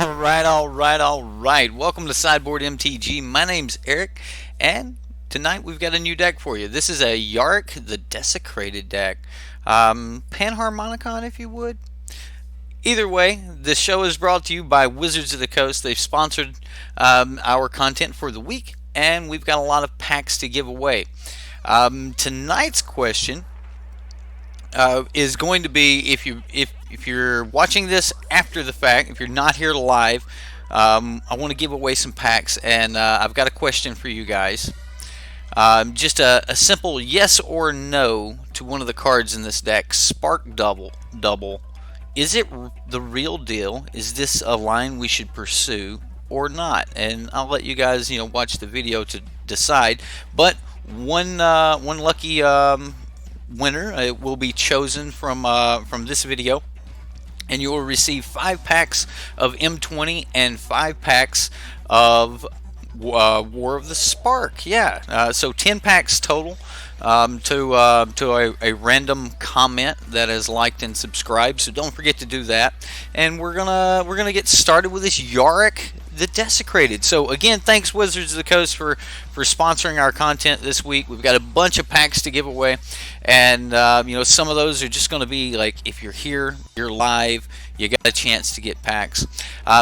All right. Welcome to Sideboard MTG. My name's Eric, and tonight we've got a new deck for you. This is a Yarok, the Desecrated deck. Panharmonicon, if you would. Either way, this show is brought to you by Wizards of the Coast. They've sponsored our content for the week, and we've got a lot of packs to give away. Tonight's question is going to be if you're watching this after the fact, if you're not here live, I want to give away some packs, and I've got a question for you guys. Just a simple yes or no to one of the cards in this deck. Spark Double. Is it the real deal? Is this a line we should pursue or not? And I'll let you guys watch the video to decide. But one lucky winner will be chosen from this video, and you will receive 5 packs of M20 and 5 packs of War of the Spark. So 10 packs total to a random comment that is liked and subscribed. So don't forget to do that. And we're gonna get started with this Yarok the Desecrated. So again, thanks Wizards of the Coast for sponsoring our content this week. We've got a bunch of packs to give away, and some of those are just going to be like, if you're here, you're live, you got a chance to get packs.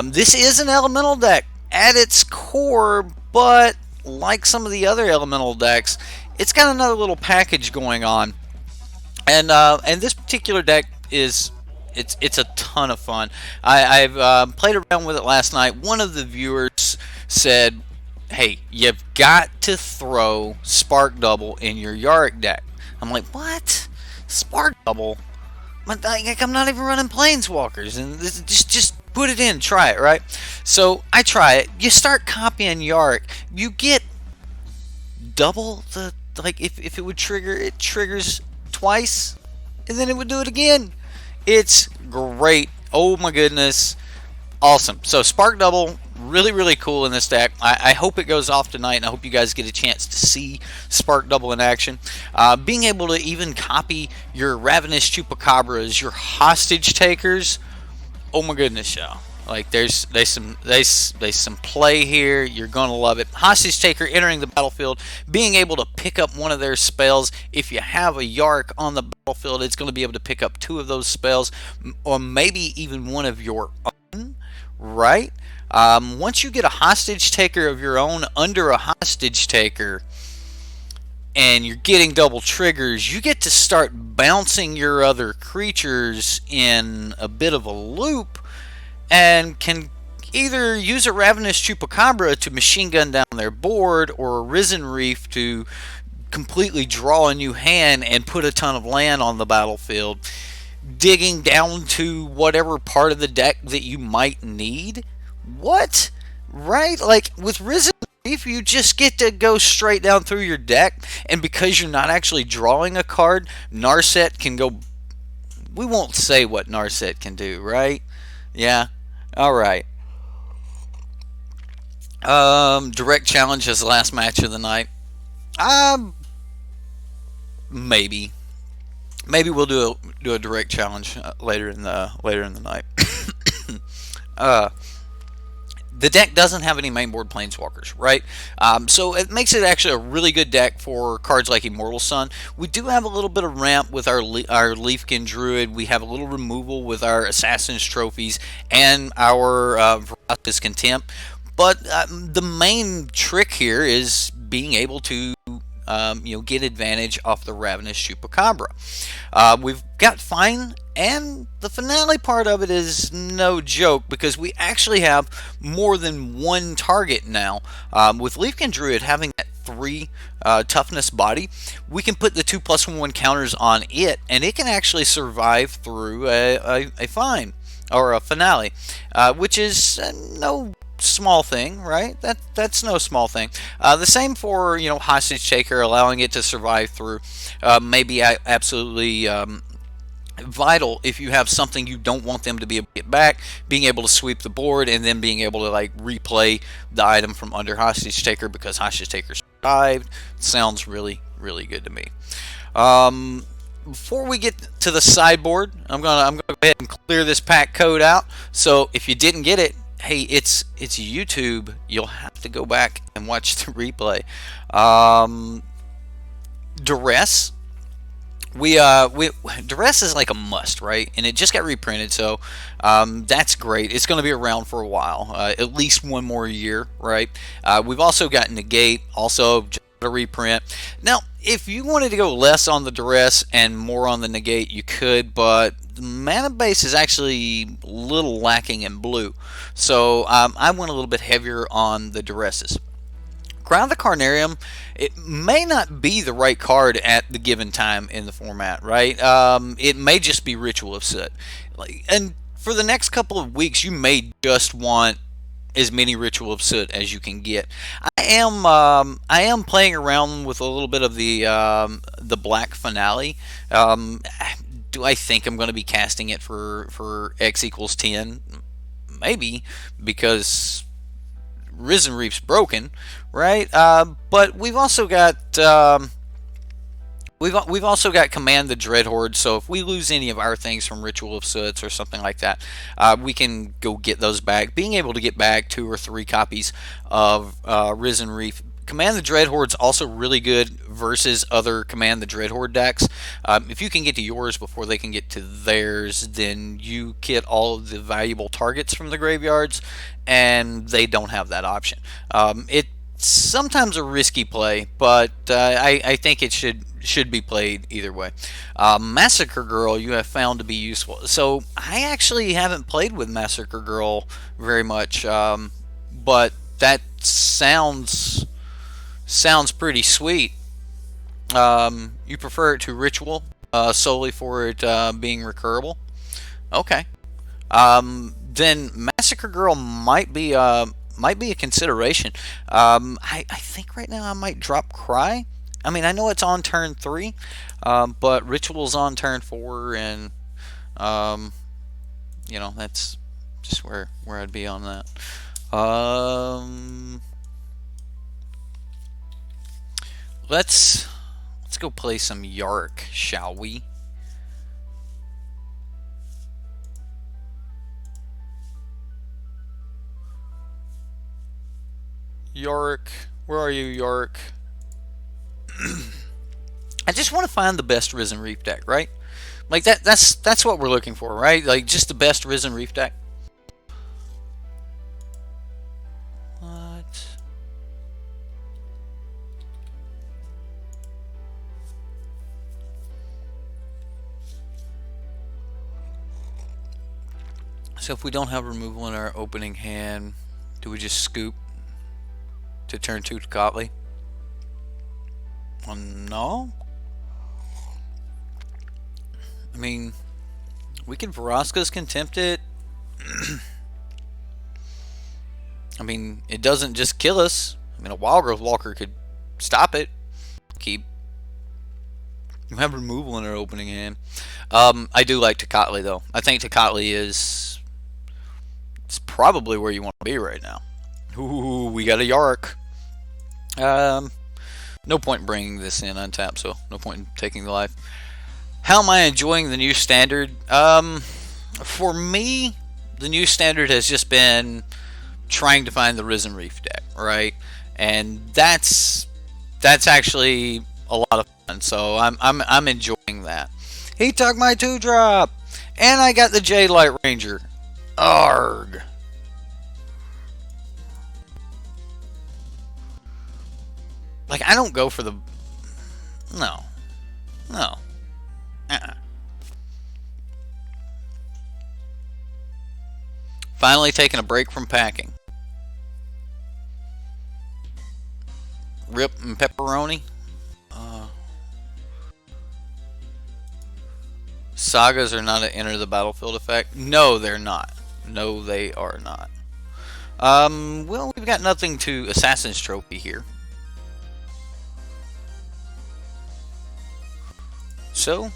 This is an elemental deck at its core, but like some of the other elemental decks, it's got another little package going on, and this particular deck is. It's a ton of fun. I've played around with it last night. One of the viewers said, "Hey, you've got to throw Spark Double in your Yarok deck." I'm like, "What? Spark Double? I'm not even running Planeswalkers, and this, just put it in, try it, right?" So I try it. You start copying Yarok, you get double the if it would trigger, it triggers twice, and then it would do it again. It's great. Oh my goodness. Awesome. So Spark Double, really cool in this deck. I hope it goes off tonight, and I hope you guys get a chance to see Spark Double in action. Being able to even copy your Ravenous Chupacabras, your Hostage Takers. Oh my goodness, y'all. Like there's some play here. You're gonna love it. Hostage Taker entering the battlefield, being able to pick up one of their spells. If you have a Yarok on the battlefield, it's going to be able to pick up 2 of those spells, or maybe even one of your own. Right? Once you get a Hostage Taker of your own under a Hostage Taker, and you're getting double triggers, you get to start bouncing your other creatures in a bit of a loop, and can either use a Ravenous Chupacabra to machine gun down their board, or a Risen Reef to completely draw a new hand and put a ton of land on the battlefield, digging down to whatever part of the deck that you might need. What? Right? Like with Risen Reef, you just get to go straight down through your deck, and because you're not actually drawing a card, Narset can go. We won't say what Narset can do, right? Yeah. All right. Direct challenge as the last match of the night. Maybe we'll do a direct challenge later in the night. The deck doesn't have any mainboard Planeswalkers, right? So it makes it actually a really good deck for cards like Immortal Sun. We do have a little bit of ramp with our Leafkin Druid. We have a little removal with our Assassin's Trophies and our Vraska's Contempt. But the main trick here is being able to get advantage off the Ravenous Chupacabra. We've got Fine, and the finale part of it is no joke, because we actually have more than one target now. With Leafkin Druid having that 3 toughness body, we can put the 2+1 counters on it, and it can actually survive through a Fine or a finale, which is no small thing, right? That's no small thing. The same for Hostage Taker, allowing it to survive through. Maybe absolutely vital if you have something you don't want them to be able to get back, being able to sweep the board, and then being able to replay the item from under Hostage Taker because Hostage Taker survived. Sounds really good to me. Before we get to the sideboard, I'm gonna go ahead and clear this pack code out. So if you didn't get it, hey, it's YouTube. You'll have to go back and watch the replay. Um, Duress. We Duress is like a must, right? And it just got reprinted, so that's great. It's going to be around for a while, at least one more year, right? We've also got Negate, also just a reprint. Now, if you wanted to go less on the Duress and more on the Negate, you could, but the mana base is actually a little lacking in blue, so I went a little bit heavier on the Duresses. Crown the Carnarium, it may not be the right card at the given time in the format, right? It may just be Ritual of Soot. And for the next couple of weeks, you may just want as many Ritual of Soot as you can get. I am playing around with a little bit of the Black Finale. Um, do I think I'm going to be casting it for X equals 10? Maybe, because Risen Reef's broken, right? But we've also got Command the Dreadhorde. So if we lose any of our things from Ritual of Soots or something like that, we can go get those back. Being able to get back 2 or 3 copies of Risen Reef. Command the Dreadhorde's also really good versus other Command the Dreadhorde decks. If you can get to yours before they can get to theirs, then you get all of the valuable targets from the graveyards, and they don't have that option. It's sometimes a risky play, but I think it should be played either way. Massacre Girl you have found to be useful. So I actually haven't played with Massacre Girl very much, but that sounds pretty sweet. You prefer it to Ritual solely for it being recurable? Okay. Then Massacre Girl might be a consideration. I think right now I might drop Cry. I mean, I know it's on turn 3, but Ritual's on turn 4, and um, that's just where I'd be on that. Let's go play some Yarok, shall we? Yarok, where are you, Yarok? I just want to find the best Risen Reef deck, right? Like that's what we're looking for, right? Like just the best Risen Reef deck. What? So if we don't have removal in our opening hand, do we just scoop to turn 2 to Kotley? Well, no. I mean, we can Vraska's Contempt it. I mean, it doesn't just kill us. I mean, a Wildgrowth Walker could stop it. Keep. You have removal in our opening hand. I do like Tocatli, though. I think Tocatli is... it's probably where you want to be right now. Ooh, we got a Yarok. No point in bringing this in untapped, so no point in taking the life. How am I enjoying the new standard? For me, the new standard has just been trying to find the Risen Reef deck, right? And that's actually a lot of fun. So I'm enjoying that. He took my 2-drop, and I got the Jade Light Ranger. Arg. Like, I don't go for the... No. Finally taking a break from packing. Rip and pepperoni. Sagas are not an enter the battlefield effect. No, they're not. No, they are not. Well, we've got nothing to Assassin's Trophy here. So,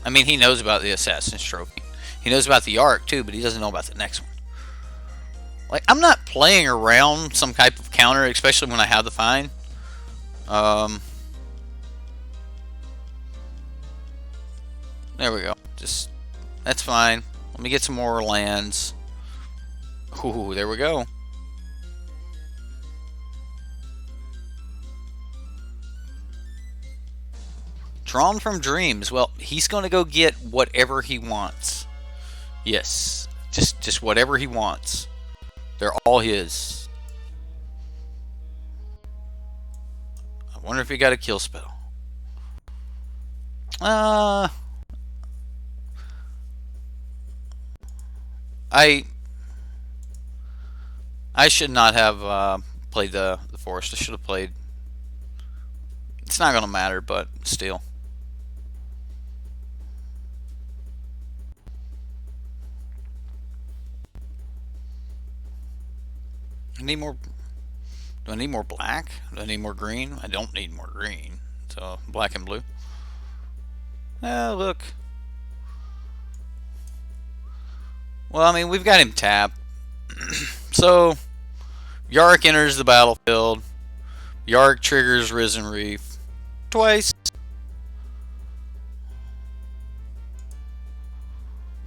I mean, he knows about the Assassin's Trophy. He knows about the Yarok too, but he doesn't know about the next one. Like, I'm not playing around some type of counter, especially when I have the find. There we go. Just, that's fine. Let me get some more lands. Ooh, there we go. Drawn from Dreams. Well, he's going to go get whatever he wants. Yes, just whatever he wants. They're all his. I wonder if he got a kill spell. I should not have played the forest. I should have played. It's not going to matter, but still. I need more. Do I need more black? Do I need more green? I don't need more green. So black and blue. Look. Well, I mean, we've got him tapped. So Yarok enters the battlefield. Yarok triggers Risen Reef twice.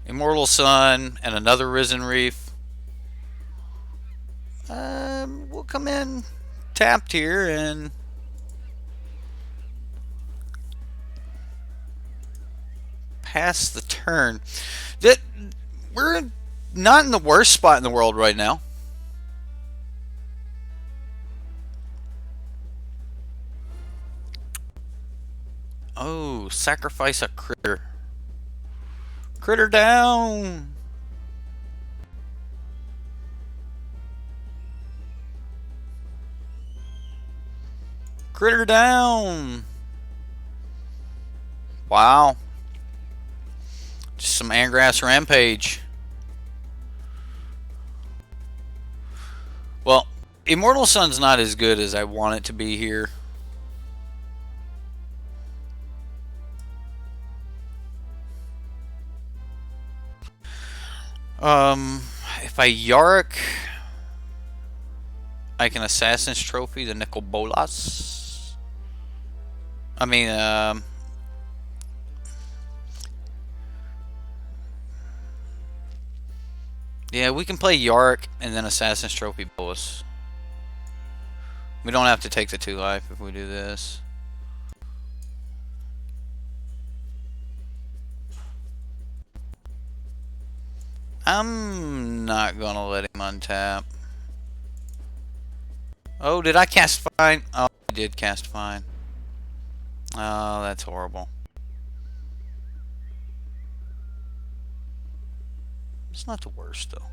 Immortal Sun and another Risen Reef. We'll come in tapped here and pass the turn. That we're not in the worst spot in the world right now. Oh, sacrifice a critter. Critter down. Critter down. Wow. Just some Angrass Rampage. Well, Immortal Sun's not as good as I want it to be here. If I Yarok, I can Assassin's Trophy the Nicol Bolas. I mean, yeah, we can play Yarok and then Assassin's Trophy Bolas. We don't have to take the 2 life if we do this. I'm not gonna let him untap. Oh, did I cast Fine? Oh, I did cast Fine. Oh, that's horrible. It's not the worst, though.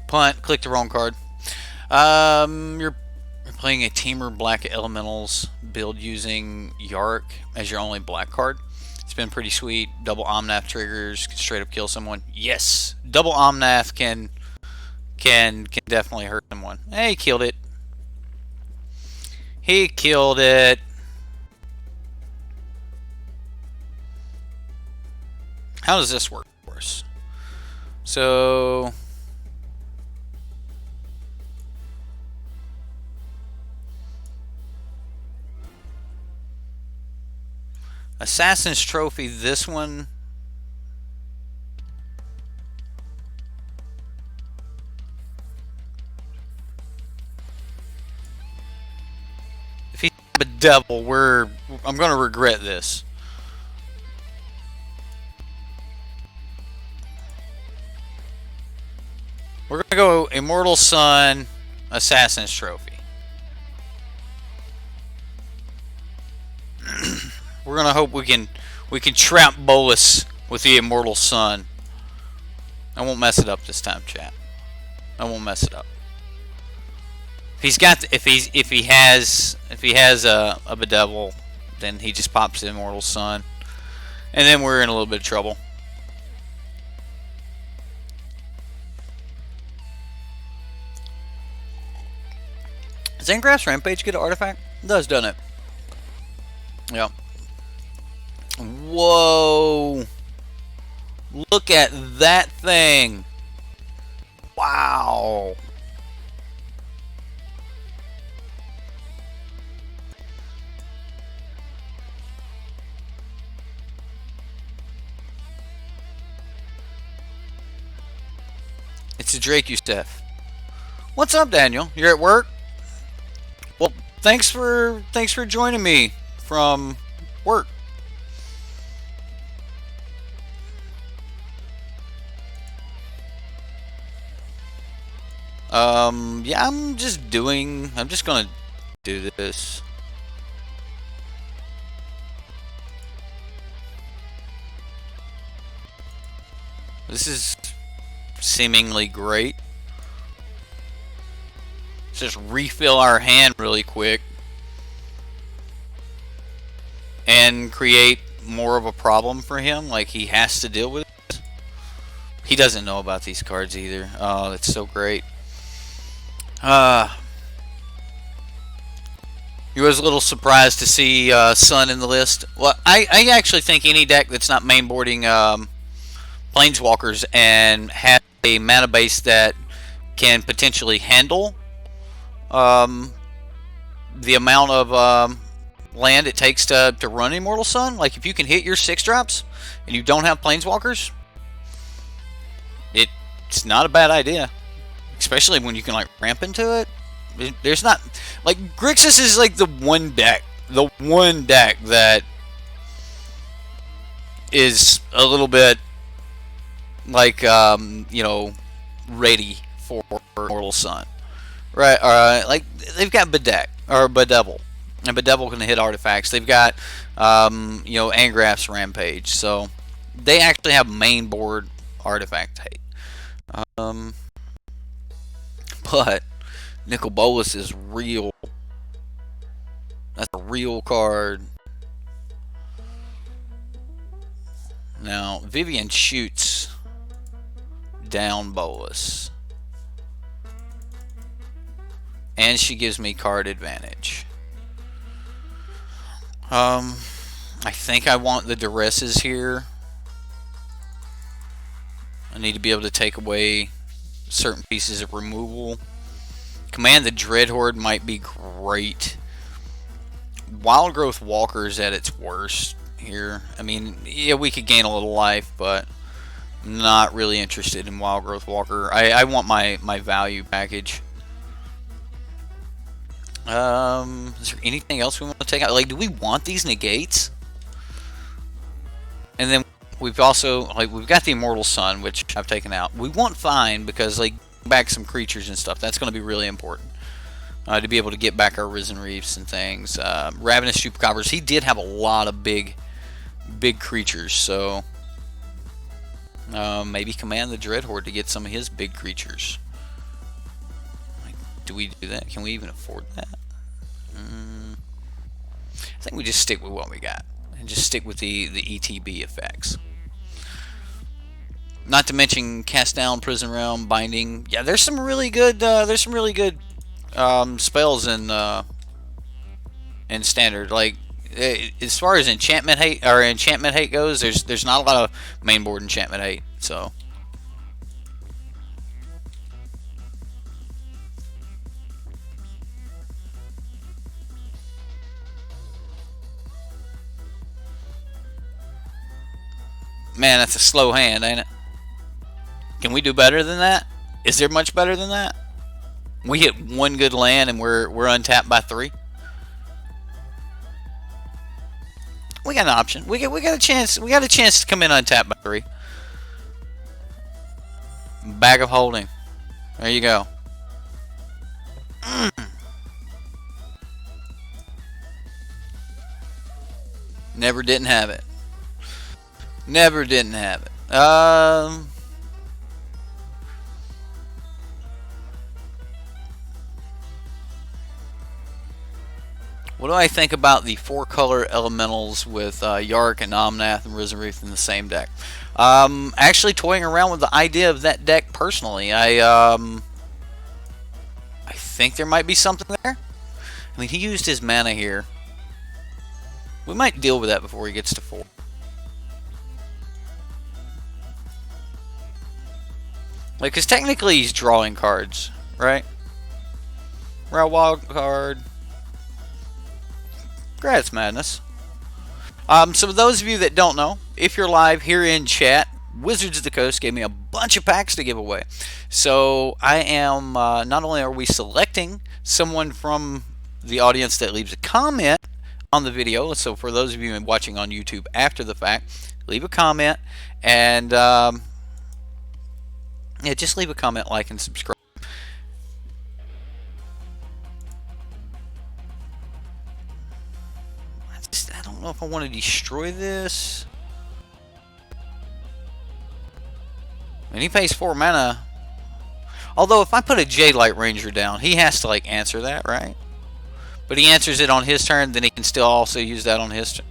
Punt. Click the wrong card. You're playing a Tamer Black Elementals build using Yarok as your only black card. It's been pretty sweet. Double Omnath triggers, can straight up kill someone. Yes, double Omnath can definitely hurt someone. Hey, he killed it. He killed it. How does this work for us? So Assassin's Trophy, this one. If he's a devil, I'm going to regret this. We're going to go Immortal Sun, Assassin's Trophy. We're gonna hope we can trap Bolas with the Immortal Sun. I won't mess it up this time, chat. I won't mess it up. If he has a Bedevil, then he just pops the Immortal Sun, and then we're in a little bit of trouble. Does Angrass Rampage get an artifact? It does, doesn't it? Yep. Whoa! Look at that thing! Wow! It's a Drake Youssef. What's up, Daniel? You're at work? Well, thanks for joining me from work. Yeah, I'm just gonna do this. This is seemingly great. Let's just refill our hand really quick and create more of a problem for him, like he has to deal with it. He doesn't know about these cards either. Oh, that's so great. Uh, he was a little surprised to see Sun in the list. Well, I actually think any deck that's not mainboarding Planeswalkers and has a mana base that can potentially handle the amount of land it takes to run Immortal Sun. Like, if you can hit your 6-drops and you don't have Planeswalkers, it's not a bad idea. Especially when you can, like, ramp into it. There's not... Like, Grixis is, like, the one deck that is a little bit, like, you know, ready for Immortal Sun. Right, like, they've got Bedeck, or Bedevil. And Bedevil can hit artifacts. They've got, you know, Angrath's Rampage. So, they actually have main board artifact hate. But Nicol Bolas is real. That's a real card. Now, Vivian shoots down Bolas. And she gives me card advantage. I think I want the Duresses here. I need to be able to take away certain pieces of removal. Command the Dreadhorde might be great. Wild Growth Walker's at its worst here. I mean, yeah, we could gain a little life, but I'm not really interested in Wild Growth Walker. I want my value package. Is there anything else we want to take out? Like, do we want these negates? And then we've also, like, we've got the Immortal Sun, which I've taken out. We want Fine because, like, back some creatures and stuff. That's going to be really important. To be able to get back our Risen Reefs and things. Ravenous Chupacabras. He did have a lot of big creatures, so maybe command the Dreadhorde to get some of his big creatures. Like, do we do that? Can we even afford that? I think we just stick with what we got and just stick with the ETB effects. Not to mention Cast Down, Prison Realm, Binding. Yeah, there's some really good spells in Standard. Like, as far as enchantment hate goes, there's not a lot of mainboard enchantment hate. So, man, that's a slow hand, ain't it? Can we do better than that? Is there much better than that? We hit one good land and we're untapped by 3. We got an option. We got a chance. We got a chance to come in untapped by 3. Bag of Holding. There you go. Never didn't have it. Never didn't have it. What do I think about the 4-color elementals with Yarok and Omnath and Risen Reef in the same deck? Actually toying around with the idea of that deck personally. I think there might be something there. I mean, he used his mana here. We might deal with that before he gets to 4. Like, because technically he's drawing cards, right? Raw Wild card. Congrats, Madness. So for those of you that don't know, if you're live here in chat, Wizards of the Coast gave me a bunch of packs to give away. So I am, not only are we selecting someone from the audience that leaves a comment on the video, so for those of you watching on YouTube after the fact, leave a comment, and yeah, just leave a comment, like, and subscribe. I don't know if I want to destroy this. And he pays 4 mana. Although if I put a J-Light Ranger down, he has to like answer that, right? But he answers it on his turn, then he can still also use that on his turn.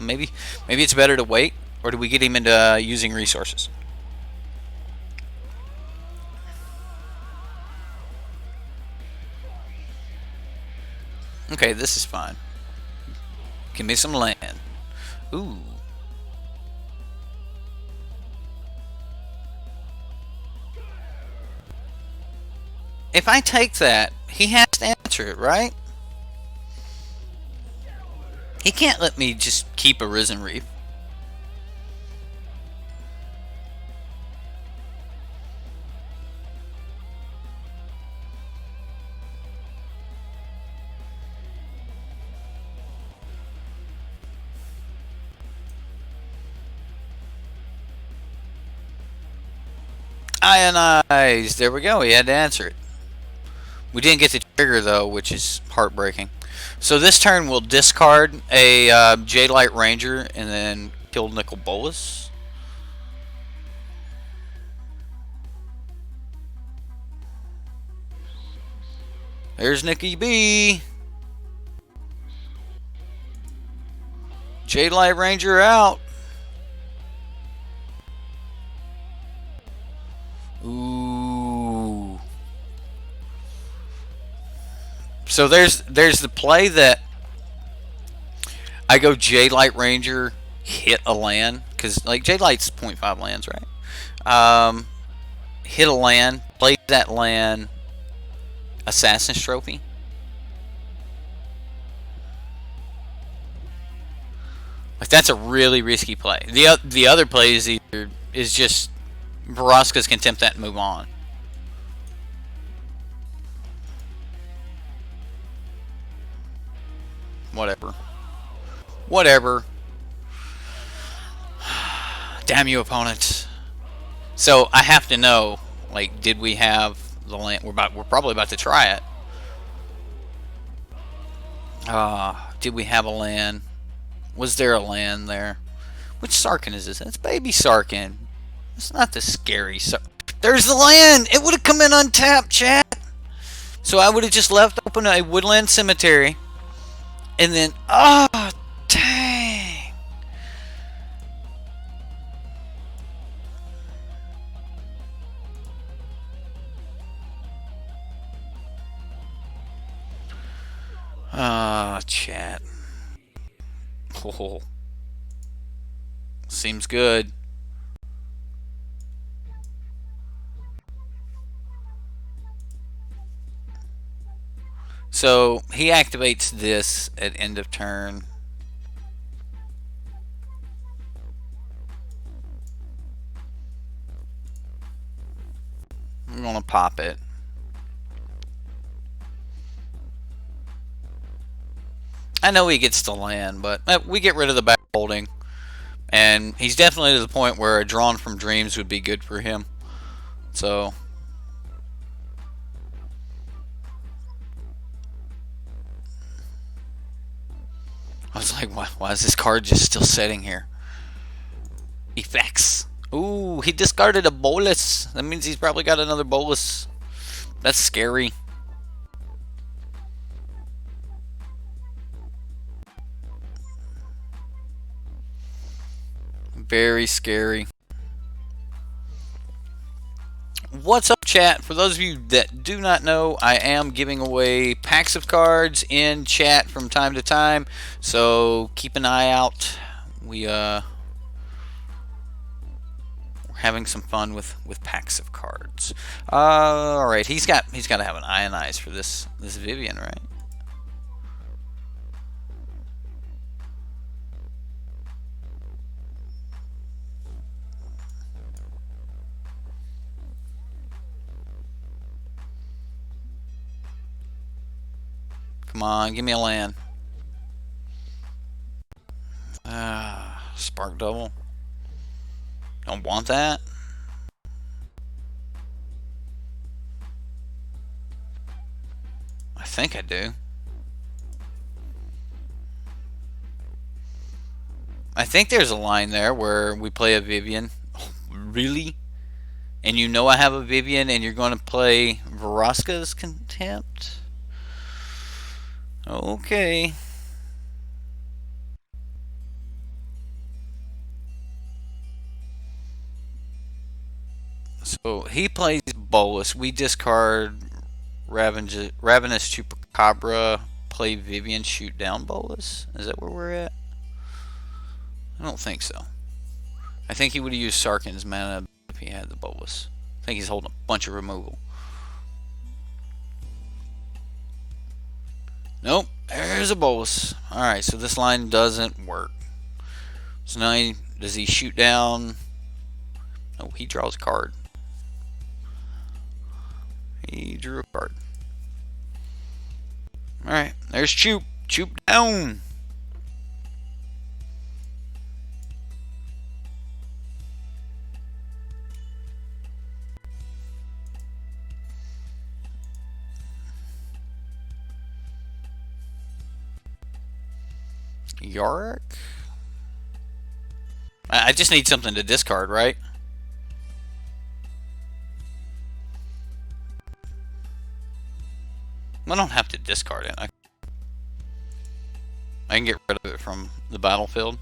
Maybe it's better to wait, or do we get him into using resources? Okay, this is fine. Give me some land. Ooh. If I take that, he has to answer it, right? He can't let me just keep a Risen Reef. Ionize. There we go. He had to answer it. We didn't get the trigger though, which is heartbreaking. So this turn we'll discard a J-Light Ranger and then kill Nicol Bolas. There's Nicky B. J-Light Ranger out. Ooh. So there's the play that I go J-Light Ranger, hit a land, because like J-Light's 0.5 lands, right? Hit a land, play that land, Assassin's Trophy. Like that's a really risky play. The other play is just Vraska's Contempt that and move on. Whatever. Damn you, opponents. So I have to know, like, did we have the land? We're probably about to try it. Did we have a land? Was there a land there? Which Sarkhan is this? It's baby Sarkhan. It's not the scary There's the land! It would have come in untapped, chat! So I would have just left open a woodland cemetery. And then, oh, dang! Chat. Oh. Seems good. So he activates this at end of turn. I'm gonna pop it. I know he gets to land, but we get rid of the back holding. And he's definitely to the point where a Drawn from Dreams would be good for him. So I was like, why is this card just still sitting here? Effects. Ooh, he discarded a Bolas. That means he's probably got another Bolas. That's scary. Very scary. What's up, chat? For those of you that do not know, I am giving away packs of cards in chat from time to time, so keep an eye out. We're having some fun with packs of cards. All right, he's got to have an Ionize for this Vivian, right? Come on, give me a land. Spark double. Don't want that. I think I do. I think there's a line there where we play a Vivian. Oh, really? And you know I have a Vivian and you're going to play Vraska's Contempt? Okay. So he plays Bolus. We discard Ravenous Chupacabra, play Vivian, shoot down Bolus. Is that where we're at? I don't think so. I think he would have used Sarkhan's mana if he had the Bolus. I think he's holding a bunch of removal. Nope, there's a Bolus. Alright, so this line doesn't work. So now does he shoot down? Oh, he draws a card. He drew a card. Alright, there's Choop. Choop down. Yarok? I just need something to discard, right? I don't have to discard it. I can get rid of it from the battlefield.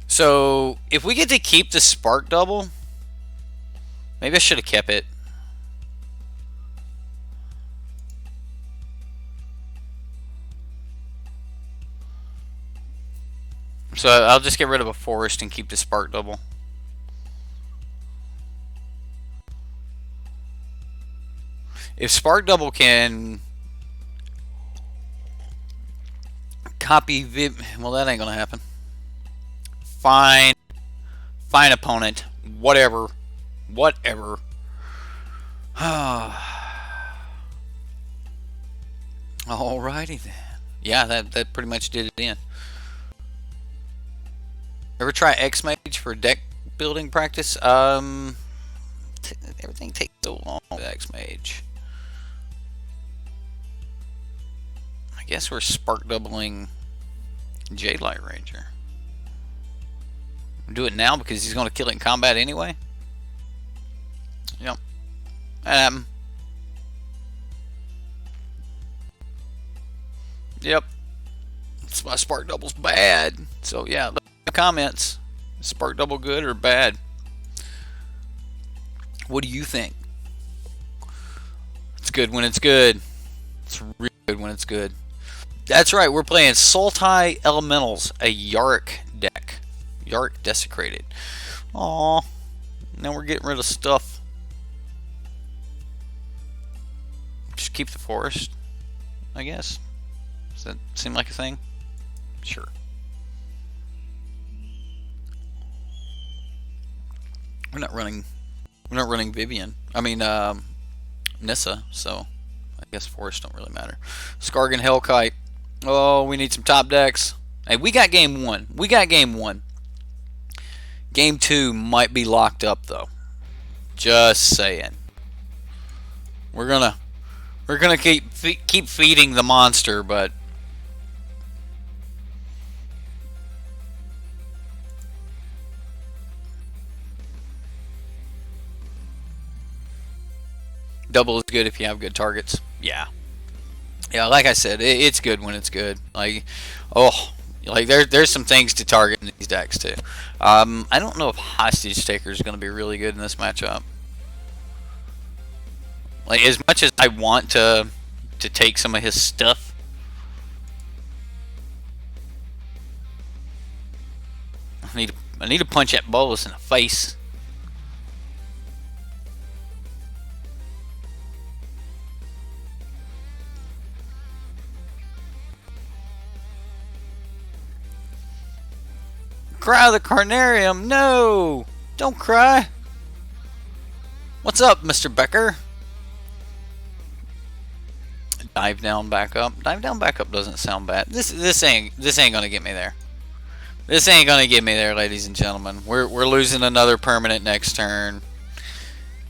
So, if we get to keep the Spark Double, maybe I should have kept it. So I'll just get rid of a forest and keep the Spark Double. If Spark Double can copy well, that ain't gonna happen. Fine. Fine, opponent. Whatever. Whatever. Alrighty then. Yeah, that pretty much did it in. Ever try X-Mage for deck building practice? Everything takes so long with X-Mage. I guess we're spark doubling Jadelight Ranger. Do it now because he's going to kill it in combat anyway. Yep. Yep. My spark double's bad. So yeah, comments. Spark double good or bad? What do you think? It's good when it's good. It's really good when it's good. That's right, we're playing Sultai Elementals, a Yarok deck. Yarok Desecrated. Aww. Now we're getting rid of stuff. Just keep the forest, I guess. Does that seem like a thing? Sure. We're not running Vivian. I mean Nissa, so I guess forests don't really matter. Skargan Hellkite. Oh, we need some top decks. Hey, we got game one. We got game one. Game two might be locked up though. Just saying. We're gonna keep feeding the monster, but double is good if you have good targets. Yeah. Yeah, like I said, it's good when it's good. Like, oh, like there's some things to target in these decks too. I don't know if Hostage Taker is going to be really good in this matchup. Like, as much as I want to take some of his stuff, I need to punch that Bolus in the face. cry the Carnarium. No! Don't cry. What's up, Mr. Becker? Dive down, back up. Dive down, back up doesn't sound bad. This ain't gonna get me there. This ain't gonna get me there, ladies and gentlemen. We're losing another permanent next turn.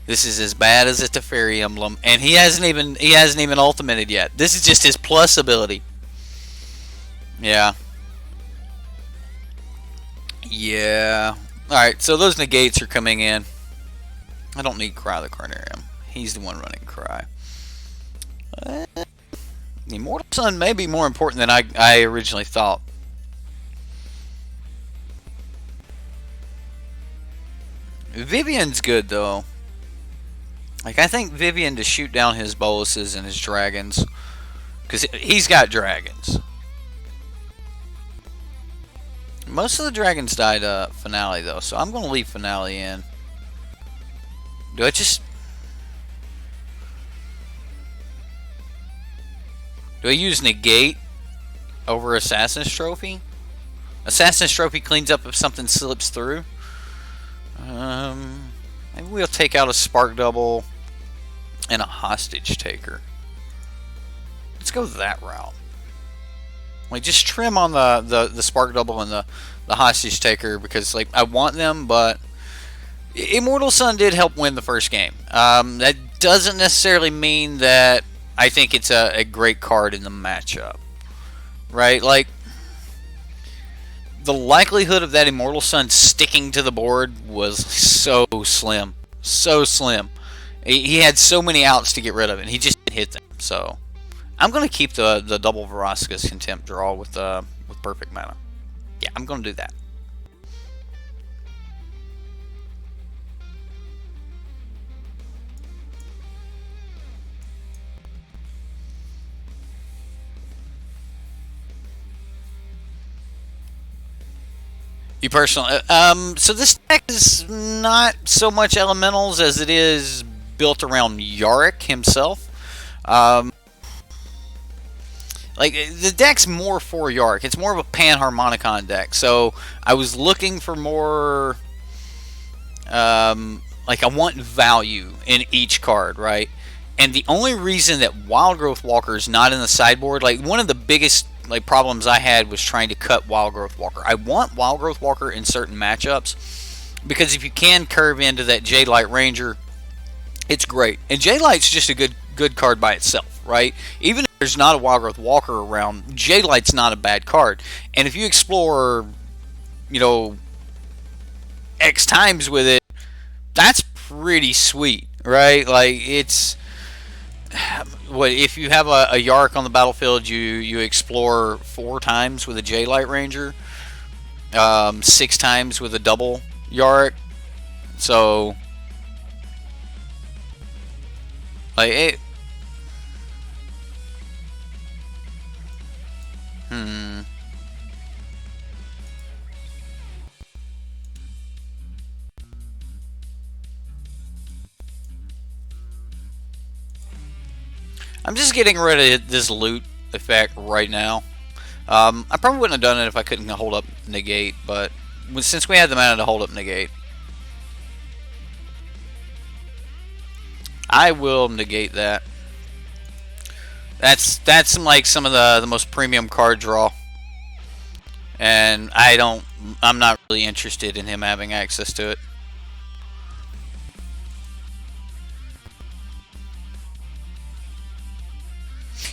This is as bad as a Teferi emblem, and he hasn't even ultimated yet. This is just his plus ability. Yeah. Yeah. Alright, so those negates are coming in. I don't need Cry the Carnarium. He's the one running Cry. The Immortal Sun may be more important than I originally thought. Vivian's good, though. Like, I think Vivian to shoot down his boluses and his dragons. Because he's got dragons. Most of the dragons died Finale, though. So I'm going to leave Finale in. Do I just... Do I use Negate over Assassin's Trophy? Assassin's Trophy cleans up if something slips through. Maybe we'll take out a Spark Double and a Hostage Taker. Let's go that route. Like, just trim on the Spark Double and the Hostage Taker because, like, I want them, but Immortal Sun did help win the first game. That doesn't necessarily mean that I think it's a great card in the matchup. Right? Like, the likelihood of that Immortal Sun sticking to the board was so slim. So slim. He had so many outs to get rid of it, and he just didn't hit them. So, I'm going to keep the double Vraska's Contempt draw with Perfect Mana. Yeah, I'm going to do that. You personally, so this deck is not so much elementals as it is built around Yarok himself. Like, the deck's more for Yarok. It's more of a Panharmonicon deck. So I was looking for more, like, I want value in each card, right? And the only reason that Wild Growth Walker is not in the sideboard, like, one of the biggest problems I had was trying to cut Wild Growth Walker. I want Wild Growth Walker in certain matchups because if you can curve into that Jadelight Ranger, it's great. And Jadelight's just a good card by itself, right? Even if there's not a Wild Growth Walker around, Jadelight's not a bad card. And if you explore, you know, X times with it, that's pretty sweet, right? Like, it's... What if you have a Yarok on the battlefield? You explore 4 times with a Jadelight Ranger, 6 times with a double Yarok. So, like it. I'm just getting rid of this loot effect right now. I probably wouldn't have done it if I couldn't hold up Negate, but since we had the mana to hold up Negate, I will negate that. That's like some of the most premium card draw, and I'm not really interested in him having access to it.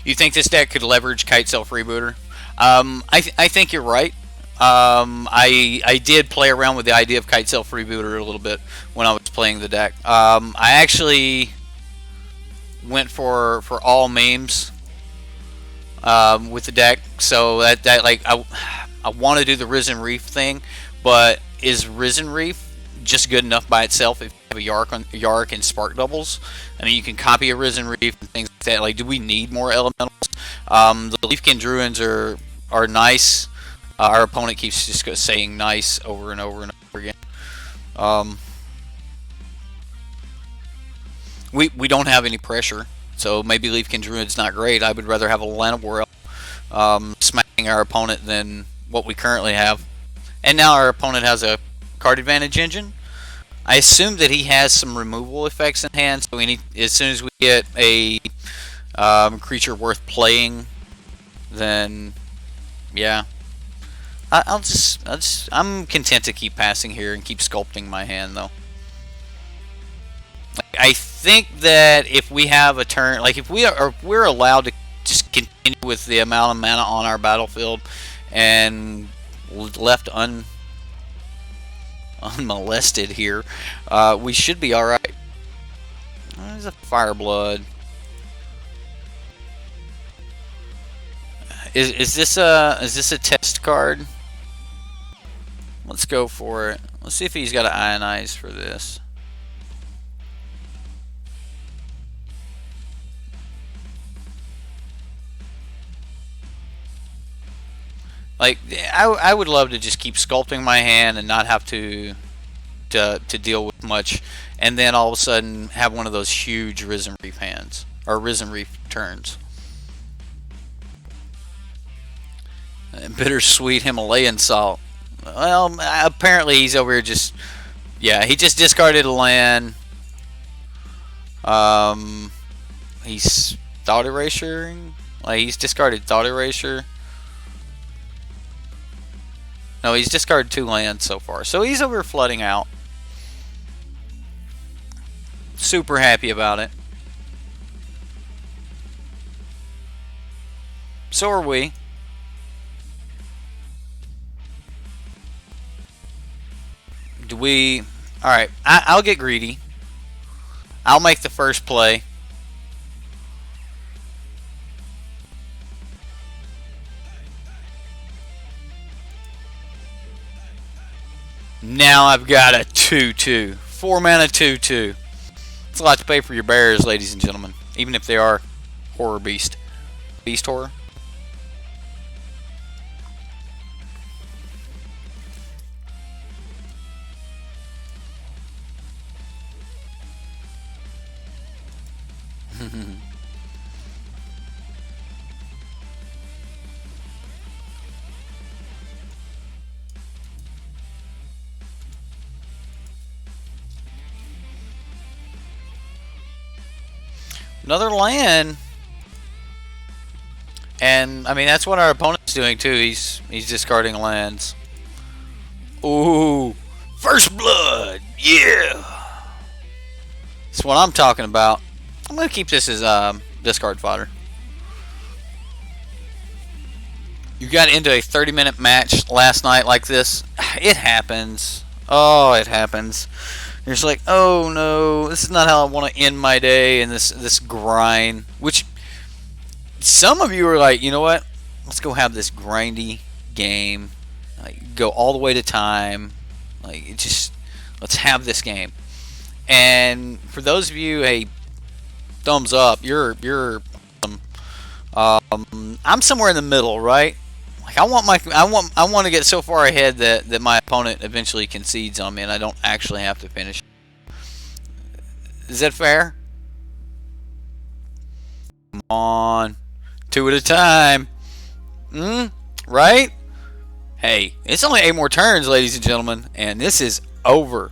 You think this deck could leverage Kite Self Rebooter? I think you're right. I did play around with the idea of Kite Self Rebooter a little bit when I was playing the deck. I actually went for all memes with the deck, so that like I want to do the Risen Reef thing, but is Risen Reef just good enough by itself if you have a Yarok and Spark Doubles? I mean, you can copy a Risen Reef and things like that. Like, do we need more elementals? The Leafkin Druids are nice. Our opponent keeps just saying nice over and over and over again. We don't have any pressure, so maybe Leafkin Druid's not great. I would rather have a Llanowar Elf smacking our opponent than what we currently have. And now our opponent has a card advantage engine. I assume that he has some removal effects in hand, so as soon as we get a creature worth playing, then yeah, I'm content to keep passing here and keep sculpting my hand though. I think that if we have a turn, like if we're allowed to just continue with the amount of mana on our battlefield and left unmolested here, we should be all right. There's a Fireblood. Is this a test card? Let's go for it. Let's see if he's got an Ionize for this. Like, I would love to just keep sculpting my hand and not have to deal with much, and then all of a sudden have one of those huge Risen Reef hands, or Risen Reef turns. Bittersweet Himalayan Salt. Well, apparently he's over here just... Yeah, he just discarded a land. He's Thought Erasure. Like, he's discarded Thought Erasure. No, he's discarded 2 lands so far. So he's over flooding out. Super happy about it. So are we. Do we... Alright, I'll get greedy. I'll make the first play. Now I've got a 2/2. 4 mana 2/2. It's a lot to pay for your bears, ladies and gentlemen. Even if they are horror beast. Beast horror. Another land. And I mean that's what our opponent's doing too. He's discarding lands. Ooh, first blood. Yeah. That's what I'm talking about. I'm gonna keep this as discard fodder. You got into a 30-minute match last night like this. It happens. Oh, it happens. You're just like, oh no, this is not how I want to end my day, and this grind. Which some of you are like, you know what? Let's go have this grindy game. Like, go all the way to time. Like, let's have this game. And for those of you, hey, thumbs up. I'm somewhere in the middle, right? Like I want to get so far ahead that my opponent eventually concedes on me and I don't actually have to finish. Is that fair? Come on. 2 at a time. Right? Hey, it's only 8 more turns, ladies and gentlemen, and this is over.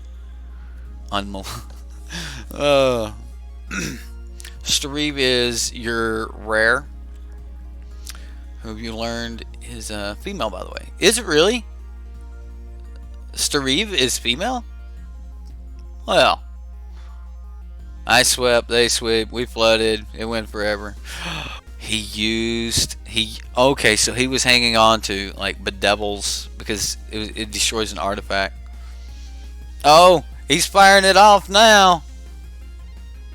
Stareve is your rare. Who you learned is female, by the way. Is it really? Stareve is female? Well, I swept, they swept, we flooded, it went forever. Okay, so he was hanging on to like bedevils because it destroys an artifact. Oh, he's firing it off now.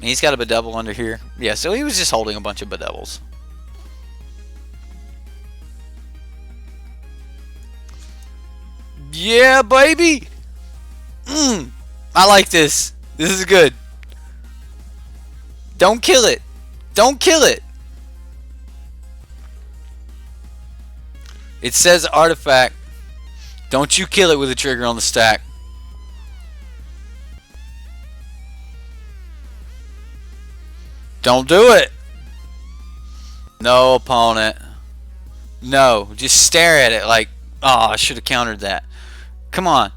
He's got a bedevil under here. Yeah, so he was just holding a bunch of bedevils. Yeah, baby. I like this. This is good. Don't kill it. Don't kill it. It says artifact. Don't you kill it with a trigger on the stack. Don't do it. No, opponent. No, just stare at it like, oh, I should have countered that. Come on.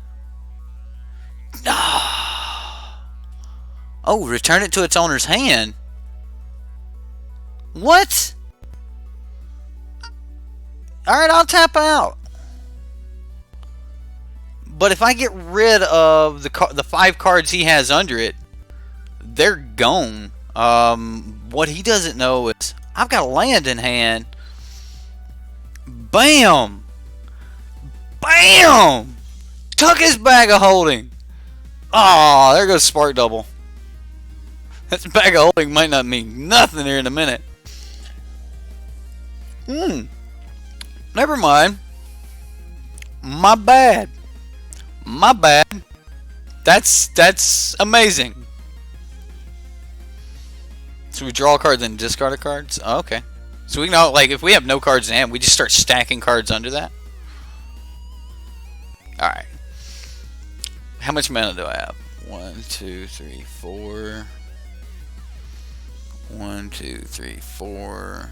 Oh, return it to its owner's hand. What? Alright, I'll tap out. But if I get rid of the 5 cards he has under it, they're gone. What he doesn't know is I've got a land in hand. Bam! Bam! Took his bag of holding. Oh, there goes Spark Double. That bag of holding might not mean nothing here in a minute. Never mind. My bad. My bad. That's amazing. So we draw cards and discard cards? Oh, okay. So we know, like, if we have no cards in hand, we just start stacking cards under that? Alright. How much mana do I have? 1, 2, 3, 4. 1, 2, 3, 4.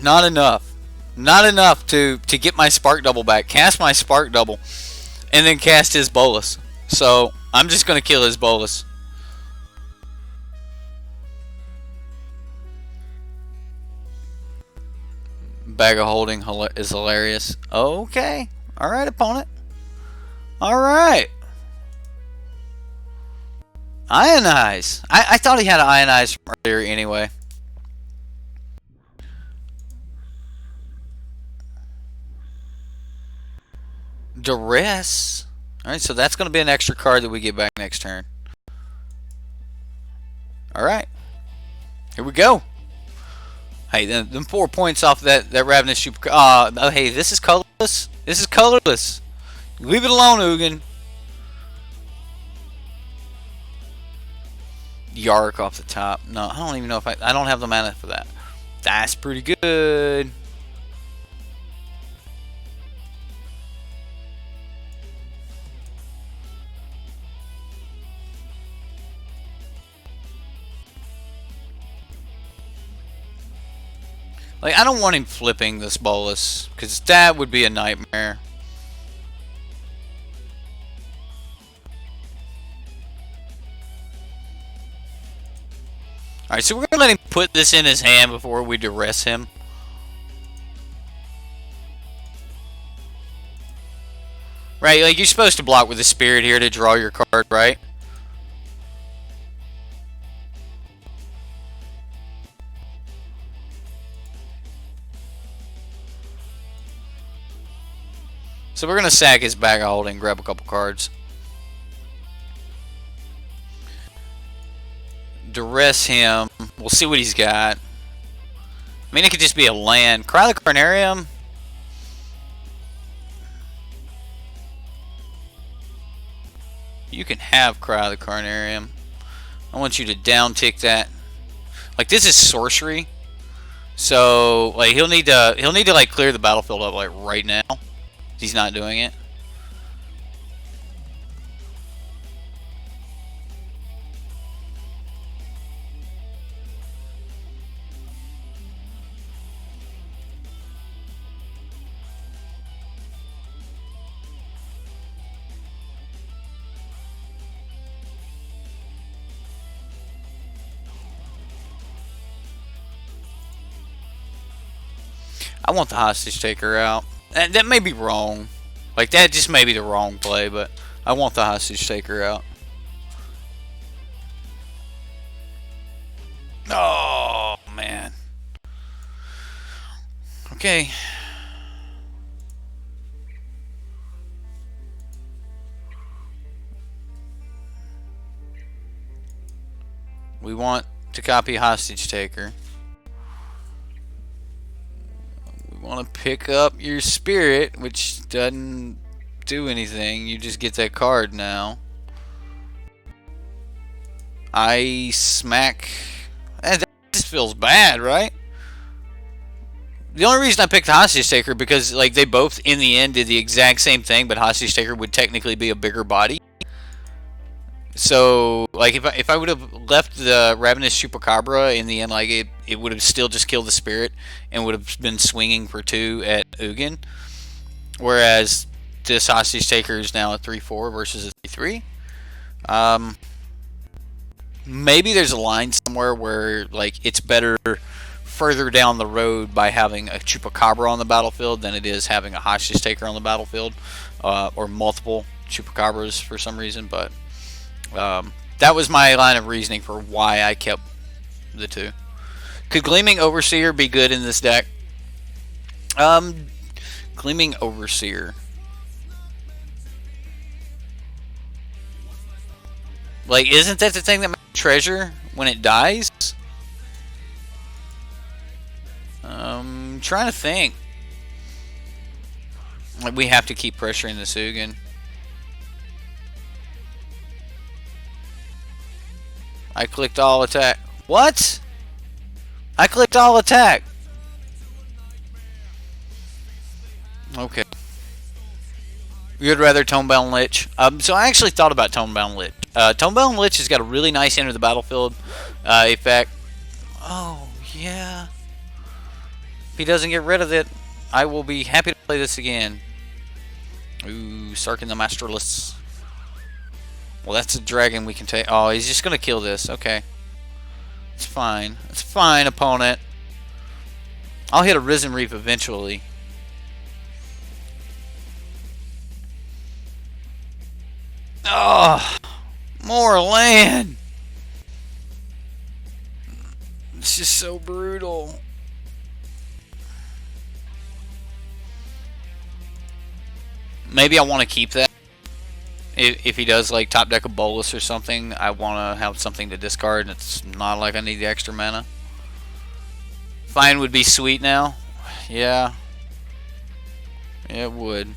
Not enough. Not enough to get my Spark Double back. Cast my Spark Double. And then cast his Bolus. So, I'm just going to kill his Bolus. Bag of holding is hilarious. Okay. Alright, opponent. Alright. Ionize. I thought he had an Ionize from earlier anyway. Duress. Alright, so that's going to be an extra card that we get back next turn. Alright. Here we go. Hey, them 4 points off that Ravenous Super... oh, hey, this is colorless. This is colorless. Leave it alone, Ugin. Yarok off the top. No, I don't even know if I don't have the mana for that. That's pretty good. Like, I don't want him flipping this Bolus, because that would be a nightmare. Alright, so we're going to let him put this in his hand before we duress him. Right, like, you're supposed to block with the Spirit here to draw your card, right? So we're going to sack his bag of holding, grab a couple cards. Duress him. We'll see what he's got. I mean, it could just be a land. Cry the Carnarium. You can have Cry the Carnarium. I want you to down tick that. Like, this is sorcery. So, like, he'll need to like clear the battlefield up like right now. He's not doing it. I want the Hostage Taker out. And that may be wrong. Like, that just may be the wrong play, but I want the Hostage Taker out. Oh, man. Okay. We want to copy Hostage Taker. Want to pick up your Spirit, which doesn't do anything. You just get that card now. I smack. That just feels bad, right? The only reason I picked Hostage Taker because, like, they both in the end did the exact same thing, but Hostage Taker would technically be a bigger body. So, like, if I would have left the Ravenous Chupacabra in the end, like, it would have still just killed the Spirit and would have been swinging for 2 at Ugin. Whereas this hostage taker is now a 3/4 versus a 3/3. Um, maybe there's a line somewhere where like it's better further down the road by having a chupacabra on the battlefield than it is having a hostage taker on the battlefield, or multiple chupacabras for some reason. But that was my line of reasoning for why I kept the two. Could Gleaming Overseer be good in this deck? Gleaming Overseer. Like, isn't that the thing that makes treasure when it dies? Trying to think. Like, we have to keep pressuring the Sugan. I clicked all attack. What? I clicked all attack. Okay. You'd rather Tonebound Lich. So I actually thought about Tonebound Lich. Tonebound Lich has got a really nice enter the battlefield effect. Oh, yeah. If he doesn't get rid of it, I will be happy to play this again. Ooh, Sarkin the Masterless. Well, that's a dragon we can take. Oh, he's just going to kill this. Okay. It's fine. It's fine, opponent. I'll hit a Risen Reef eventually. Oh, more land. It's just so brutal. Maybe I want to keep that. If he does like top deck a Bolus or something, I want to have something to discard, and it's not like I need the extra mana. Fine would be sweet now. Yeah. It would.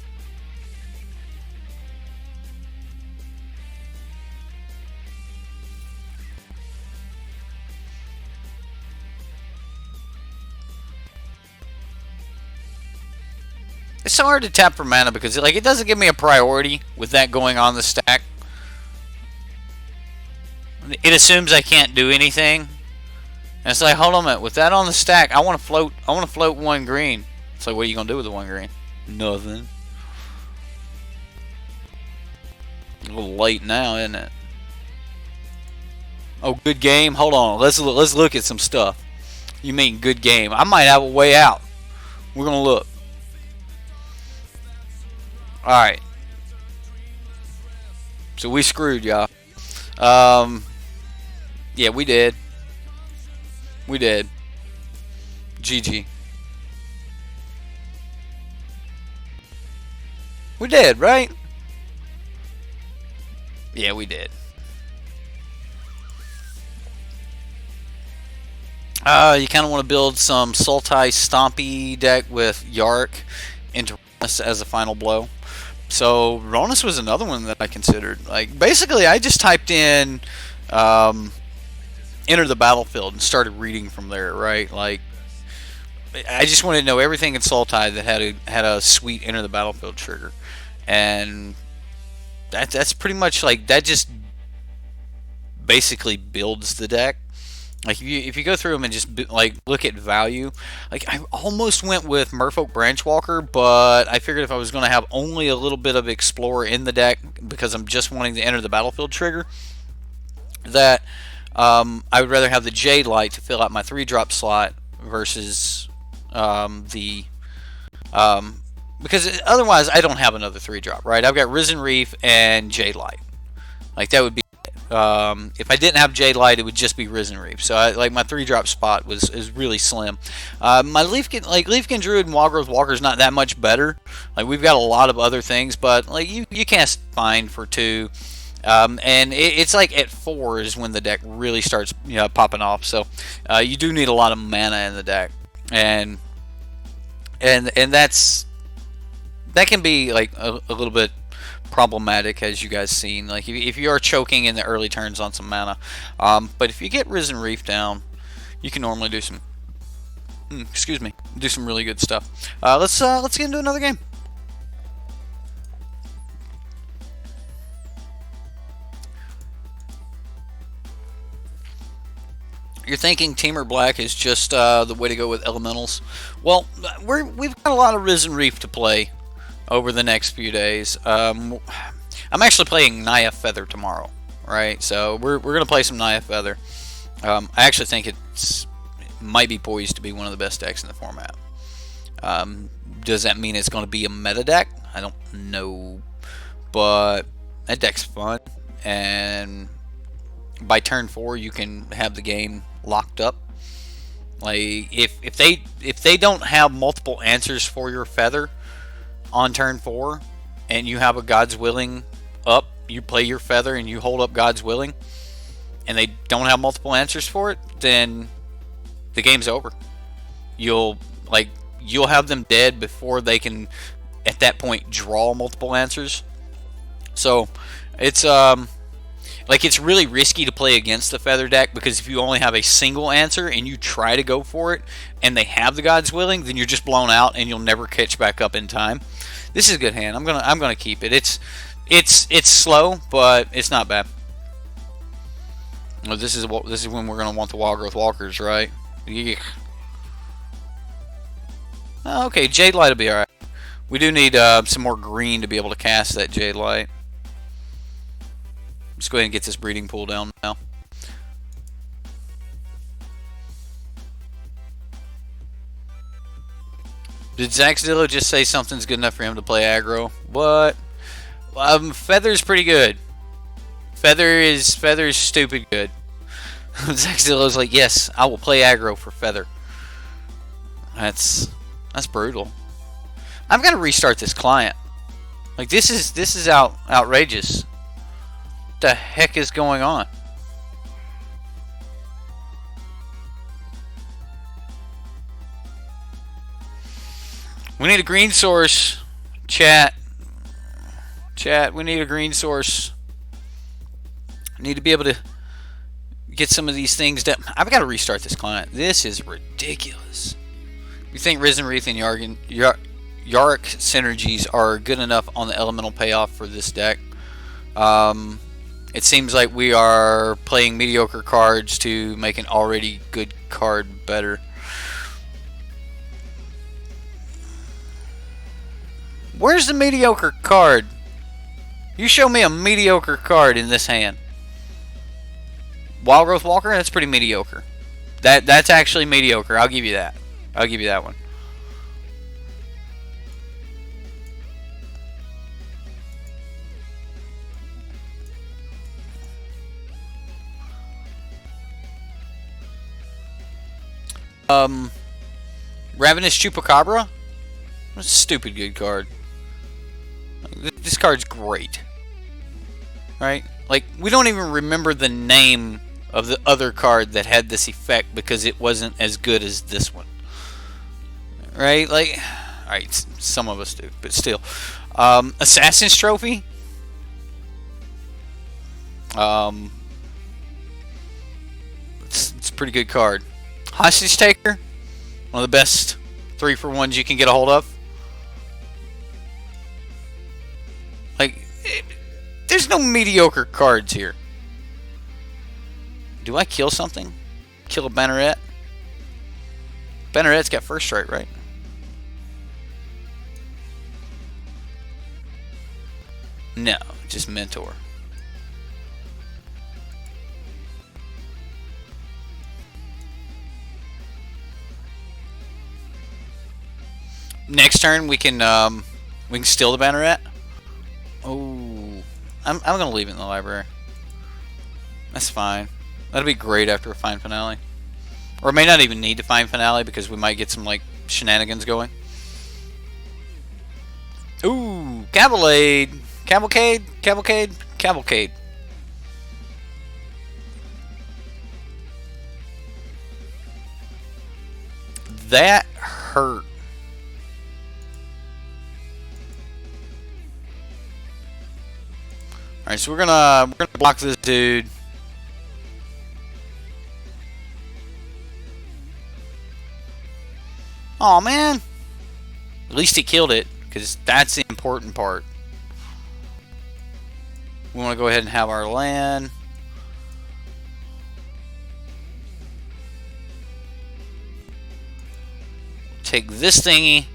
It's so hard to tap for mana because like it doesn't give me a priority with that going on the stack. It assumes I can't do anything. And it's like, hold on a minute, with that on the stack, I want to float one green. It's like, what are you gonna do with the one green? Nothing. A little late now, isn't it? Oh, good game. Hold on, let's look at some stuff. You mean good game? I might have a way out. We're gonna look. Alright. So we screwed, y'all. Yeah, we did. We did. GG. We did, right? Yeah, we did. You kind of want to build some Sultai Stompy deck with Yarok into Ronus as a final blow. So Ronus was another one that I considered. Like basically, I just typed in enter the battlefield and started reading from there. Right, like I just wanted to know everything in Sultai that had a sweet enter the battlefield trigger, and that's pretty much like that. Just basically builds the deck. Like if you go through them and just like look at value, like I almost went with Merfolk Branchwalker, but I figured if I was going to have only a little bit of Explorer in the deck because I'm just wanting to enter the battlefield trigger, that I would rather have the Jade Light to fill out my 3-drop slot versus because otherwise I don't have another 3-drop, right? I've got Risen Reef and Jade Light. Like that would be. If I didn't have Jade Light, it would just be Risen Reef. So like my 3-drop spot is really slim. My Leafkin Druid and Wildgrowth Walker is not that much better. Like we've got a lot of other things, but like you cast fine for 2, and it's like at 4 is when the deck really starts popping off. So you do need a lot of mana in the deck, and that can be like a little bit problematic, as you guys seen. Like if you are choking in the early turns on some mana, but if you get Risen Reef down, you can normally do some do some really good stuff. Let's get into another game. You're thinking Tamer Black is just the way to go with elementals. Well, we've got a lot of Risen Reef to play. over the next few days. I'm actually playing Naya Feather tomorrow, right? So we're gonna play some Naya Feather. I actually think it might be poised to be one of the best decks in the format. Does that mean it's going to be a meta deck? I don't know, but that deck's fun, and by turn 4 you can have the game locked up. Like if they don't have multiple answers for your feather on turn 4, and you have a God's Willing up, you play your feather and you hold up God's Willing, and they don't have multiple answers for it, then the game's over. You'll have them dead before they can, at that point, draw multiple answers. So it's it's really risky to play against the feather deck, because if you only have a single answer and you try to go for it and they have the God's Willing, then you're just blown out and you'll never catch back up in time. This is a good hand. I'm gonna keep it. It's slow, but it's not bad. Well, this is when we're gonna want the Wild Growth Walkers, right? Yeah. Okay, Jade Light will be alright. We do need some more green to be able to cast that Jade Light. Let's go ahead and get this breeding pool down now. Did Zaxdillo just say something's good enough for him to play aggro? What? Feather's pretty good. Feather's stupid good. Zaxdillo's like, yes, I will play aggro for Feather. That's brutal. I've got to restart this client. Like, this is outrageous. What the heck is going on? We need a green source. Chat, we need a green source. I need to be able to get some of these things done. I've got to restart this client. This is ridiculous. You think Risen Wreath and Yarok synergies are good enough on the elemental payoff for this deck? It seems like we are playing mediocre cards to make an already good card better. Where's the mediocre card? You show me a mediocre card in this hand. Wild Growth Walker? That's pretty mediocre. That's actually mediocre. I'll give you that. I'll give you that one. Ravenous Chupacabra? What a stupid good card. This card's great. Right? Like, we don't even remember the name of the other card that had this effect because it wasn't as good as this one. Right? Like, alright, some of us do, but still. Assassin's Trophy? It's a pretty good card. Hostage Taker? One of the best 3-for-1s you can get a hold of. Like, there's no mediocre cards here. Do I kill something? Kill a Banneret? Banneret's got first strike, right? No, just Mentor. Next turn we can steal the Banneret. Oh, I'm gonna leave it in the library. That's fine. That'll be great after a fine finale. Or it may not even need to find finale because we might get some like shenanigans going. Ooh, Cavalcade. That hurt. Alright, so we're gonna block this dude. Aw, man. At least he killed it, because that's the important part. We want to go ahead and have our land. Take this thingy.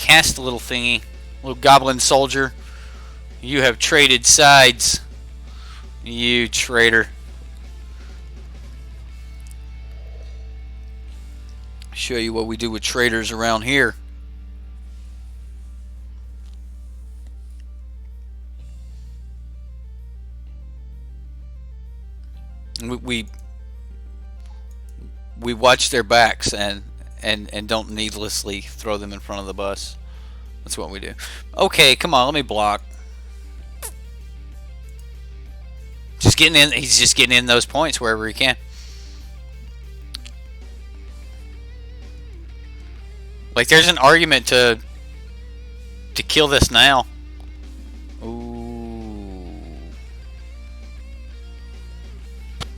cast a little thingy. Little goblin soldier. You have traded sides. You traitor. Show you what we do with traitors around here. We watch their backs and don't needlessly throw them in front of the bus. That's what we do. Okay, come on, let me block. Just getting in. He's just getting in those points wherever he can. Like, there's an argument to kill this now. Ooh.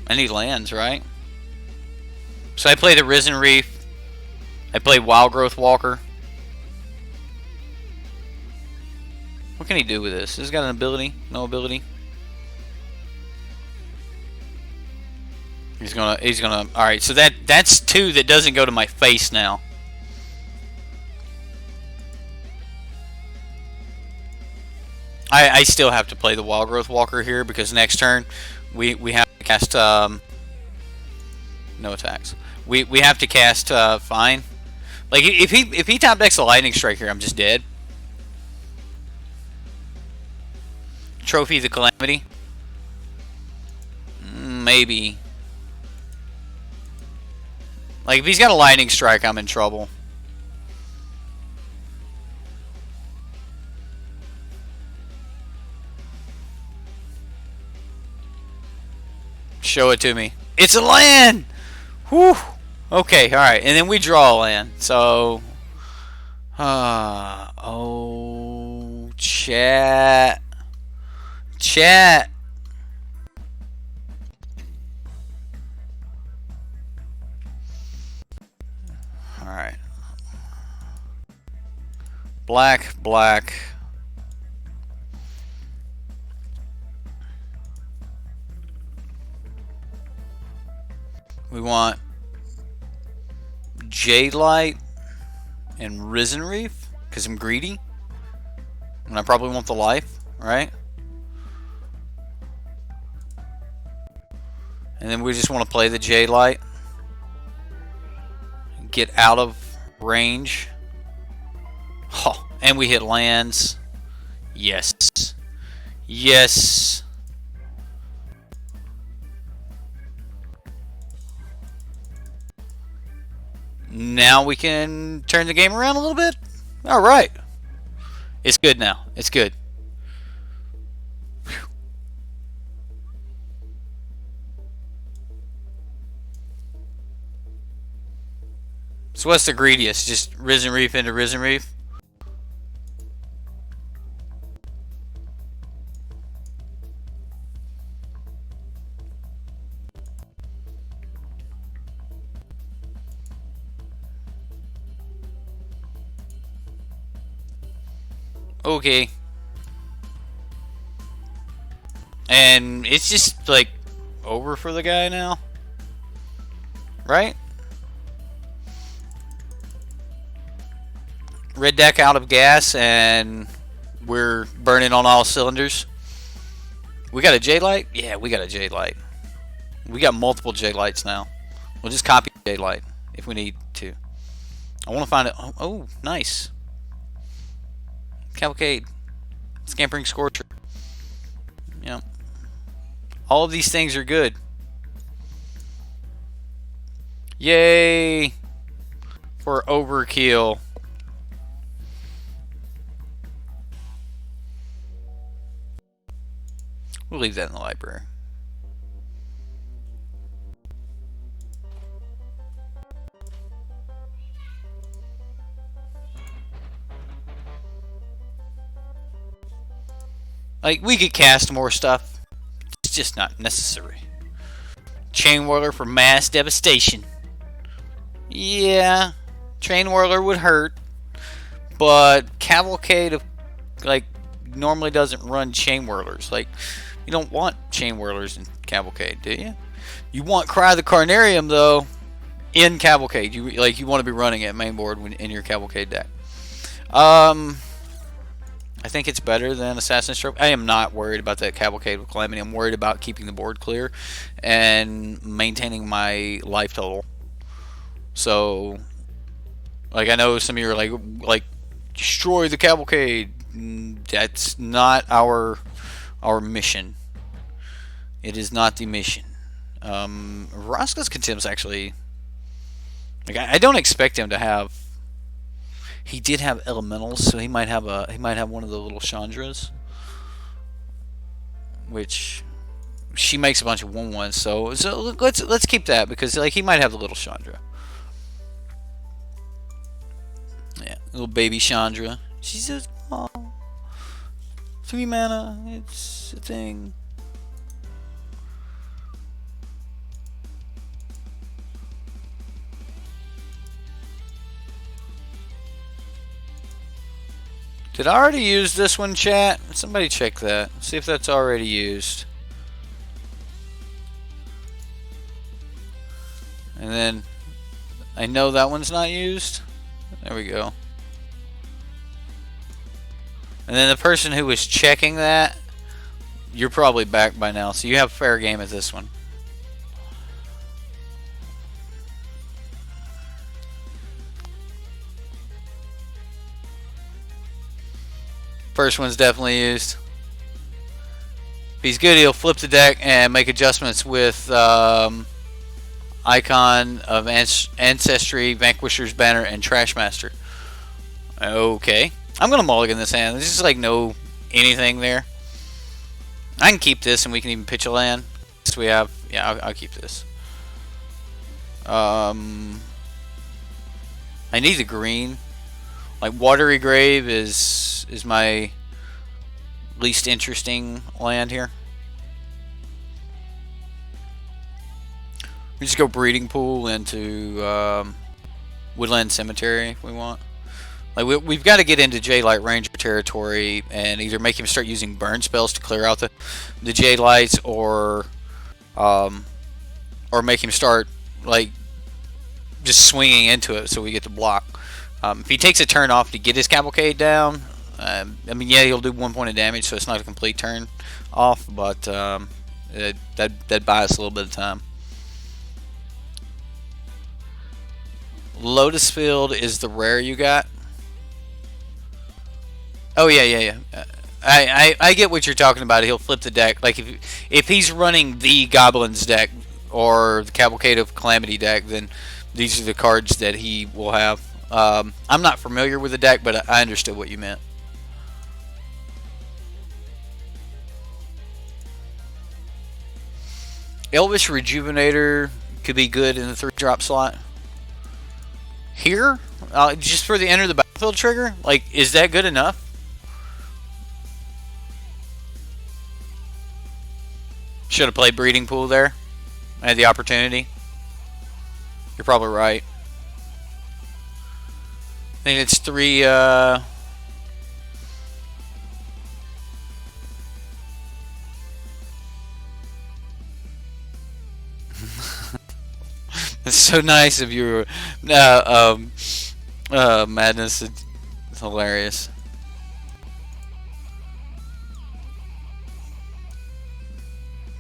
And he lands, right? So I play the Risen Reef. I play Wild Growth Walker. What can he do with this? Has he got an ability? No ability? He's gonna alright, so that's 2 that doesn't go to my face now. I still have to play the Wild Growth Walker here because next turn we have to cast no attacks. We have to cast fine. Like if he top decks a lightning strike here, I'm just dead. Trophy the Calamity. Maybe. Like if he's got a lightning strike, I'm in trouble. Show it to me. It's a land! Whew! Okay, alright. And then we draw a land. So... oh... Chat. Chat. Alright. Black, black... We want Jade Light and Risen Reef because I'm greedy and I probably want the life, right? And then we just want to play the Jade Light, get out of range. Oh, and we hit lands. Yes. Yes. Now we can turn the game around a little bit. All right. It's good now. It's good. Whew. So what's the greediest? Just Risen Reef into Risen Reef? Okay. And it's just like over for the guy now. Right? Red deck out of gas and we're burning on all cylinders. We got a Jade Light? Yeah, we got a Jade Light. We got multiple Jade Lights now. We'll just copy Jade Light if we need to. I want to find it. Oh, nice. Cavalcade. Scampering Scorcher. Yep. All of these things are good. Yay! For overkill. We'll leave that in the library. Like, we could cast more stuff. It's just not necessary. Chain Whirler for mass devastation. Yeah, Chain Whirler would hurt. But Cavalcade of, like, normally doesn't run Chain Whirlers. Like, you don't want Chain Whirlers in Cavalcade, do you? You want Cry the Carnarium, though, in Cavalcade. You want to be running it main board in your Cavalcade deck. Um, I think it's better than Assassin's Trophy. I am not worried about that Cavalcade of Calamity. I'm worried about keeping the board clear and maintaining my life total. So, like, I know some of you are like destroy the Cavalcade. That's not our mission. It is not the mission. Roscoe's Contempt's actually, like, I don't expect him to have. He did have elementals, so he might have one of the little Chandras, which she makes a bunch of 1/1s. So let's keep that, because like he might have the little Chandra. Yeah, little baby Chandra. She's so small. 3 mana. It's a thing. Did I already use this one, chat? Somebody check that. See if that's already used. And then I know that one's not used. There we go. And then the person who was checking that, you're probably back by now, so you have fair game at this one. First one's definitely used. If he's good, he'll flip the deck and make adjustments with Icon of Ancestry, Vanquisher's Banner, and Trashmaster. Okay. I'm going to mulligan this hand. There's just like no anything there. I can keep this, and we can even pitch a land. So we have, yeah, I'll keep this. I need the green. Like, Watery Grave is my least interesting land here. We just go Breeding Pool into Woodland Cemetery if we want. Like, we've got to get into Jadelight Ranger territory and either make him start using burn spells to clear out the Jadelights, or make him start like just swinging into it so we get the block. If he takes a turn off to get his Cavalcade down, I mean, yeah, he'll do 1 point of damage, so it's not a complete turn off, but that'd buy us a little bit of time. Lotus Field is the rare you got. Oh yeah. I get what you're talking about. He'll flip the deck. Like if he's running the Goblins deck or the Cavalcade of Calamity deck, then these are the cards that he will have. I'm not familiar with the deck, but I understood what you meant. Elvish Rejuvenator could be good in the 3-drop slot. Here? Just for the enter the battlefield trigger? Like, is that good enough? Should have played Breeding Pool there. I had the opportunity. You're probably right. I think it's 3, It's so nice of you. Madness. It's hilarious.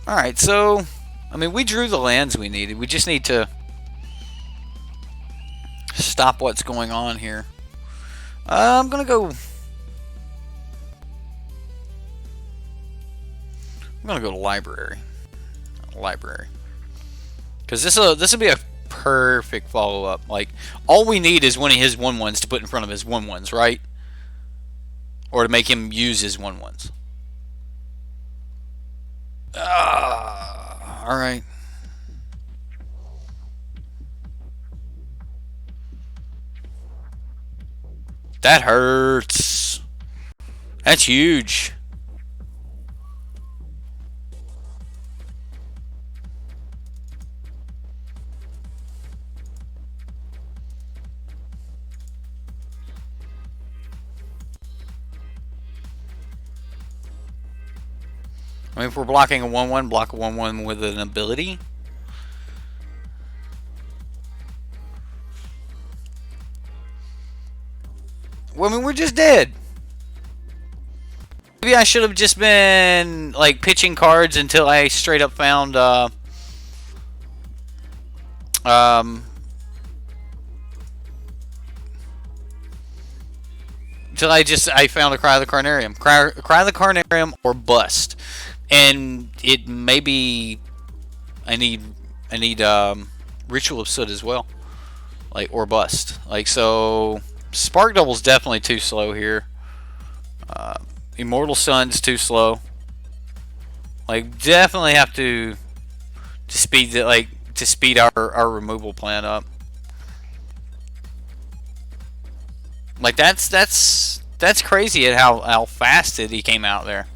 Alright, so, I mean, we drew the lands we needed. We just need to stop what's going on here. I'm going to go... I'm going to go to library. Library. Because this will be a perfect follow-up. Like, all we need is one of his 1/1s to put in front of his 1/1s, right? Or to make him use his 1/1s. Alright. That hurts. That's huge. I mean, if we're blocking a 1/1, block a 1/1 with an ability. I mean, we're just dead. Maybe I should have just been like pitching cards until I straight up found until I found a Cry of the Carnarium. Cry of the Carnarium or bust. And it maybe I need Ritual of Soot as well. Like, or bust. Like, so Spark Double's definitely too slow here. Immortal Sun's too slow. Like, definitely have to speed our removal plan up. Like, that's crazy at how fast he came out there.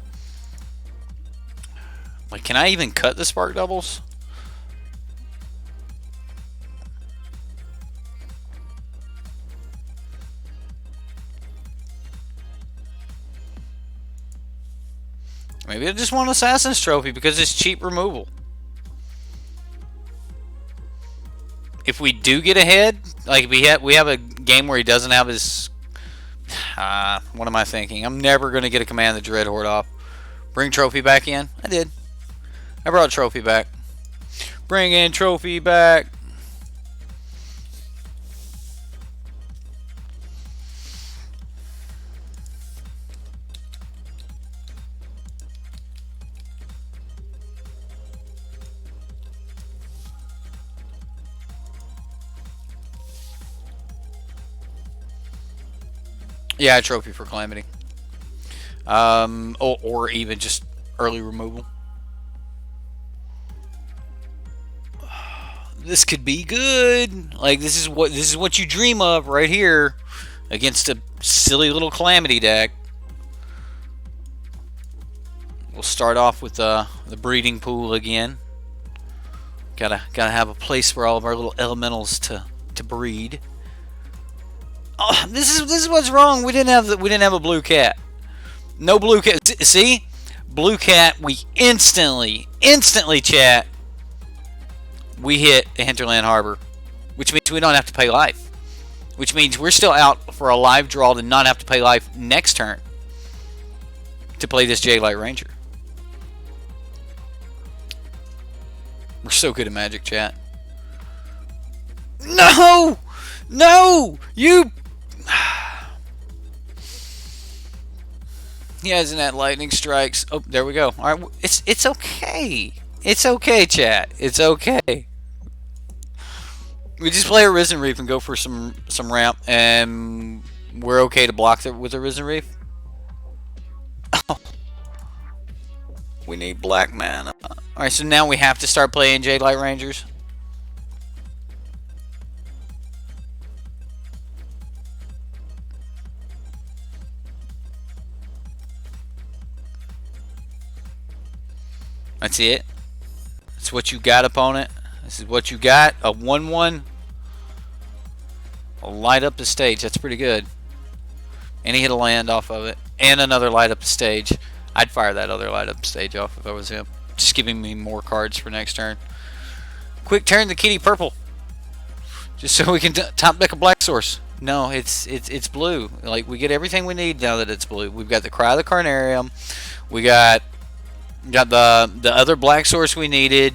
Like, can I even cut the Spark Doubles? Maybe I just want Assassin's Trophy because it's cheap removal. If we do get ahead, like we have a game where he doesn't have his... what am I thinking? I'm never going to get a Command the Dread Horde off. Bring Trophy back in? I did. I brought Trophy back. Bring in Trophy back. Yeah, Trophy for Calamity. Or even just early removal. This could be good. Like, this is what you dream of right here against a silly little Calamity deck. We'll start off with the breeding pool again. Gotta have a place for all of our little elementals to breed. Oh, this is what's wrong. We didn't have a blue cat. No blue cat. See, blue cat. We instantly chat. We hit a Hinterland Harbor, which means we don't have to pay life. Which means we're still out for a live draw to not have to pay life next turn to play this J-Light Ranger. We're so good at Magic, chat. No! No! You... He hasn't had lightning strikes. Oh, there we go. All right, it's okay. It's okay, chat. It's okay. We just play a Risen Reef and go for some ramp, and we're okay to block with a Risen Reef. Oh. We need black mana. All right, so now we have to start playing J-Light Rangers. That's it. That's what you got, opponent. This is what you got. A 1/1. I'll light up the stage. That's pretty good. And he hit a land off of it. And another light up the stage. I'd fire that other light up stage off if I was him. Just giving me more cards for next turn. Quick turn the kitty purple. Just so we can top deck a black source. No, it's blue. Like, we get everything we need now that it's blue. We've got the Cry of the Carnarium. We got the other black source we needed,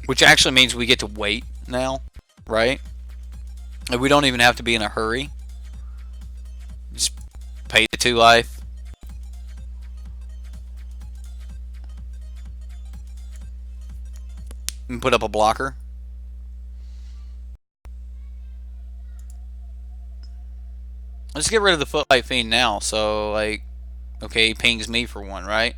which actually means we get to wait now, right? Like, we don't even have to be in a hurry. Just pay the 2 life. And put up a blocker. Let's get rid of the Footlight Fiend now. So, like, okay, he pings me for 1, right?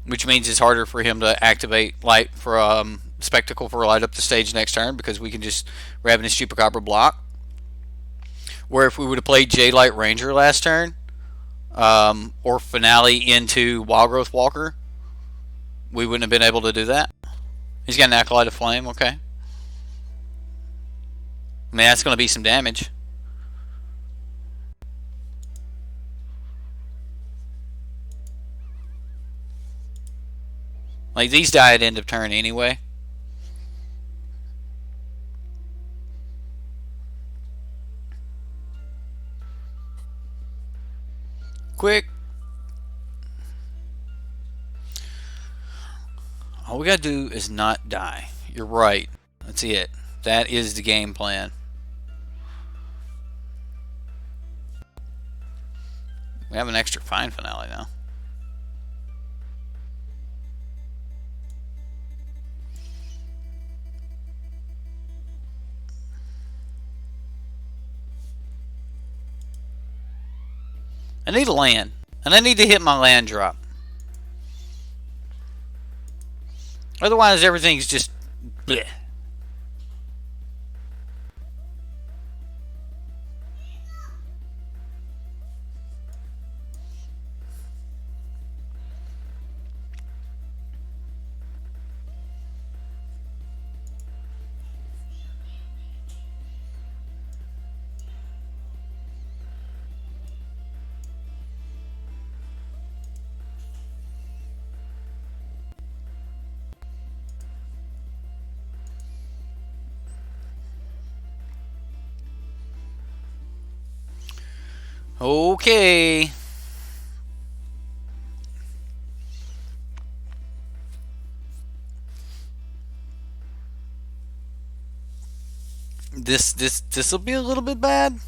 Which means it's harder for him to activate light for Spectacle for light up the stage next turn, because we can just Ravenous Chupacabra block. Where if we would have played J-Light Ranger last turn, or Finale into Wildgrowth Walker, we wouldn't have been able to do that. He's got an Acolyte of Flame, okay. I mean, that's going to be some damage. Like, these die at end of turn anyway. Quick. All we gotta do is not die. You're right. That's it. That is the game plan. We have an extra fine finale now. I need a land. And I need to hit my land drop. Otherwise, everything's just bleh. Okay. This will be a little bit bad.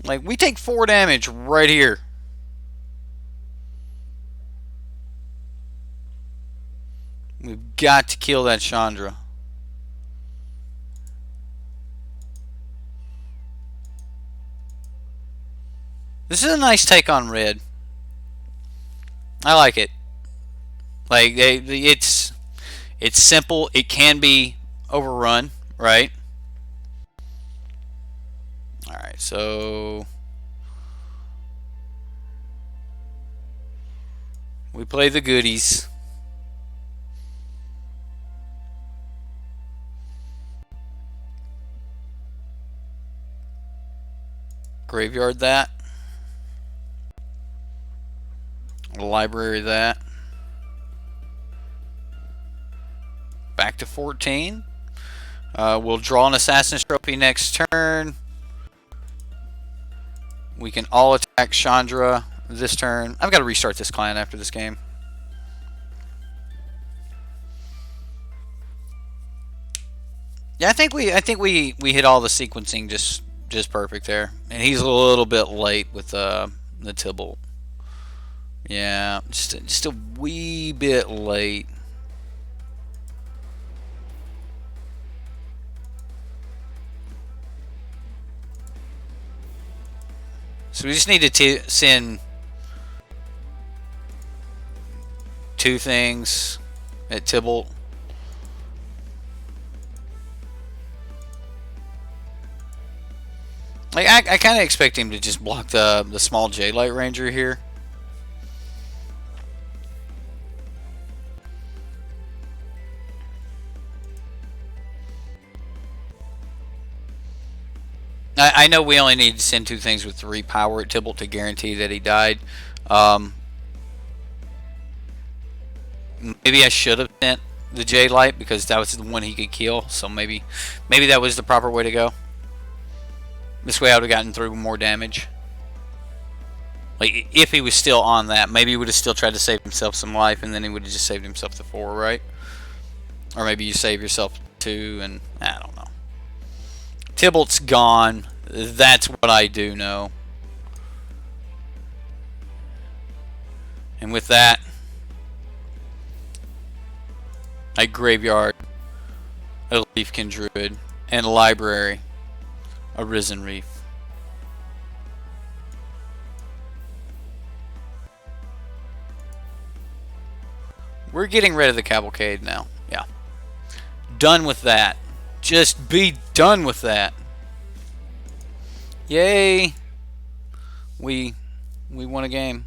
Like, we take 4 damage right here. We've got to kill that Chandra. This is a nice take on red. I like it. Like, it's simple. It can be overrun, right? Alright, so we play the goodies. Graveyard that. Library that. Back to 14. We'll draw an Assassin's Trophy next turn. We can all attack Chandra this turn. I've got to restart this client after this game. Yeah, I think we hit all the sequencing just perfect there. And he's a little bit late with the Tybalt. Yeah, just a wee bit late. So we just need to send 2 things at Tybalt. Like, I kind of expect him to just block the small J-Light Ranger here. I know we only need to send 2 things with 3 power at Tybalt to guarantee that he died. Maybe I should have sent the J-Light because that was the one he could kill. So maybe that was the proper way to go. This way I would have gotten through more damage. Like, if he was still on that, maybe he would have still tried to save himself some life, and then he would have just saved himself the 4, right? Or maybe you save yourself 2, and I don't know. Tybalt's gone. That's what I do know. And with that, I graveyard a Leafkin Druid and a library, a Risen Reef. We're getting rid of the Cavalcade now. Yeah. Done with that. Just be done with that. Yay. We won a game.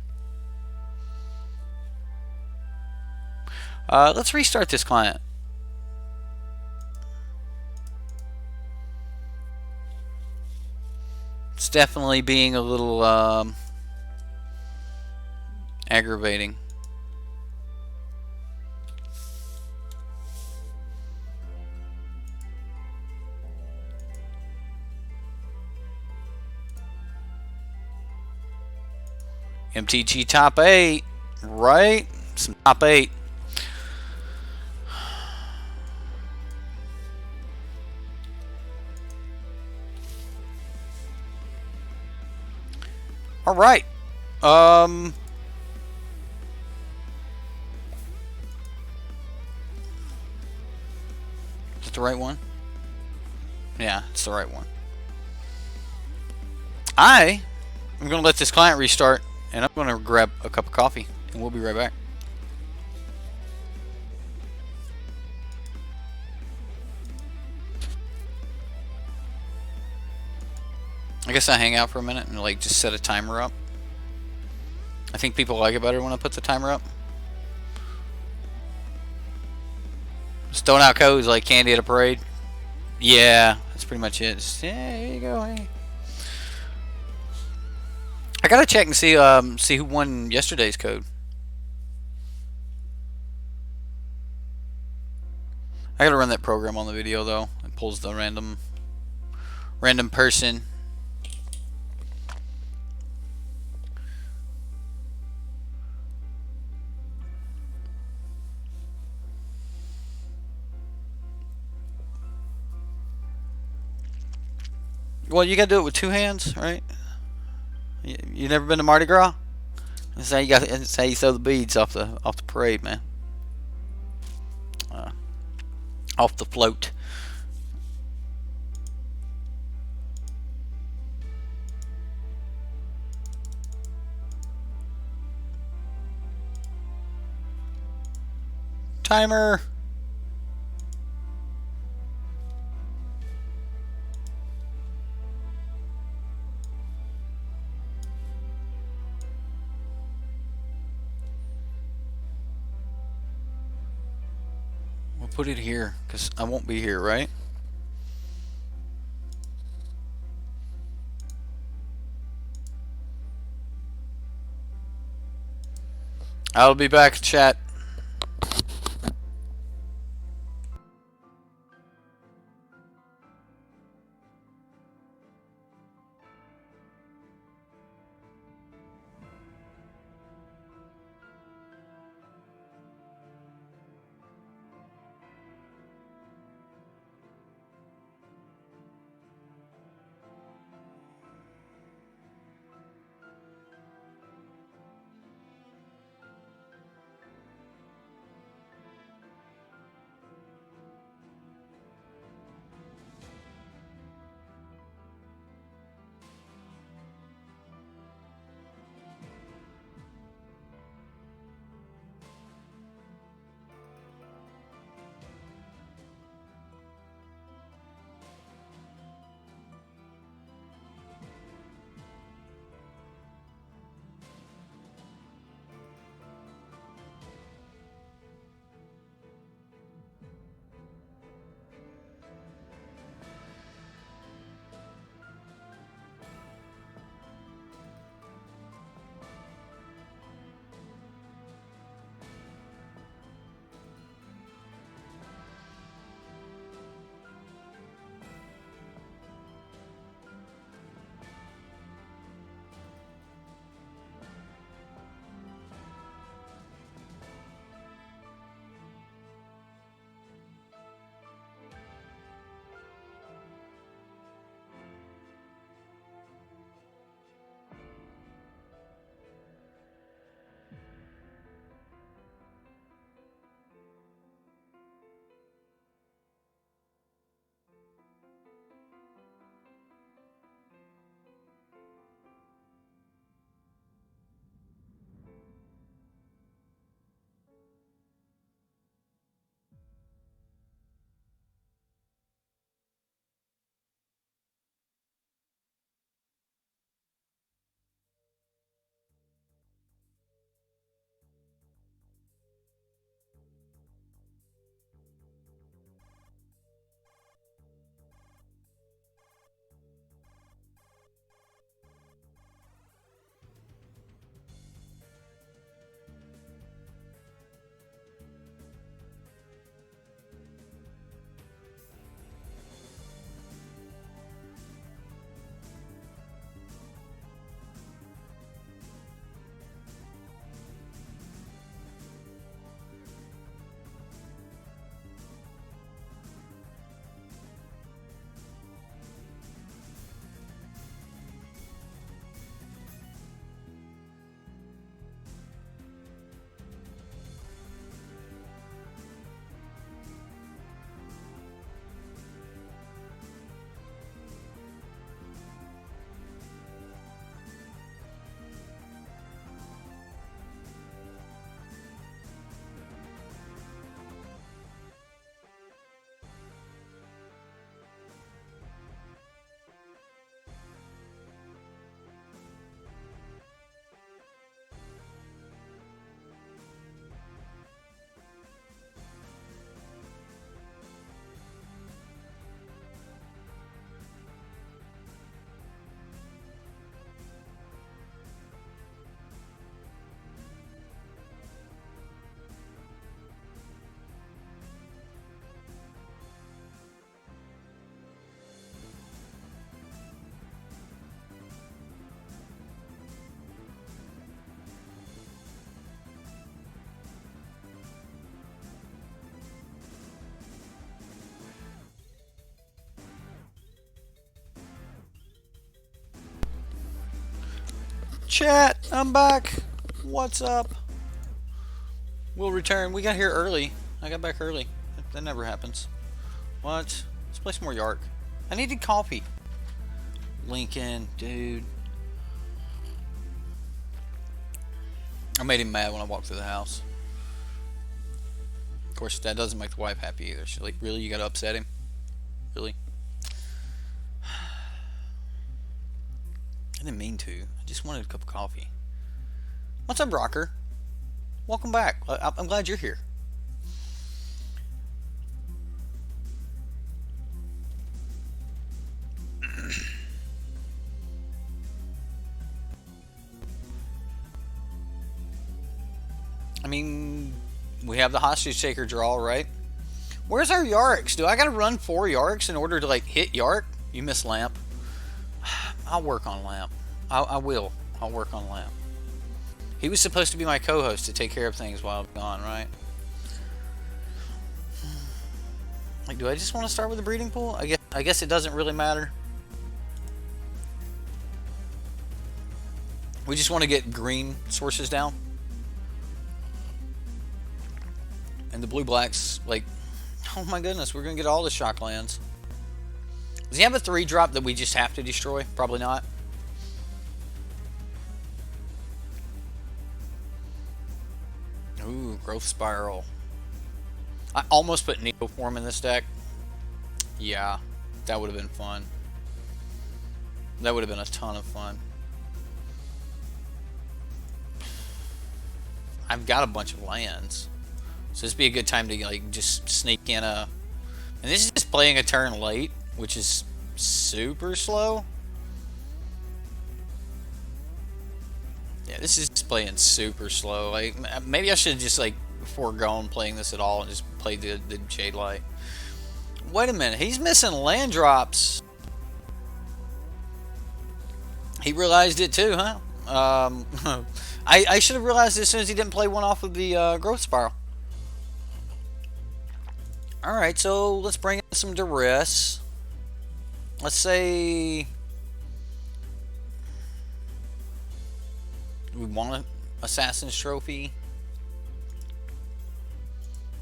Let's restart this client. It's definitely being a little aggravating. MTG top 8, right? Some top 8. All right. Is it the right one? Yeah, it's the right one. I am going to let this client restart, and I'm going to grab a cup of coffee, and we'll be right back. I guess I hang out for a minute and like just set a timer up. I think people like it better when I put the timer up. Stone out codes like candy at a parade. Yeah, that's pretty much it. Just, yeah, here you go. Hey. I gotta check and see who won yesterday's code. I gotta run that program on the video though. It pulls the random person. Well, you gotta do it with two hands, right? You never been to Mardi Gras? That's how you got. That's how you throw the beads off the parade, man. Off the float. Timer. We'll put it here because I won't be here, right? I'll be back, chat. Chat, I'm back. What's up? We'll return. We got here early. I got back early. That never happens. What? Let's play some more Yarok. I needed coffee. Lincoln, dude. I made him mad when I walked through the house. Of course, that doesn't make the wife happy either. She's like, really? You gotta upset him? Really? I didn't mean to. I just wanted a cup of coffee. What's up, Rocker? Welcome back. I'm glad you're here. I mean, we have the hostage taker draw, right? Where's our Yaroks? Do I gotta run 4 Yaroks in order to like hit Yarok? You miss Lamp. I'll work on Lamp. I will. I'll work on Lamp. He was supposed to be my co-host to take care of things while I'm gone, right? Like, do I just want to start with the breeding pool? I guess it doesn't really matter. We just want to get green sources down. And the blue-blacks, like, oh my goodness, we're going to get all the shock lands. Does he have a 3-drop that we just have to destroy? Probably not. Ooh, Growth Spiral. I almost put Neoform in this deck. Yeah, that would have been fun. That would have been a ton of fun. I've got a bunch of lands. So this would be a good time to like just sneak in a... And this is just playing a turn late, which is super slow. Yeah, this is just playing super slow. Like, maybe I should have just like foregone playing this at all and just played the Jade Light. Wait a minute, he's missing land drops. He realized it too, huh? I should have realized it as soon as he didn't play one off of the Growth Spiral. Alright, so let's bring in some duress. Let's say we want an Assassin's Trophy.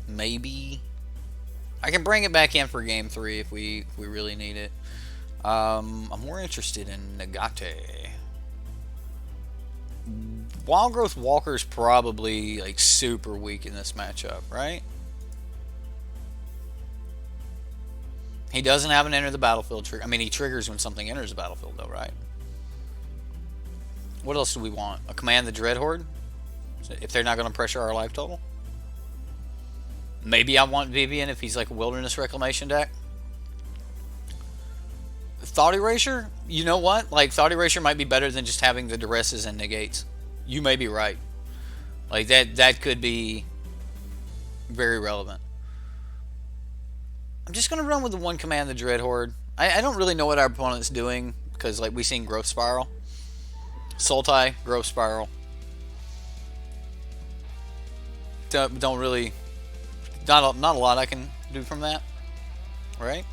Maybe. I can bring it back in for game 3 if we really need it. I'm more interested in Nagate. Wild Growth Walker's probably like super weak in this matchup, right? He doesn't have an enter the battlefield trigger. I mean, he triggers when something enters the battlefield, though, right? What else do we want? A Command the Dreadhorde? If they're not going to pressure our life total? Maybe I want Vivian if he's like a Wilderness Reclamation deck. Thought Erasure? You know what? Like, Thought Erasure might be better than just having the Duresses and Negates. You may be right. Like, that could be very relevant. I'm just going to run with the one Command the Dreadhorde. I don't really know what our opponent's doing, because, like, we've seen Growth Spiral. Sultai, Growth Spiral. Don't really... Not a lot I can do from that. Right?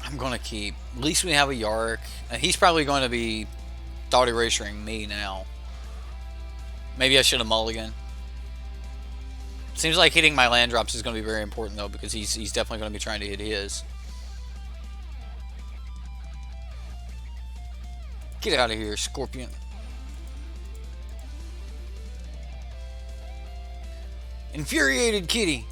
I'm going to keep... At least we have a Yarok. And he's probably going to be Thought Erasuring me now. Maybe I should have mulligan. Seems like hitting my land drops is going to be very important, though, because he's definitely going to be trying to hit his. Get out of here, Scorpion. Infuriated Kitty.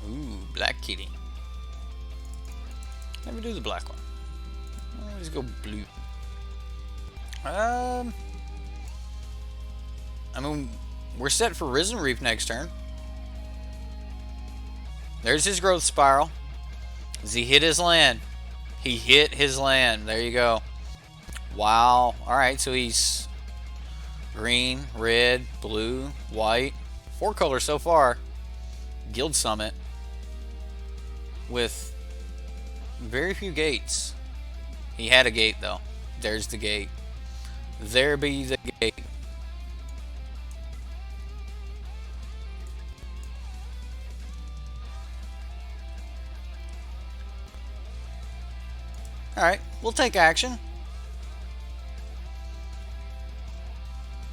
Ooh, Black Kitty. Let me do the black one. Let's go blue. I mean, we're set for Risen Reef next turn. There's his Growth Spiral. Does he hit his land? He hit his land. There you go. Wow. Alright, so he's green, red, blue, white. 4 colors so far. Guild Summit. With Very few gates. He had a gate though. There's the gate. There be the gate. Alright, we'll take action.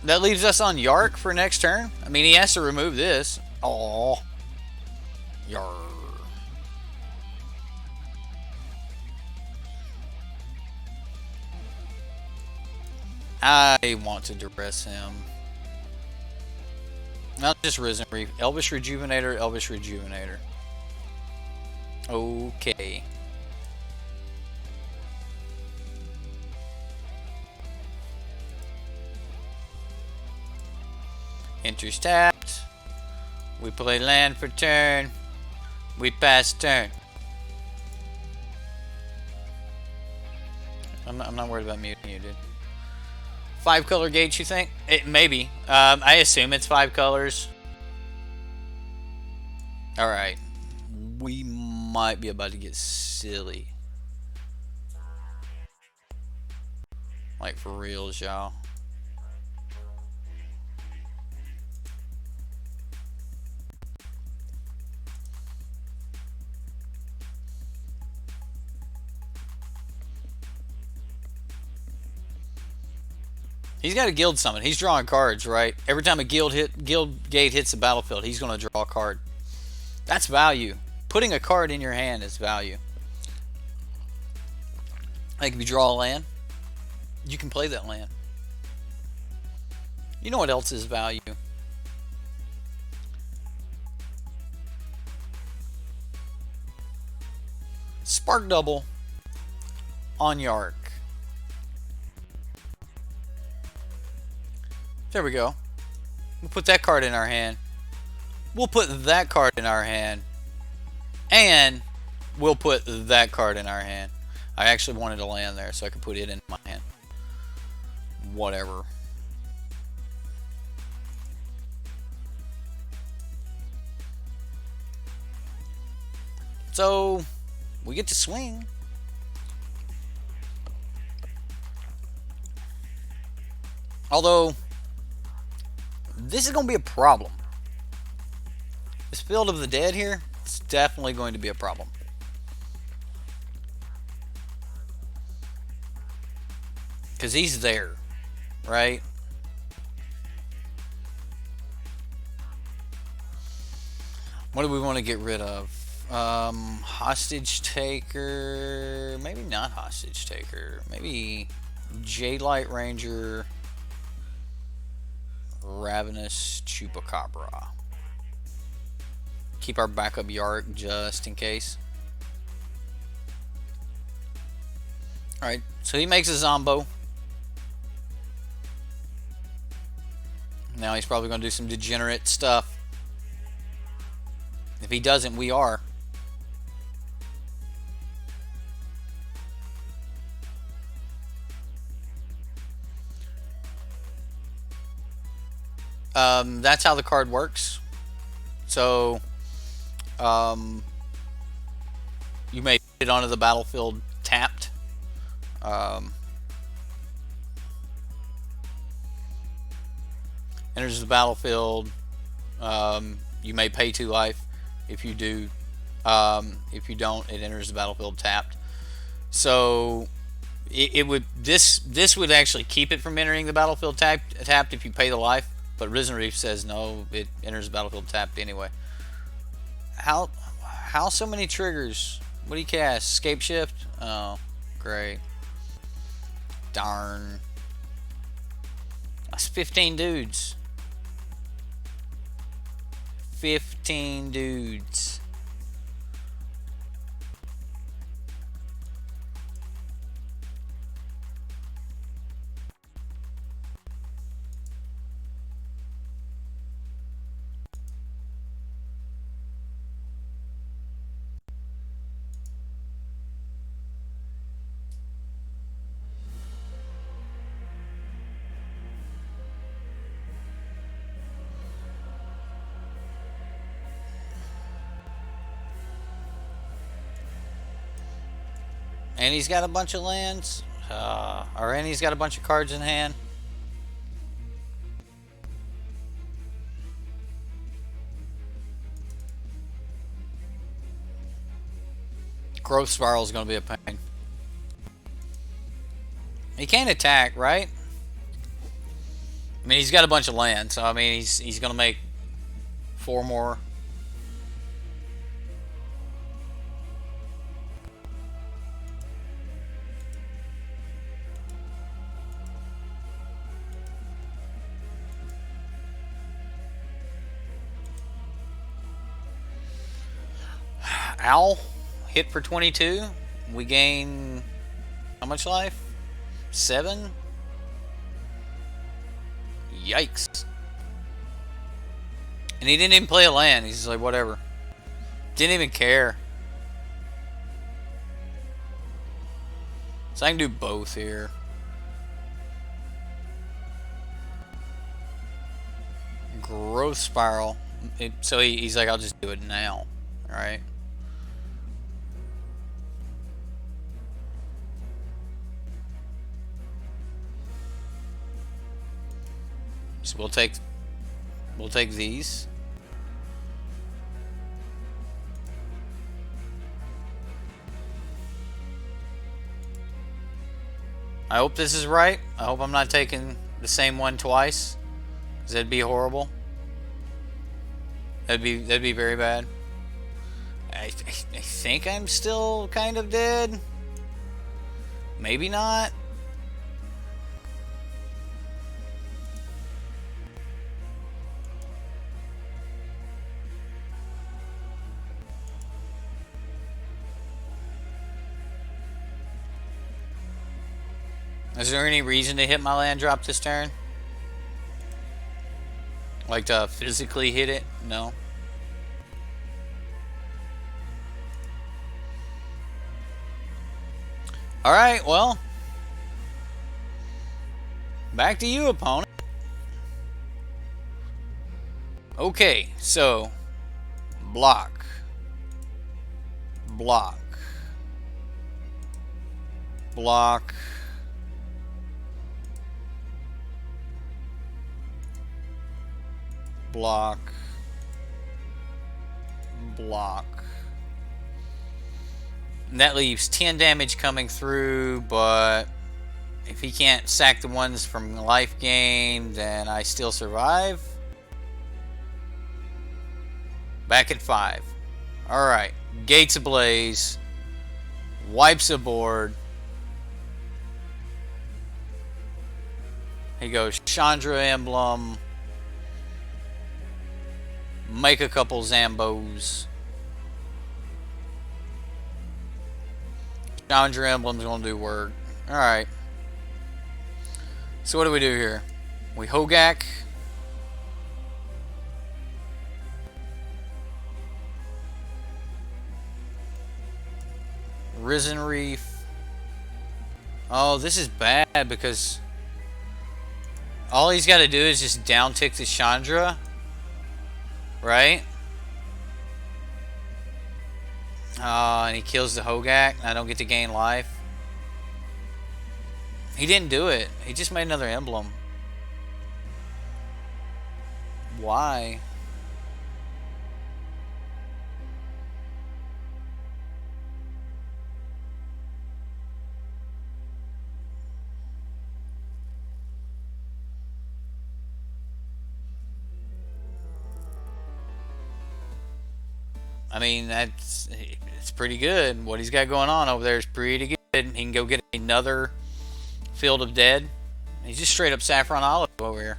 That leaves us on Yarok for next turn. I mean, he has to remove this. Oh, Yar. I want to duress him. Not just Risen Reef. Elvish Rejuvenator, Elvish Rejuvenator. Okay. Enters tapped. We play land for turn. We pass turn. I'm not worried about muting you, dude. 5 color gates, you think? It maybe. I assume it's 5 colors. Alright. We might be about to get silly. Like for reals, y'all. He's got a guild summon. He's drawing cards, right? Every time a guild gate hits the battlefield, he's going to draw a card. That's value. Putting a card in your hand is value. Like if you draw a land, you can play that land. You know what else is value? Spark double on Yarok. There we go. We'll put that card in our hand. We'll put that card in our hand. And we'll put that card in our hand. I actually wanted to land there so I could put it in my hand. Whatever. So, we get to swing. Although, this is going to be a problem. This Field of the Dead here, it's definitely going to be a problem. Because he's there, right? What do we want to get rid of? Hostage Taker. Maybe not Hostage Taker. Maybe Jadelight Ranger. Ravenous Chupacabra. Keep our backup Yarok just in case. Alright, so he makes a Zombo. Now he's probably going to do some degenerate stuff. If he doesn't, we are. That's how the card works. So, you may put it onto the battlefield tapped. Enters the battlefield. You may pay 2 life. If you do, if you don't, it enters the battlefield tapped. So it would this would actually keep it from entering the battlefield tapped if you pay the life. But Risen Reef says no, it enters the battlefield tapped anyway. How so many triggers? What do you cast? Escape Shift? Oh, great. Darn. That's 15 dudes. 15 dudes. And he's got a bunch of lands. And he's got a bunch of cards in hand. Growth Spiral is going to be a pain. He can't attack, right? I mean, he's got a bunch of land, so I mean, he's going to make 4 more. Owl, hit for 22. We gain how much life? 7? Yikes. And he didn't even play a land. He's just like, whatever. Didn't even care. So I can do both here. Growth Spiral. So he's like, I'll just do it now. Alright. So we'll take these. I hope this is right. I hope I'm not taking the same one twice, because that'd be horrible. That'd be very bad. I think I'm still kind of dead. Maybe not. Is there any reason to hit my land drop this turn? Like to physically hit it? No. Alright, well. Back to you, opponent. Okay, so. Block. Block. Block. Block. Block. And that leaves 10 damage coming through, but if he can't sack the ones from life gain, then I still survive. Back at 5. Alright. Gates ablaze. Wipes a board. He goes Chandra Emblem. Make a couple Zambos. Chandra Emblem's gonna do work. Alright. So what do we do here? We Hogak. Risen Reef. Oh, this is bad because all he's got to do is just down tick the Chandra. Right? And he kills the Hogak. I don't get to gain life. He didn't do it. He just made another emblem. Why? I mean, it's pretty good. What he's got going on over there is pretty good. He can go get another Field of Dead. He's just straight up Saffron Olive over here.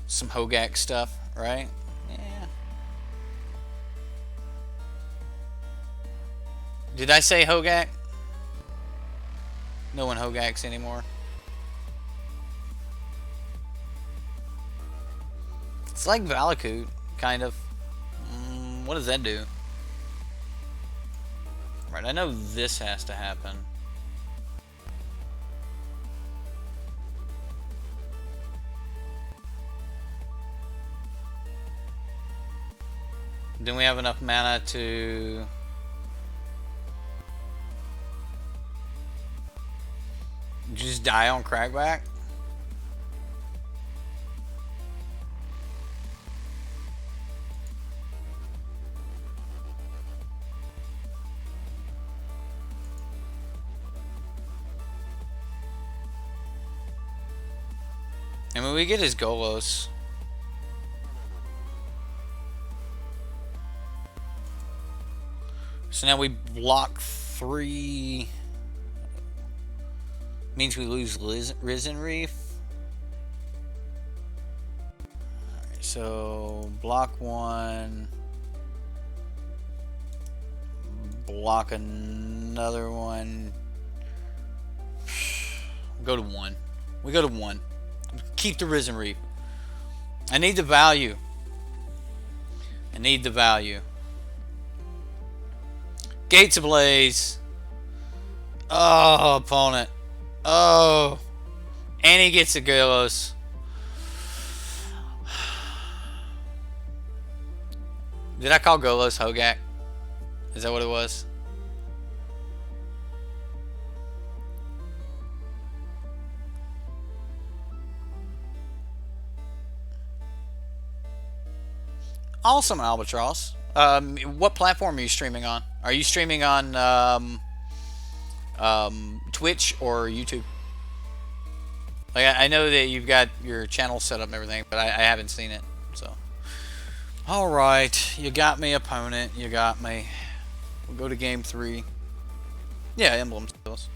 Some Hogak stuff, right? Yeah. Did I say Hogak? No one Hogaks anymore. It's like Valakut, kind of. What does that do? Right, I know this has to happen. Then we have enough mana to just die on crackback. And when we get his Golos, so now we block 3. Means we lose Risen Reef. Alright, so block 1. Block another one. Go to 1. We go to 1. Keep the Risen Reef. I need the value. I need the value. Gates ablaze. Oh, opponent. Oh. And he gets the Golos. Did I call Golos Hogak? Is that what it was? Awesome, Albatross. What platform are you streaming on? Are you streaming on Twitch or YouTube? Like, I know that you've got your channel set up and everything, but I haven't seen it. So, all right, you got me, opponent. You got me. We'll go to game 3. Yeah, emblem skills.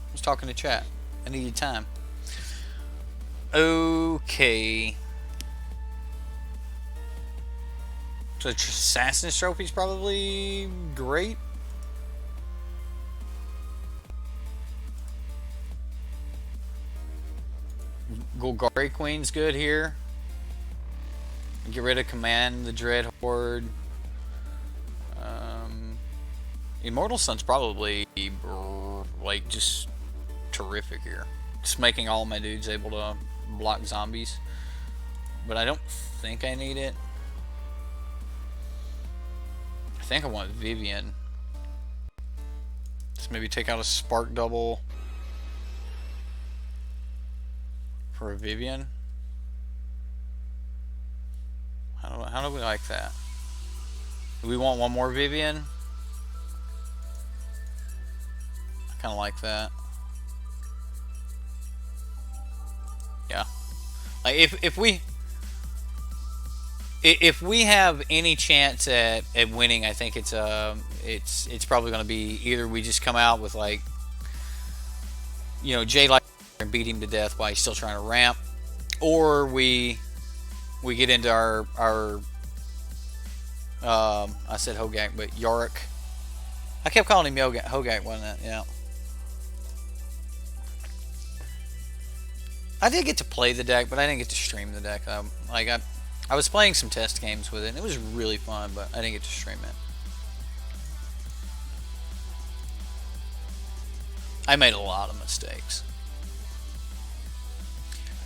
I was talking to chat. I needed time. Okay. So Assassin's Trophy's probably great. Golgari Queen's good here. Get rid of Command the Dread Horde. Immortal Sun's probably like just terrific here. Just making all my dudes able to block zombies. But I don't think I need it. I think I want Vivian. Just maybe take out a Spark Double for a Vivian. How do we like that? Do we want one more Vivian? I kind of like that. Yeah. Like if we have any chance at winning, I think it's probably going to be either we just come out with, like, you know, Jay like and beat him to death while he's still trying to ramp, or we get into our I said Hogak, but Yarok. I kept calling him Hogak, wasn't it? Yeah. I did get to play the deck, but I didn't get to stream the deck. I was playing some test games with it, and it was really fun, but I didn't get to stream it. I made a lot of mistakes.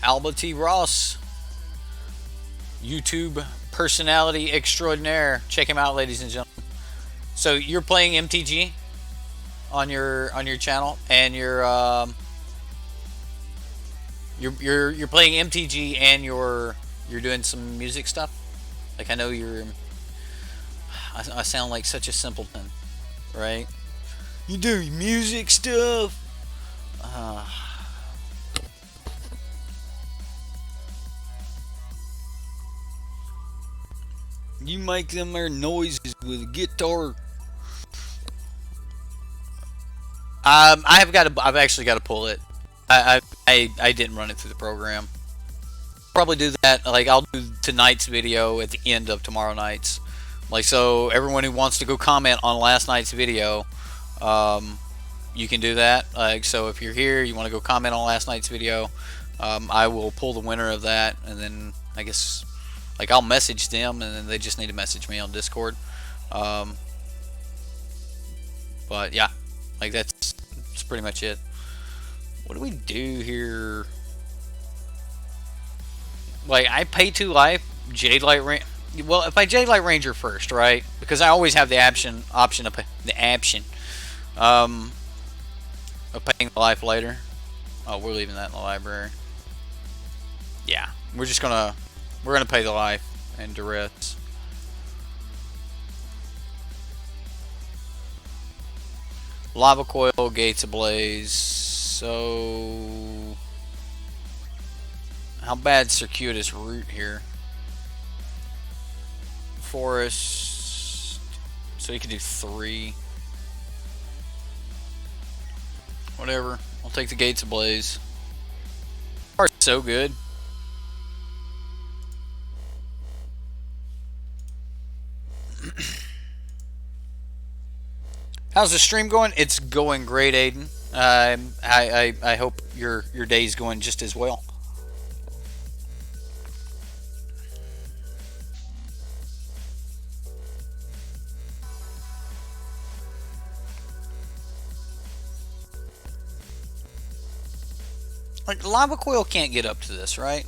Alba T. Ross, YouTube personality extraordinaire. Check him out, ladies and gentlemen. So you're playing MTG on your channel, and you're playing MTG, and you're doing some music stuff. Like, I know I sound like such a simpleton, right? You do music stuff. You make them there noises with a guitar. I've actually got to pull it. I didn't run it through the program. Probably do that. Like, I'll do tonight's video at the end of tomorrow night's. Like, so everyone who wants to go comment on last night's video, you can do that. Like, so if you're here, you want to go comment on last night's video, I will pull the winner of that, and then I guess, like, I'll message them, and then they just need to message me on Discord. But yeah, like, that's pretty much it. What do we do here? Like, I pay 2 life, Jade Light Ring. Well, if I J-Light Ranger first, right? Because I always have the option um, of paying the life later. Oh, we're leaving that in the library. Yeah, we're gonna pay the life and duress. Lava coil, gates ablaze. So, how bad circuitous route here? Forest. So you can do 3. Whatever. I'll take the gates ablaze. Are so good. How's the stream going? It's going great, Aiden. I hope your day's going just as well. Like, lava coil can't get up to this, right?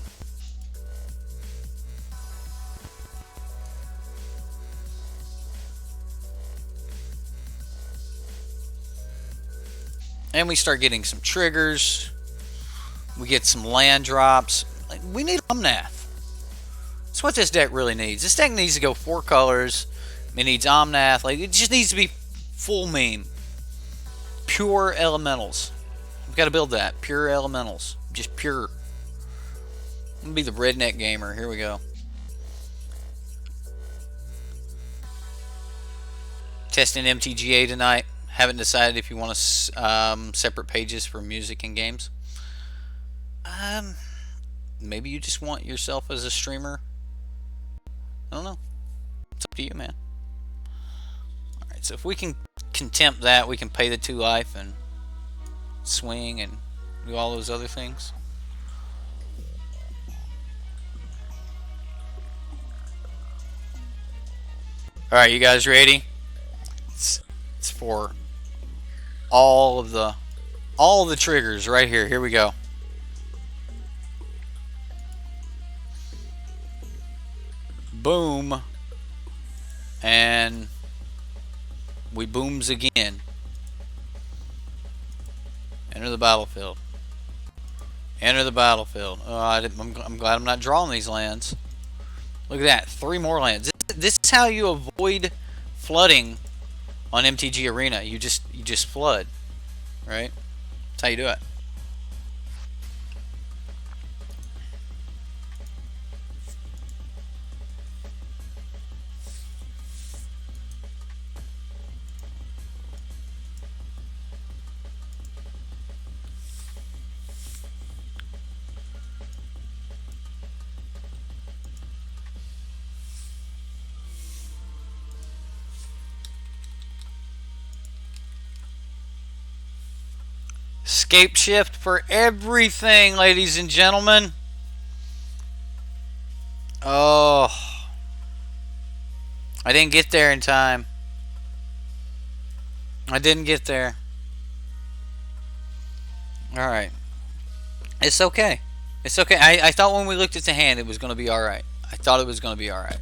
And we start getting some triggers. We get some land drops. Like, we need Omnath. That's what this deck really needs. This deck needs to go 4 colors. It needs Omnath. Like, it just needs to be full meme. Pure elementals. We've got to build that. Pure elementals. Just pure. I'm going to be the redneck gamer. Here we go. Testing MTGA tonight. Haven't decided if you want to separate pages for music and games. Maybe you just want yourself as a streamer. I don't know. It's up to you, man. Alright, so if we can contempt that, we can pay the 2 life and swing and do all those other things. Alright, you guys ready? It's for all of the triggers right here. Here we go. Boom. And we booms again. Enter the battlefield. Enter the battlefield. Oh, I'm glad I'm not drawing these lands. Look at that. 3 more lands. This is how you avoid flooding on MTG Arena. You just flood. Right? That's how you do it. Escape shift for everything, ladies and gentlemen. Oh. I didn't get there in time. I didn't get there. Alright. It's okay. It's okay. I thought when we looked at the hand it was going to be alright. I thought it was going to be alright.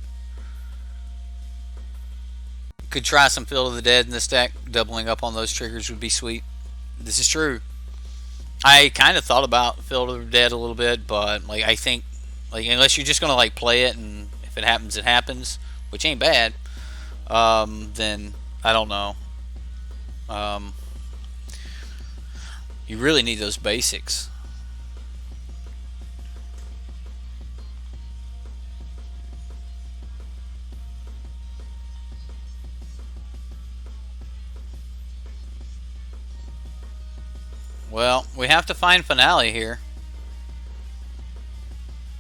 Could try some Field of the Dead in this deck. Doubling up on those triggers would be sweet. This is true. I kind of thought about Field of the Dead a little bit, but like I think, like unless you're just gonna like play it and if it happens, it happens, which ain't bad. Then I don't know. You really need those basics. Well, we have to find Finale here.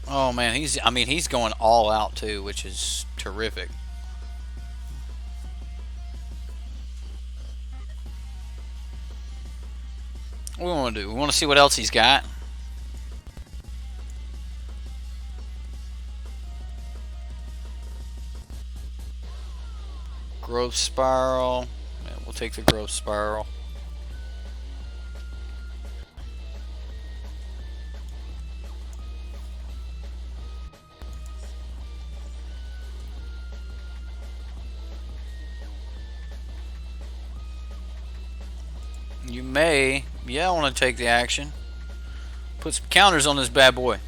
Oh man, he's going all out too, which is terrific. What do we want to do? We want to see what else he's got. Growth Spiral. Yeah, we'll take the Growth Spiral. You may. Yeah, I want to take the action. Put some counters on this bad boy.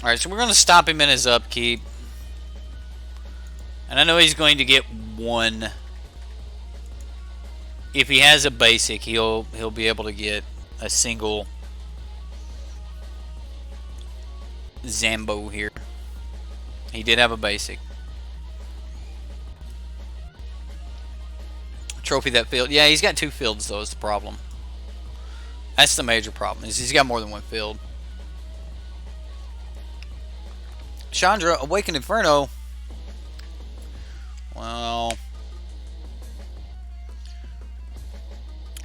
Alright, so we're going to stop him in his upkeep. And I know he's going to get one. If he has a basic, he'll be able to get a single Zambo here. He did have a basic. Trophy that field. Yeah, he's got 2 fields though, is the problem. That's the major problem, is he's got more than 1 field. Chandra, Awakened Inferno. Well,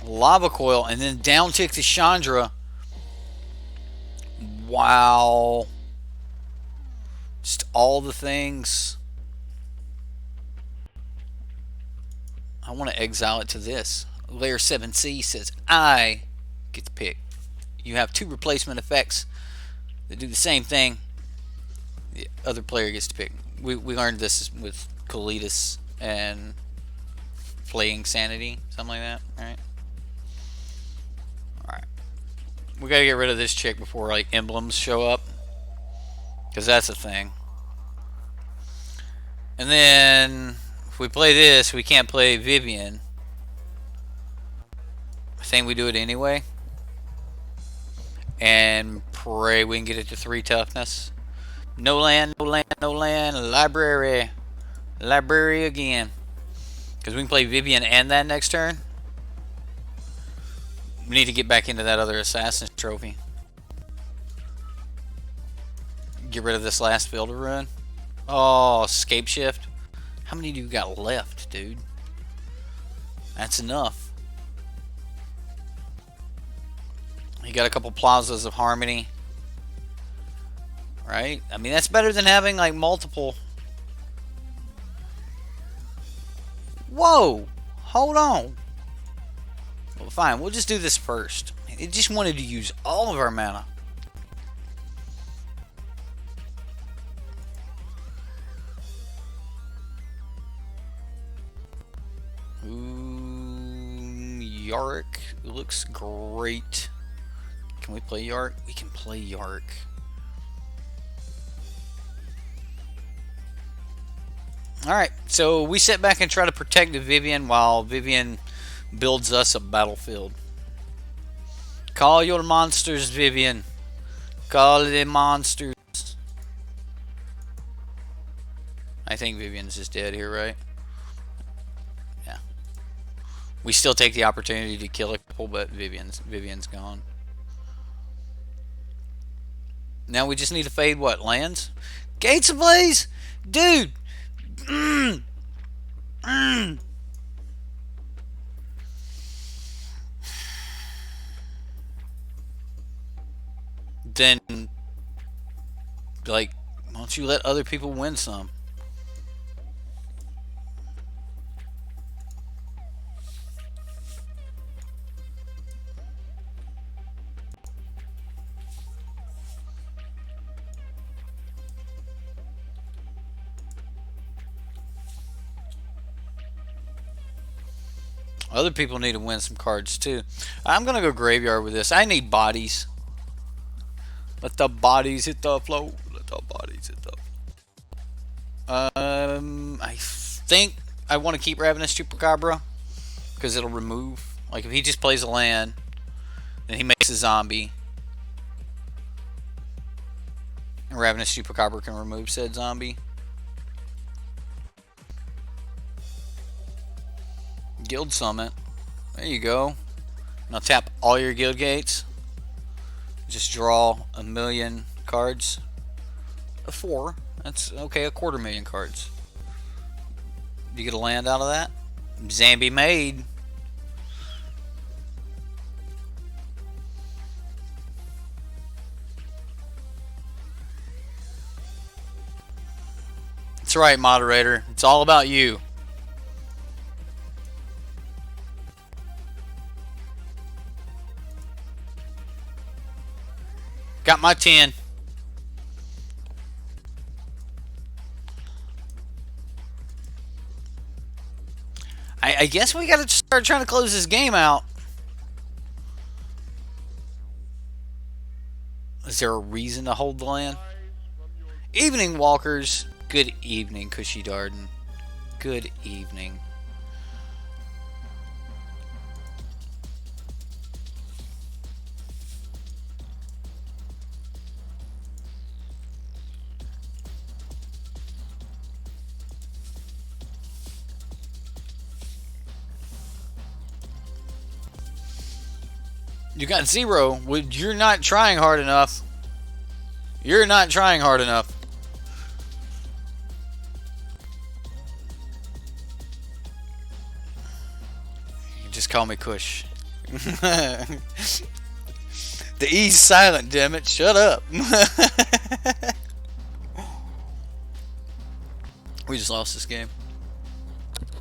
Lava Coil, and then down tick to Chandra. Wow. Just all the things. I want to exile it to this. Layer 7C says, I get to pick. You have 2 replacement effects that do the same thing. The other player gets to pick. We learned this with Colitis and Flaying Sanity, something like that, right? Alright. We gotta get rid of this chick before like emblems show up, because that's a thing. And then if we play this, we can't play Vivian. I think we do it anyway. And pray we can get it to 3 toughness. No land, no land, no land. Library. Library again. Because we can play Vivian and that next turn. We need to get back into that other Assassin's Trophy. Get rid of this last field of ruin. Oh, Scape Shift. How many do you got left, dude? That's enough. You got a couple Plazas of Harmony. Right? I mean, that's better than having like multiple. Whoa! Hold on. Well, fine. We'll just do this first. It just wanted to use all of our mana. Ooh, Yarok looks great. Can we play Yarok? We can play Yarok. Alright, so we sit back and try to protect the Vivian while Vivian builds us a battlefield. Call your monsters, Vivian. Call the monsters. I think Vivian's just dead here, right? Yeah. We still take the opportunity to kill a couple, but Vivian's gone. Now we just need to fade what? Lands? Gates Ablaze? Dude! Then, like, why don't you let other people win some? Other people need to win some cards too. I'm gonna go graveyard with this. I need bodies. Let the bodies hit the floor. Let the bodies hit the floor. I think I want to keep Ravenous Chupacabra because it'll remove. Like if he just plays a land, then he makes a zombie, and Ravenous Chupacabra can remove said zombie. Guild Summit. There you go. Now tap all your guild gates. Just draw 1,000,000 cards. 4. That's okay, 250,000 cards. You get a land out of that? Zambi made. That's right, moderator. It's all about you. Got my 10. I guess we gotta start trying to close this game out. Is there a reason to hold the land? Evening, walkers. Good evening, Cushy Darden. Good evening. You got 0. You're not trying hard enough. You're not trying hard enough. You just call me Kush. The E's silent, damn it. Shut up. We just lost this game.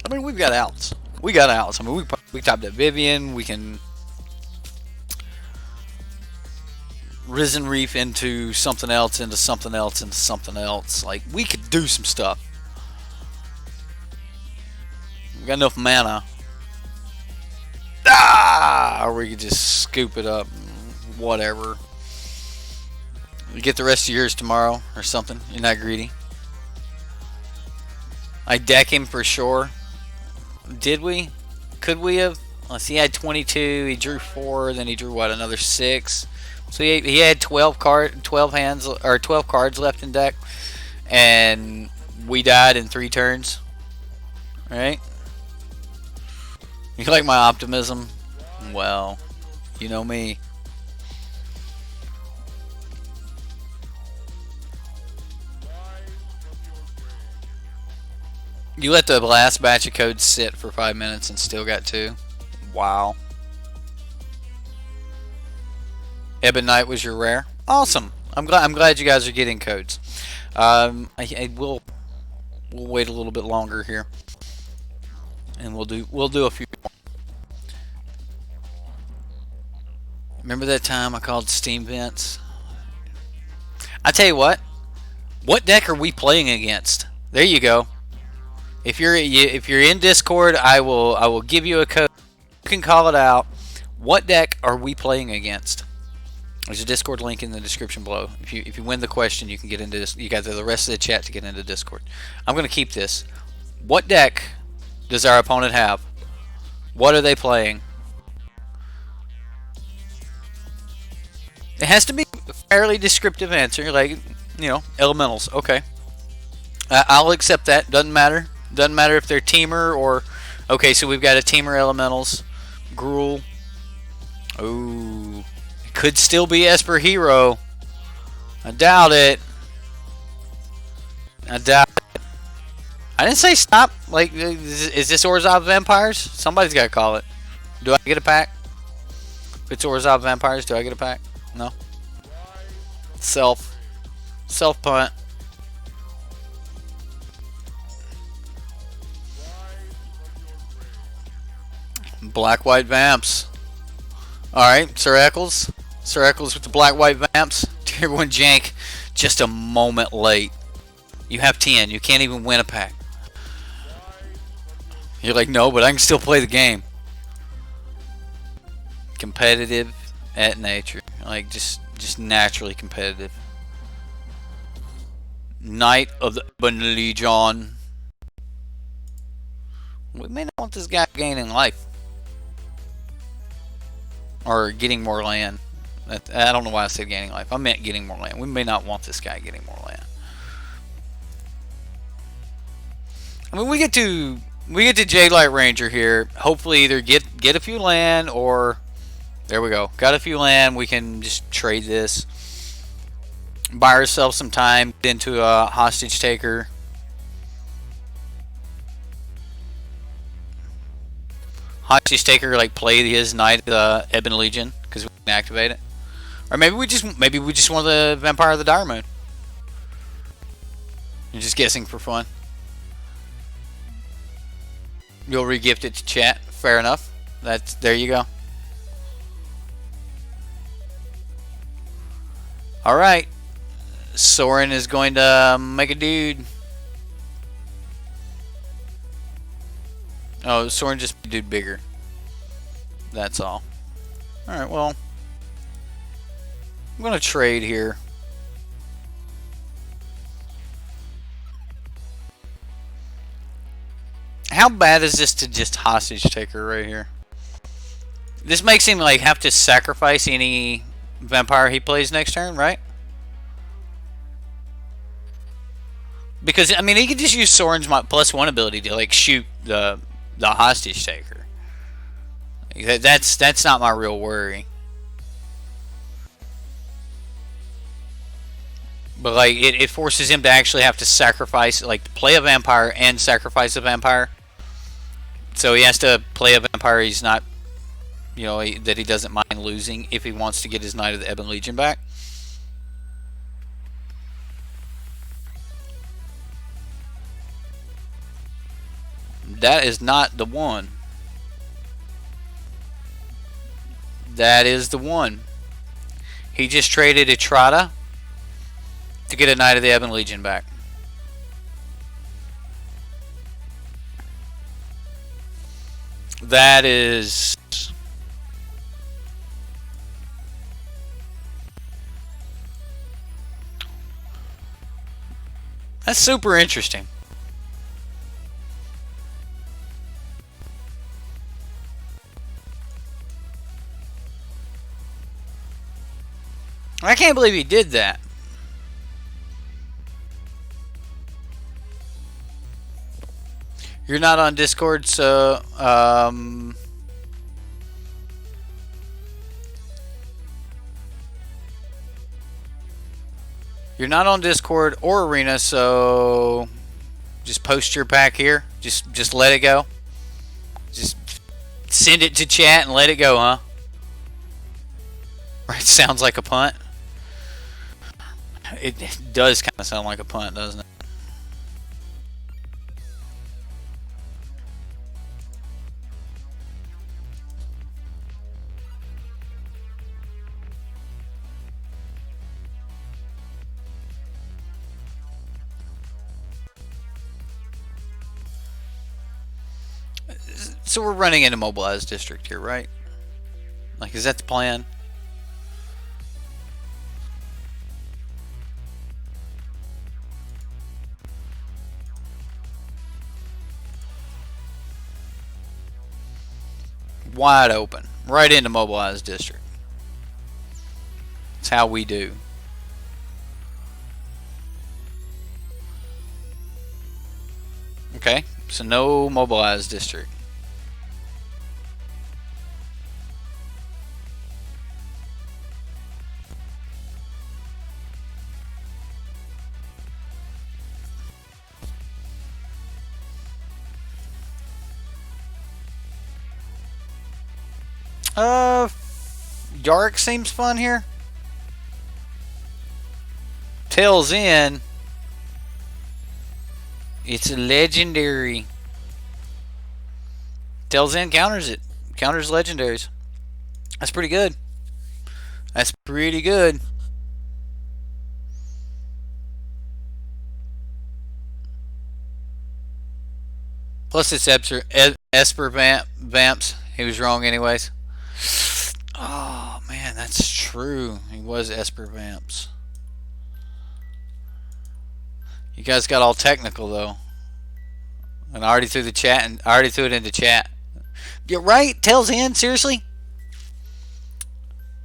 I mean, we've got outs. We got outs. I mean, we topped at Vivian. We can Risen Reef into something else, into something else, into something else. Like, we could do some stuff. We got enough mana. Or we could just scoop it up. Whatever. You get the rest of yours tomorrow or something. You're not greedy. I deck him for sure. Did we? Could we have? Let's see, he had 22. He drew 4. Then he drew what? Another 6. So he had 12 hands or 12 cards left in deck, and we died in 3 turns. Right? You like my optimism? Well, you know me. You let the last batch of codes sit for 5 minutes and still got 2. Wow. Ebon Knight was your rare. Awesome. I'm glad you guys are getting codes. We'll wait a little bit longer here, and we'll do a few more. Remember that time I called Steam Vents? I tell you what deck are we playing against? There you go. If you're in Discord, I will give you a code. You can call it out. What deck are we playing against? There's a Discord link in the description below. If you win the question, you can get into this. You got the rest of the chat to get into Discord. I'm going to keep this. What deck does our opponent have? What are they playing? It has to be a fairly descriptive answer, like, you know, elementals. Okay, I'll accept that. Doesn't matter. Doesn't matter if they're teamer or. Okay, so we've got a teamer elementals. Gruul. Ooh. Could still be Esper Hero. I doubt it. I doubt it. I didn't say stop. Like, is this Orzhov Vampires? Somebody's got to call it. Do I get a pack? If it's Orzhov Vampires, do I get a pack? No. Self punt. Black White Vamps. Alright, Sir Eccles. Sir Eccles with the Black White Vamps. Tier 1 jank. Just a moment late. You have 10. You can't even win a pack. You're like, no, but I can still play the game. Competitive at nature. Like, just naturally competitive. Knight of the Ebon Legion. We may not want this guy gaining life. Or getting more land. I don't know why I said gaining life. I meant getting more land. We may not want this guy getting more land. I mean, we get to Jade Light Ranger here. Hopefully, either get a few land or there we go. Got a few land. We can just trade this. Buy ourselves some time. Get into a hostage taker. Hostage taker, like, play his Knight of the Ebon Legion because we can activate it, or maybe we just want the Vampire of the Dire Moon. You're just guessing for fun. You'll regift it to chat. Fair enough. There you go. All right, Soren is going to make a dude. Oh, Soren just made a dude bigger. That's all. All right, well, I'm going to trade here. How bad is this to just hostage take her right here? This makes him like have to sacrifice any vampire he plays next turn, right? Because I mean, he could just use Soren's +1 ability to like shoot the hostage taker. That's not my real worry. But like it forces him to actually have to sacrifice, like play a vampire and sacrifice a vampire. So he has to play a vampire he's not, you know, that he doesn't mind losing if he wants to get his Knight of the Ebon Legion back. That is not the one. That is the one. He just traded Etrata to get a Knight of the Ebon Legion back. That is... That's super interesting. I can't believe he did that. You're not on Discord, so you're not on Discord or Arena, so just post your pack here. Just let it go. Just send it to chat and let it go, huh? Right, sounds like a punt. It does kind of sound like a punt, doesn't it? So we're running an immobilized district here, right? Like, is that the plan? Wide open. Right into mobilized district. That's how we do. Okay, so no mobilized district. Yarok seems fun here. Tails in. It's a legendary. Tails in counters it. Counters legendaries. That's pretty good. That's pretty good. Plus it's Esper Vamps. He was wrong anyways. Oh man, that's true. He was Esper Vamps. You guys got all technical though. And I already threw the chat and I already threw it into chat. You're right, Tails in, seriously?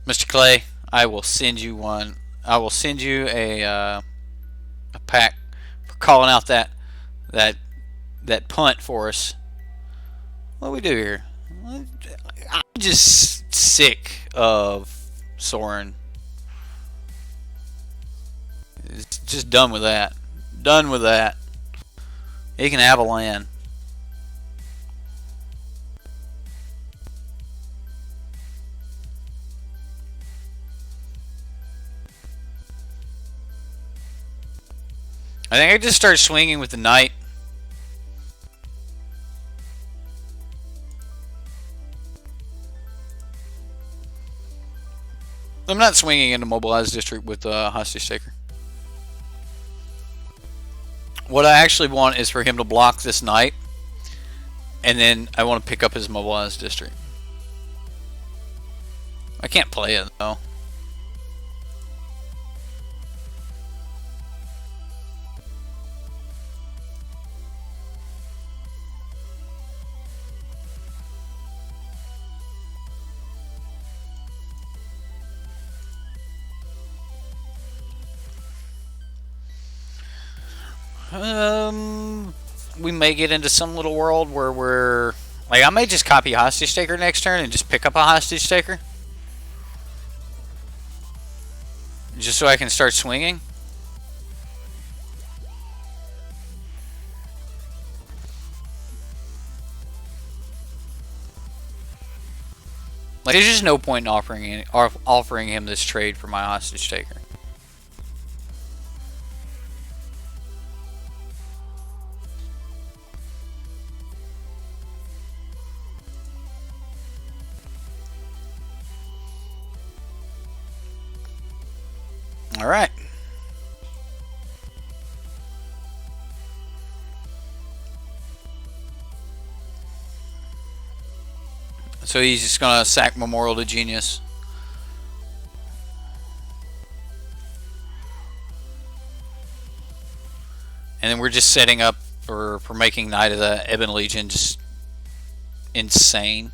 Mr. Clay, I will send you one. I will send you a pack for calling out that punt for us. What do we do here? I'm just sick of Soren. It's just done with that. Done with that. He can have a land. I think I just start swinging with the knight. I'm not swinging into mobilized district with hostage taker. What I actually want is for him to block this knight, and then I want to pick up his mobilized district. I can't play it though. We may get into some little world where we're like, I may just copy hostage taker next turn and just pick up a hostage taker, just so I can start swinging. Like, there's just no point in offering him this trade for my hostage taker. All right. So he's just gonna sack Memorial to Genius. And then we're just setting up for making Knight of the Ebon Legion just insane.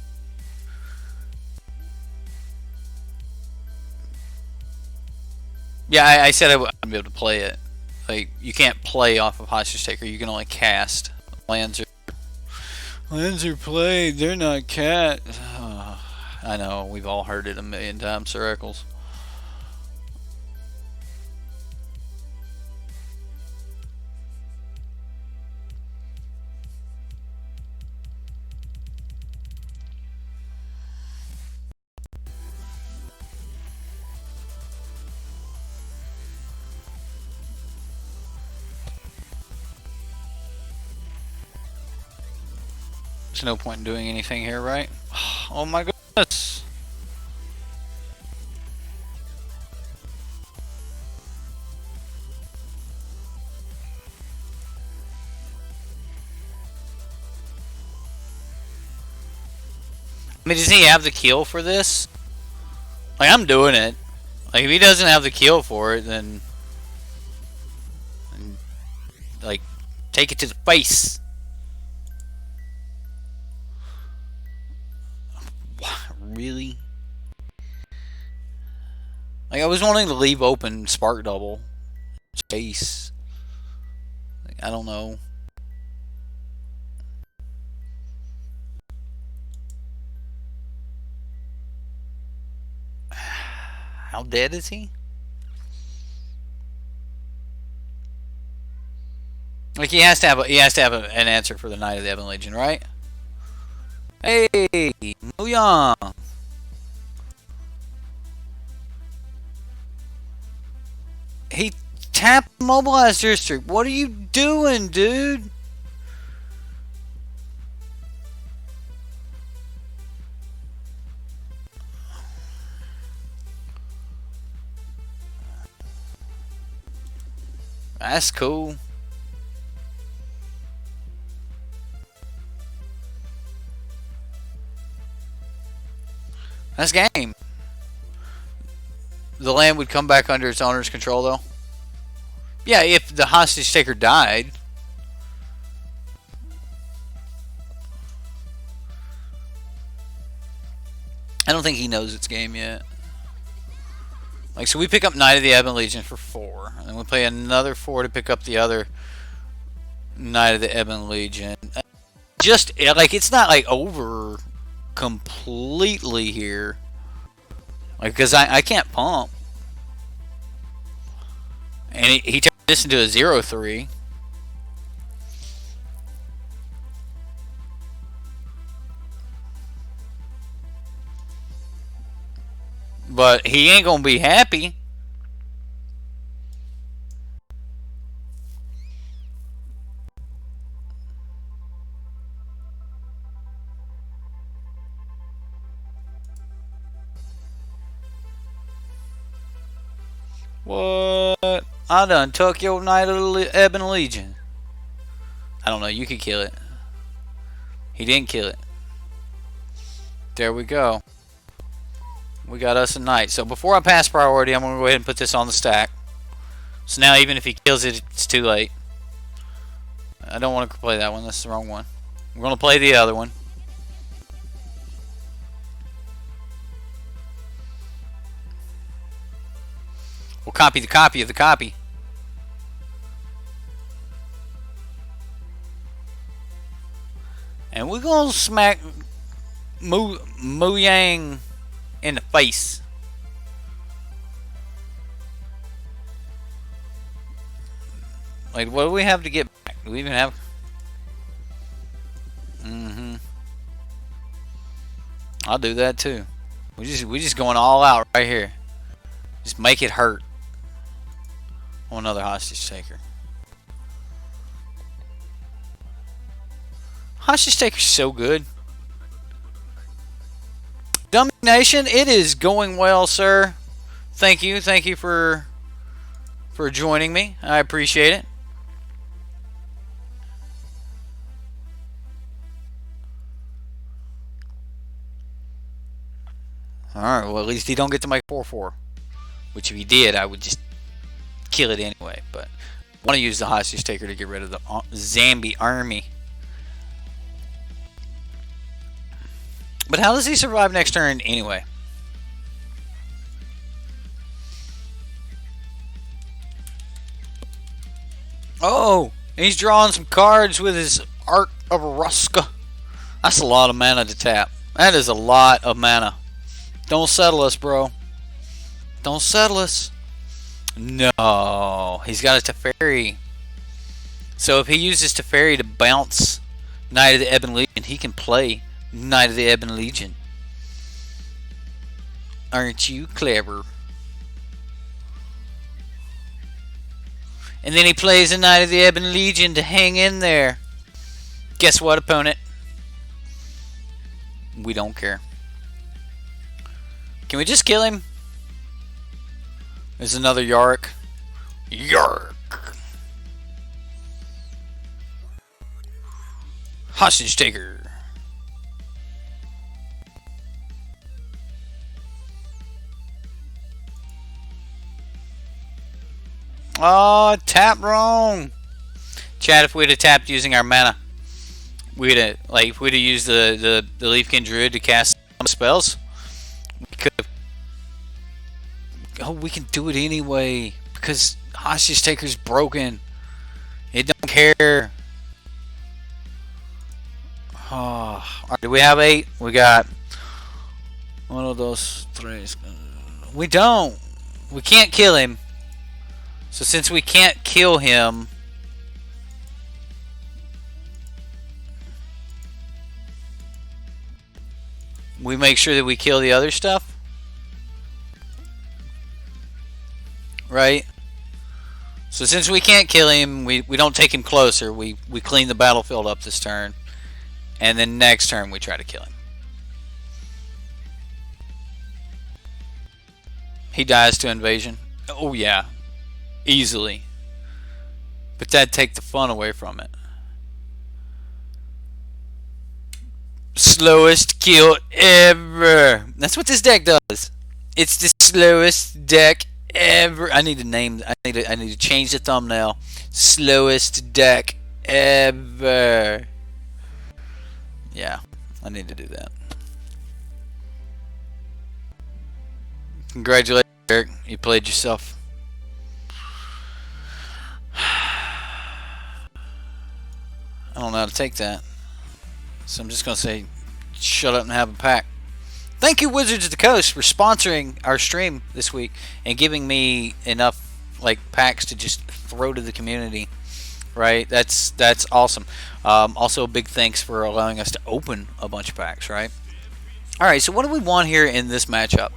Yeah, I said I wouldn't be able to play it. Like, you can't play off of Hostage Taker, you can only cast. Lands are played, they're not cat. Oh, I know, we've all heard it a million times, Sir Eccles. There's no point in doing anything here, right? Oh my goodness. I mean, does he have the kill for this? Like, I'm doing it. Like, if he doesn't have the kill for it, then like, take it to the face. Really? Like, I was wanting to leave open Spark Double. Chase. Like, I don't know. How dead is he? Like, he has to have an answer for the Knight of the Ebon Legion, right? Hey, Muyang. He tapped mobilized district. What are you doing, dude? That's cool. That's game. The land would come back under its owner's control, though. Yeah, if the hostage taker died. I don't think he knows it's game yet. Like, so we pick up Knight of the Ebon Legion for 4. And then we play another 4 to pick up the other Knight of the Ebon Legion. Just, like, it's not, like, over completely here. Like, because I can't pump. And he turned this into a 0-3. But he ain't gonna be happy. What? I done took your Knight of the Ebon Legion. I don't know. You could kill it. He didn't kill it. There we go. We got us a knight. So before I pass priority, I'm going to go ahead and put this on the stack. So now even if he kills it, it's too late. I don't want to play that one. That's the wrong one. We're going to play the other one. We'll copy the copy of the copy. And we're going to smack Mu Yang in the face. Like, what do we have to get back? Do we even have... I'll do that too. We just going all out right here. Just make it hurt. Oh, another hostage taker. Hostage taker's so good. Dummy Nation, it is going well, sir. Thank you for joining me. I appreciate it. Alright, well at least he don't get to make 4-4. Which if he did, I would just kill it anyway. But I want to use the hostage taker to get rid of the zombie army. But how does he survive next turn anyway? Oh, he's drawing some cards with his Arc of Ruska. That's a lot of mana to tap. That is a lot of mana. Don't settle us, bro. Don't settle us. No, he's got a Teferi. So if he uses Teferi to bounce Knight of the Ebon Legion, he can play Knight of the Ebon Legion. Aren't you clever? And then he plays a Knight of the Ebon Legion to hang in there. Guess what, opponent? We don't care. Can we just kill him? There's another Yarok. Yarok. Hostage taker. Oh, tap wrong. Chad, if we'd have tapped using our mana, we'd have, like, if we'd have used the Leafkin Druid to cast some spells, we could have. Oh, we can do it anyway because hostage taker's broken. It don't care. Oh, right, do we have 8? We got one of those 3. We don't. We can't kill him. So since we can't kill him, we make sure that we kill the other stuff. Right? So since we can't kill him, we don't take him closer. We clean the battlefield up this turn. And then next turn we try to kill him. He dies to invasion. Oh yeah. Easily. But that'd take the fun away from it. Slowest kill ever. That's what this deck does. It's the slowest deck ever. I need to name. I need to change the thumbnail. Slowest deck ever. Yeah, I need to do that. Congratulations, Eric. You played yourself. I don't know how to take that. So I'm just going to say, shut up and have a pack. Thank you, Wizards of the Coast, for sponsoring our stream this week and giving me enough like packs to just throw to the community. Right? That's awesome. Also, a big thanks for allowing us to open a bunch of packs. Right? All right. So what do we want here in this matchup?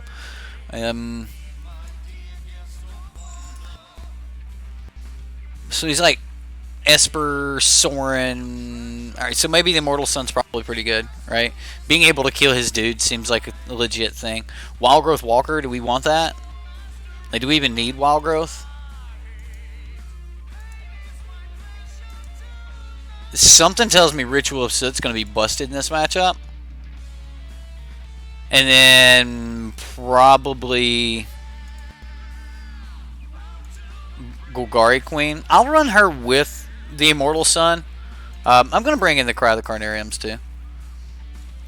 So he's like Esper, Sorin. Alright, so maybe the Immortal Sun's probably pretty good, right? Being able to kill his dude seems like a legit thing. Wild Growth Walker, do we want that? Like, do we even need wild growth? Something tells me Ritual of Soot's going to be busted in this matchup. And then probably Golgari Queen. I'll run her with the Immortal Sun. I'm going to bring in the Cry of the Carnariums too.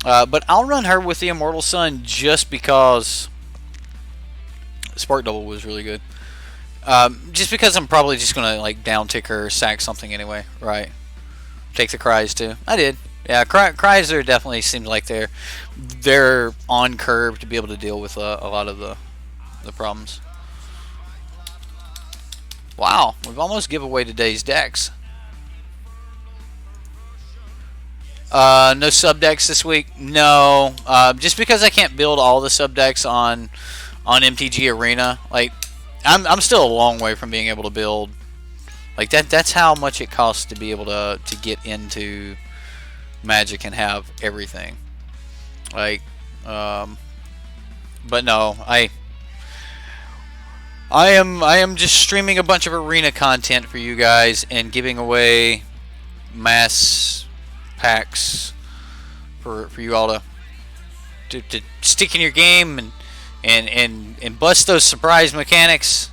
But I'll run her with the Immortal Sun just because Spark Double was really good. Just because I'm probably just going to like down tick her or sack something anyway, right? Take the Cries too. I did. Yeah, Cries are definitely seem like they're on curve to be able to deal with a lot of the problems. Wow, we've almost given away today's decks. No sub decks this week. No, just because I can't build all the sub decks on MTG Arena. Like, I'm still a long way from being able to build. Like that's how much it costs to be able to get into Magic and have everything. Like, but no, I am just streaming a bunch of arena content for you guys and giving away mass packs for you all to stick in your game and bust those surprise mechanics.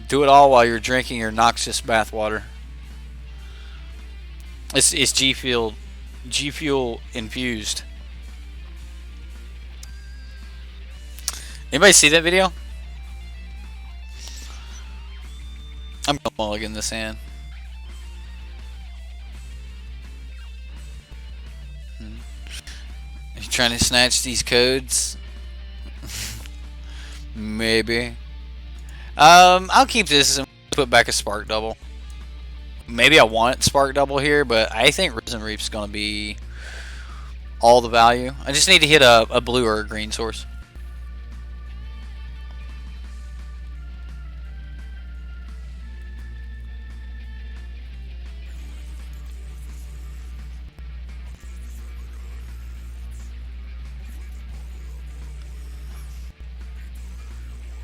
Do it all while you're drinking your noxious bathwater. It's G Fuel infused. Anybody see that video? I'm gonna mulligan this hand. Are you trying to snatch these codes? Maybe. I'll keep this and put back a Spark Double. Maybe I want Spark Double here, but I think Risen Reef's going to be all the value. I just need to hit a blue or a green source.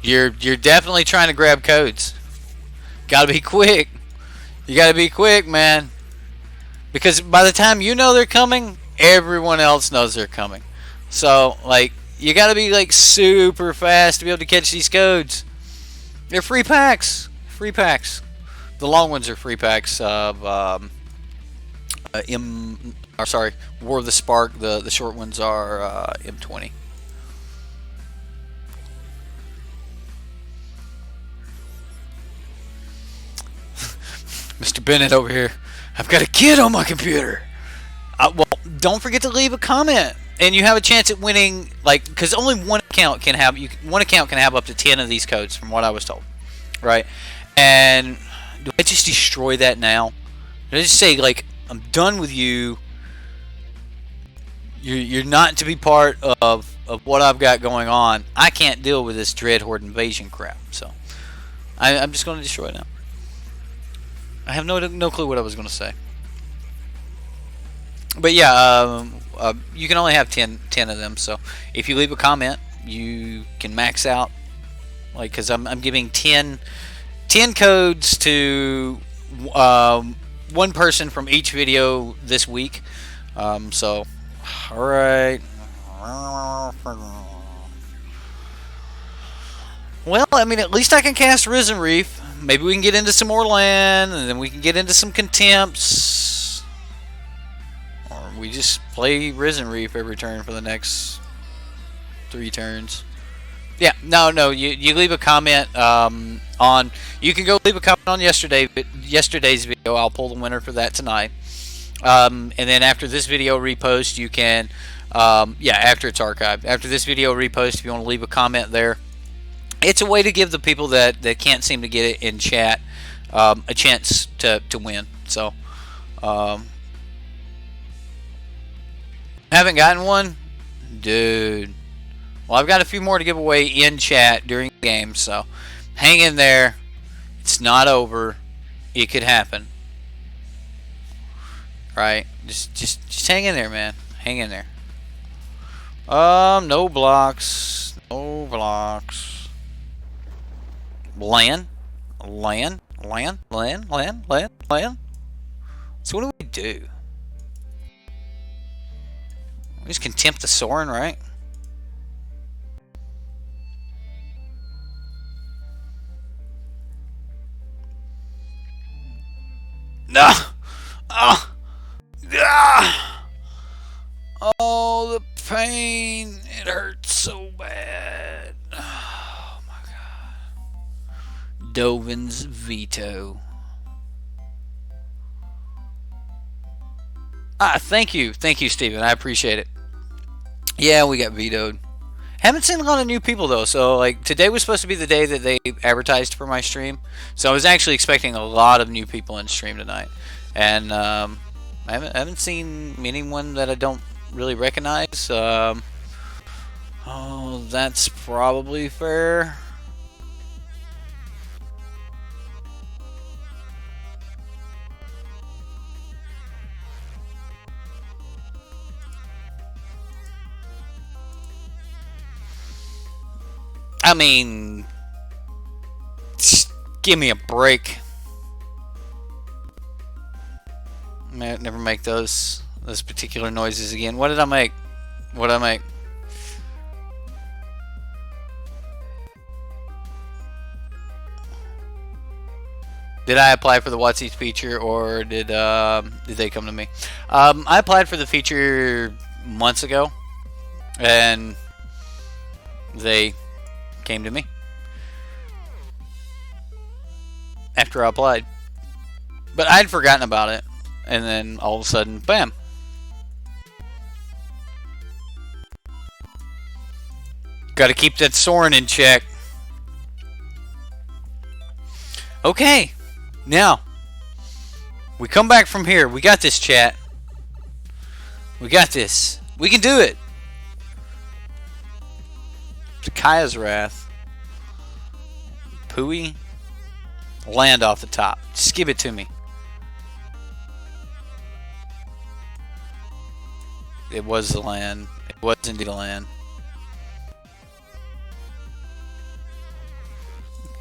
You're definitely trying to grab codes. Gotta be quick. You gotta be quick, man. Because by the time you know they're coming, everyone else knows they're coming. So, like, you gotta be, like, super fast to be able to catch these codes. They're free packs. Free packs. The long ones are free packs of, War of the Spark. The short ones are, M20. Mr. Bennett over here. I've got a kid on my computer. Well, don't forget to leave a comment, and you have a chance at winning. Like, because only one account can have up to 10 of these codes, from what I was told, right? And do I just destroy that now? Do I just say, like, I'm done with you? You're not to be part of what I've got going on. I can't deal with this Dreadhorde invasion crap. So I'm just going to destroy it now. I have no clue what I was going to say. But yeah, you can only have 10 of them. So if you leave a comment, you can max out. Like, because I'm giving 10 codes to one person from each video this week. So, alright. Well, I mean, at least I can cast Risen Reef. Maybe we can get into some more land, and then we can get into some Contempts. Or we just play Risen Reef every turn for the next 3 turns. Yeah, no, you leave a comment on... You can go leave a comment on yesterday's video. I'll pull the winner for that tonight. And then after this video repost, you can... after it's archived. After this video repost, if you want to leave a comment there, it's a way to give the people that can't seem to get it in chat a chance to win. So, haven't gotten one? Dude. Well, I've got a few more to give away in chat during the game, so hang in there. It's not over. It could happen. Right? Just hang in there, man. Hang in there. No blocks. No blocks. Land. Land. Land. Land. Land. Land. Land. So what do we do? We just contempt the Sorin, right? No! Oh! Ah! Oh, the pain. It hurts so bad. Oh my god. Dovin's veto. Thank you. Thank you, Steven. I appreciate it. Yeah, we got vetoed. Haven't seen a lot of new people though, so like today was supposed to be the day that they advertised for my stream. So I was actually expecting a lot of new people in stream tonight. And I haven't seen anyone that I don't really recognize. Oh, that's probably fair. I mean, give me a break. Never make those particular noises again. What did I make? What did I make? Did I apply for the WotC feature, or did they come to me? I applied for the feature months ago, and they came to me after I applied. But I'd forgotten about it, and then all of a sudden, bam. Got to keep that Sorin in check. Okay, now we come back from here. We got this, chat. We got this. We can do it. Kaya's Wrath. Pooey. Land off the top. Just give it to me. It was the land. It was indeed the land.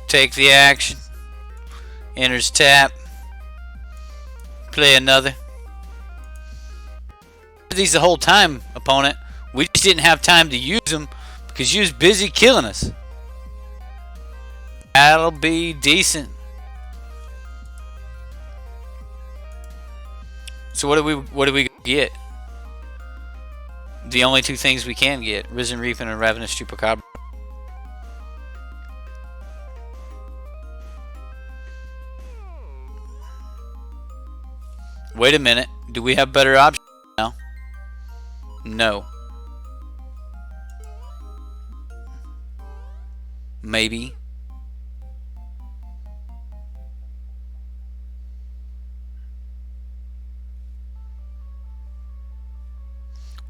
Take the action. Enters tap. Play another. These the whole time, opponent. We just didn't have time to use them because you was busy killing us. That'll be decent. So what do we get? The only two things we can get: Risen Reef and a Ravenous Chupacabra. Wait a minute. Do we have better options now? No. Maybe.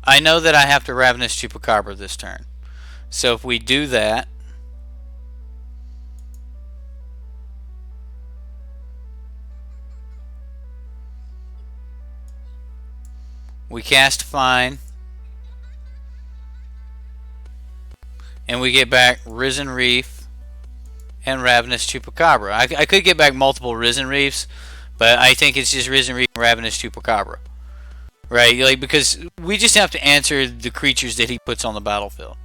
I know that I have to Ravenous Chupacabra this turn. So if we do that, we cast Fine, and we get back Risen Reef and Ravenous Chupacabra. I could get back multiple Risen Reefs, but I think it's just Risen Reef and Ravenous Chupacabra. Right? Like, because we just have to answer the creatures that he puts on the battlefield.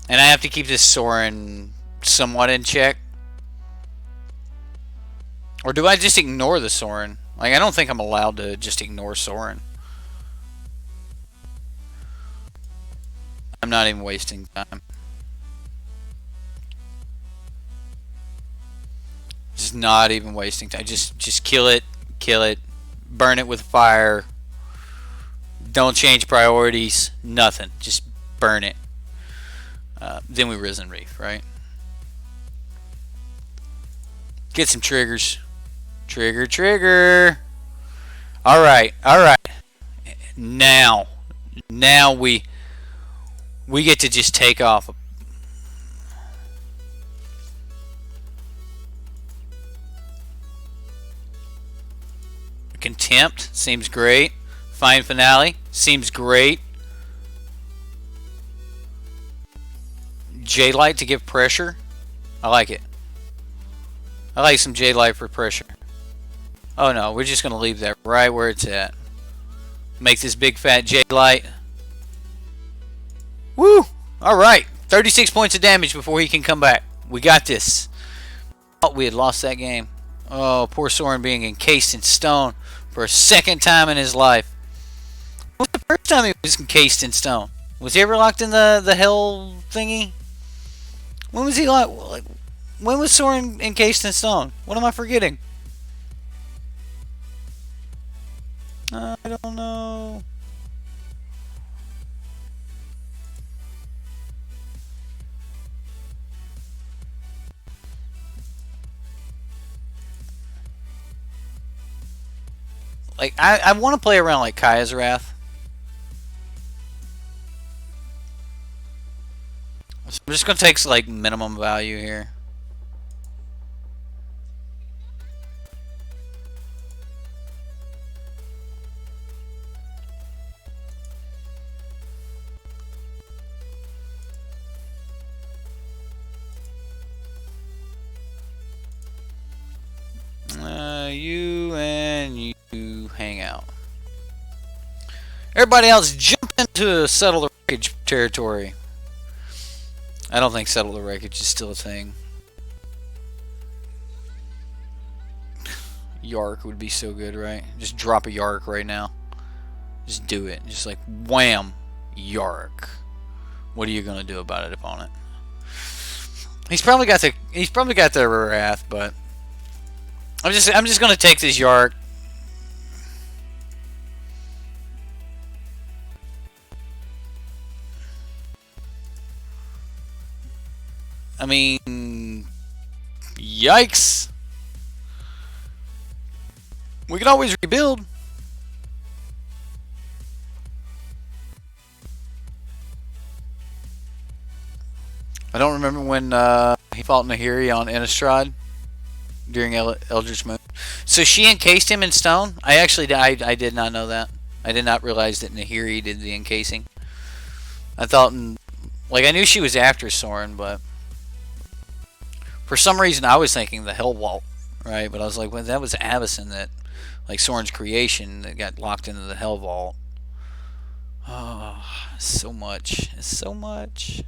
And I have to keep this Sorin somewhat in check. Or do I just ignore the Sorin? Like, I don't think I'm allowed to just ignore Sorin. I'm not even wasting time. Just not even wasting time. Just kill it, burn it with fire. Don't change priorities, nothing. Just burn it. Then we Risen Reef, right? Get some triggers. Trigger. Alright. Now we get to just take off. Contempt seems great. Fine Finale. Seems great. J-Light to give pressure. I like it. I like some J-Light for pressure. Oh no, we're just going to leave that right where it's at. Make this big fat J-Light. Woo! Alright. 36 points of damage before he can come back. We got this. Oh, we had lost that game. Oh, poor Soren being encased in stone for a second time in his life. What was the first time he was encased in stone? Was he ever locked in the hell thingy? When was he like? When was Soren encased in stone? What am I forgetting? I don't know. Like, I want to play around like Kaya's Wrath. So I'm just going to take like minimum value here. You and you hang out. Everybody else jump into settle the wreckage territory. I don't think settle the wreckage is still a thing. Yarok would be so good, right? Just drop a Yarok right now. Just do it. Just like wham, Yarok. What are you gonna do about it, opponent? He's probably got the wrath, but I'm just gonna take this Yarok. I mean, yikes. We can always rebuild. I don't remember when he fought Nahiri on Innistrad during Eldritch Moon. So she encased him in stone? I did not know that. I did not realize that Nahiri did the encasing. I thought, like, I knew she was after Soren, but for some reason I was thinking the Hell Vault, right? But I was like, well, that was Avacyn, that, like, Soren's creation that got locked into the Hell Vault. Oh, so much. It's so much.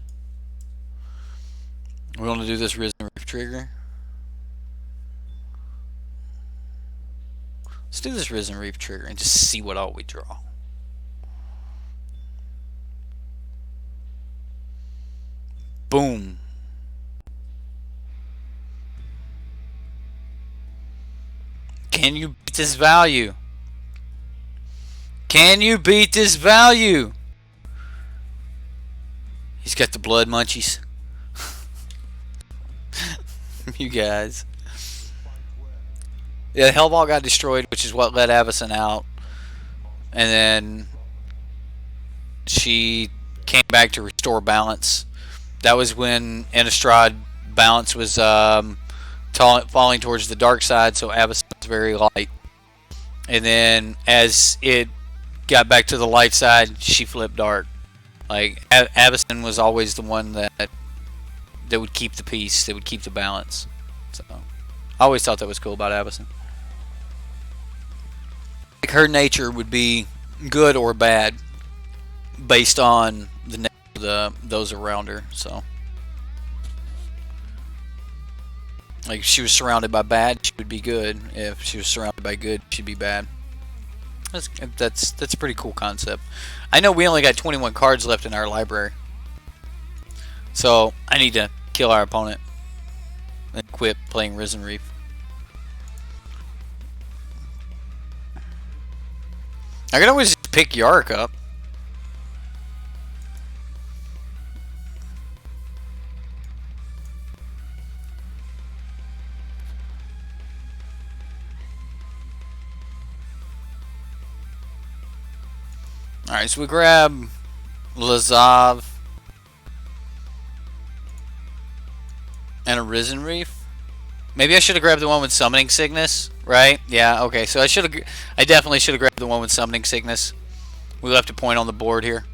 We're going to do this Risen Reef trigger. Let's do this Risen Reef trigger and just see what all we draw. Boom. Can you beat this value? Can you beat this value? He's got the blood munchies. You guys. Yeah, Hellball got destroyed, which is what let Avacyn out. And then she came back to restore balance. That was when Innistrad balance was falling towards the dark side, so Avacyn was very light. And then as it got back to the light side, she flipped dark. Like, Avacyn was always the one that would keep the peace, that would keep the balance. So I always thought that was cool about Avacyn. Like, her nature would be good or bad based on the nature of those around her. So, like, if she was surrounded by bad, she would be good. If she was surrounded by good, she'd be bad. That's a pretty cool concept. I know we only got 21 cards left in our library, so I need to kill our opponent and quit playing Risen Reef. I could always just pick Yarok up. Alright, so we grab Lazav and a Risen Reef. Maybe I should have grabbed the one with Summoning Sickness, right? Yeah, okay. So I definitely should have grabbed the one with Summoning Sickness. We left a point on the board here.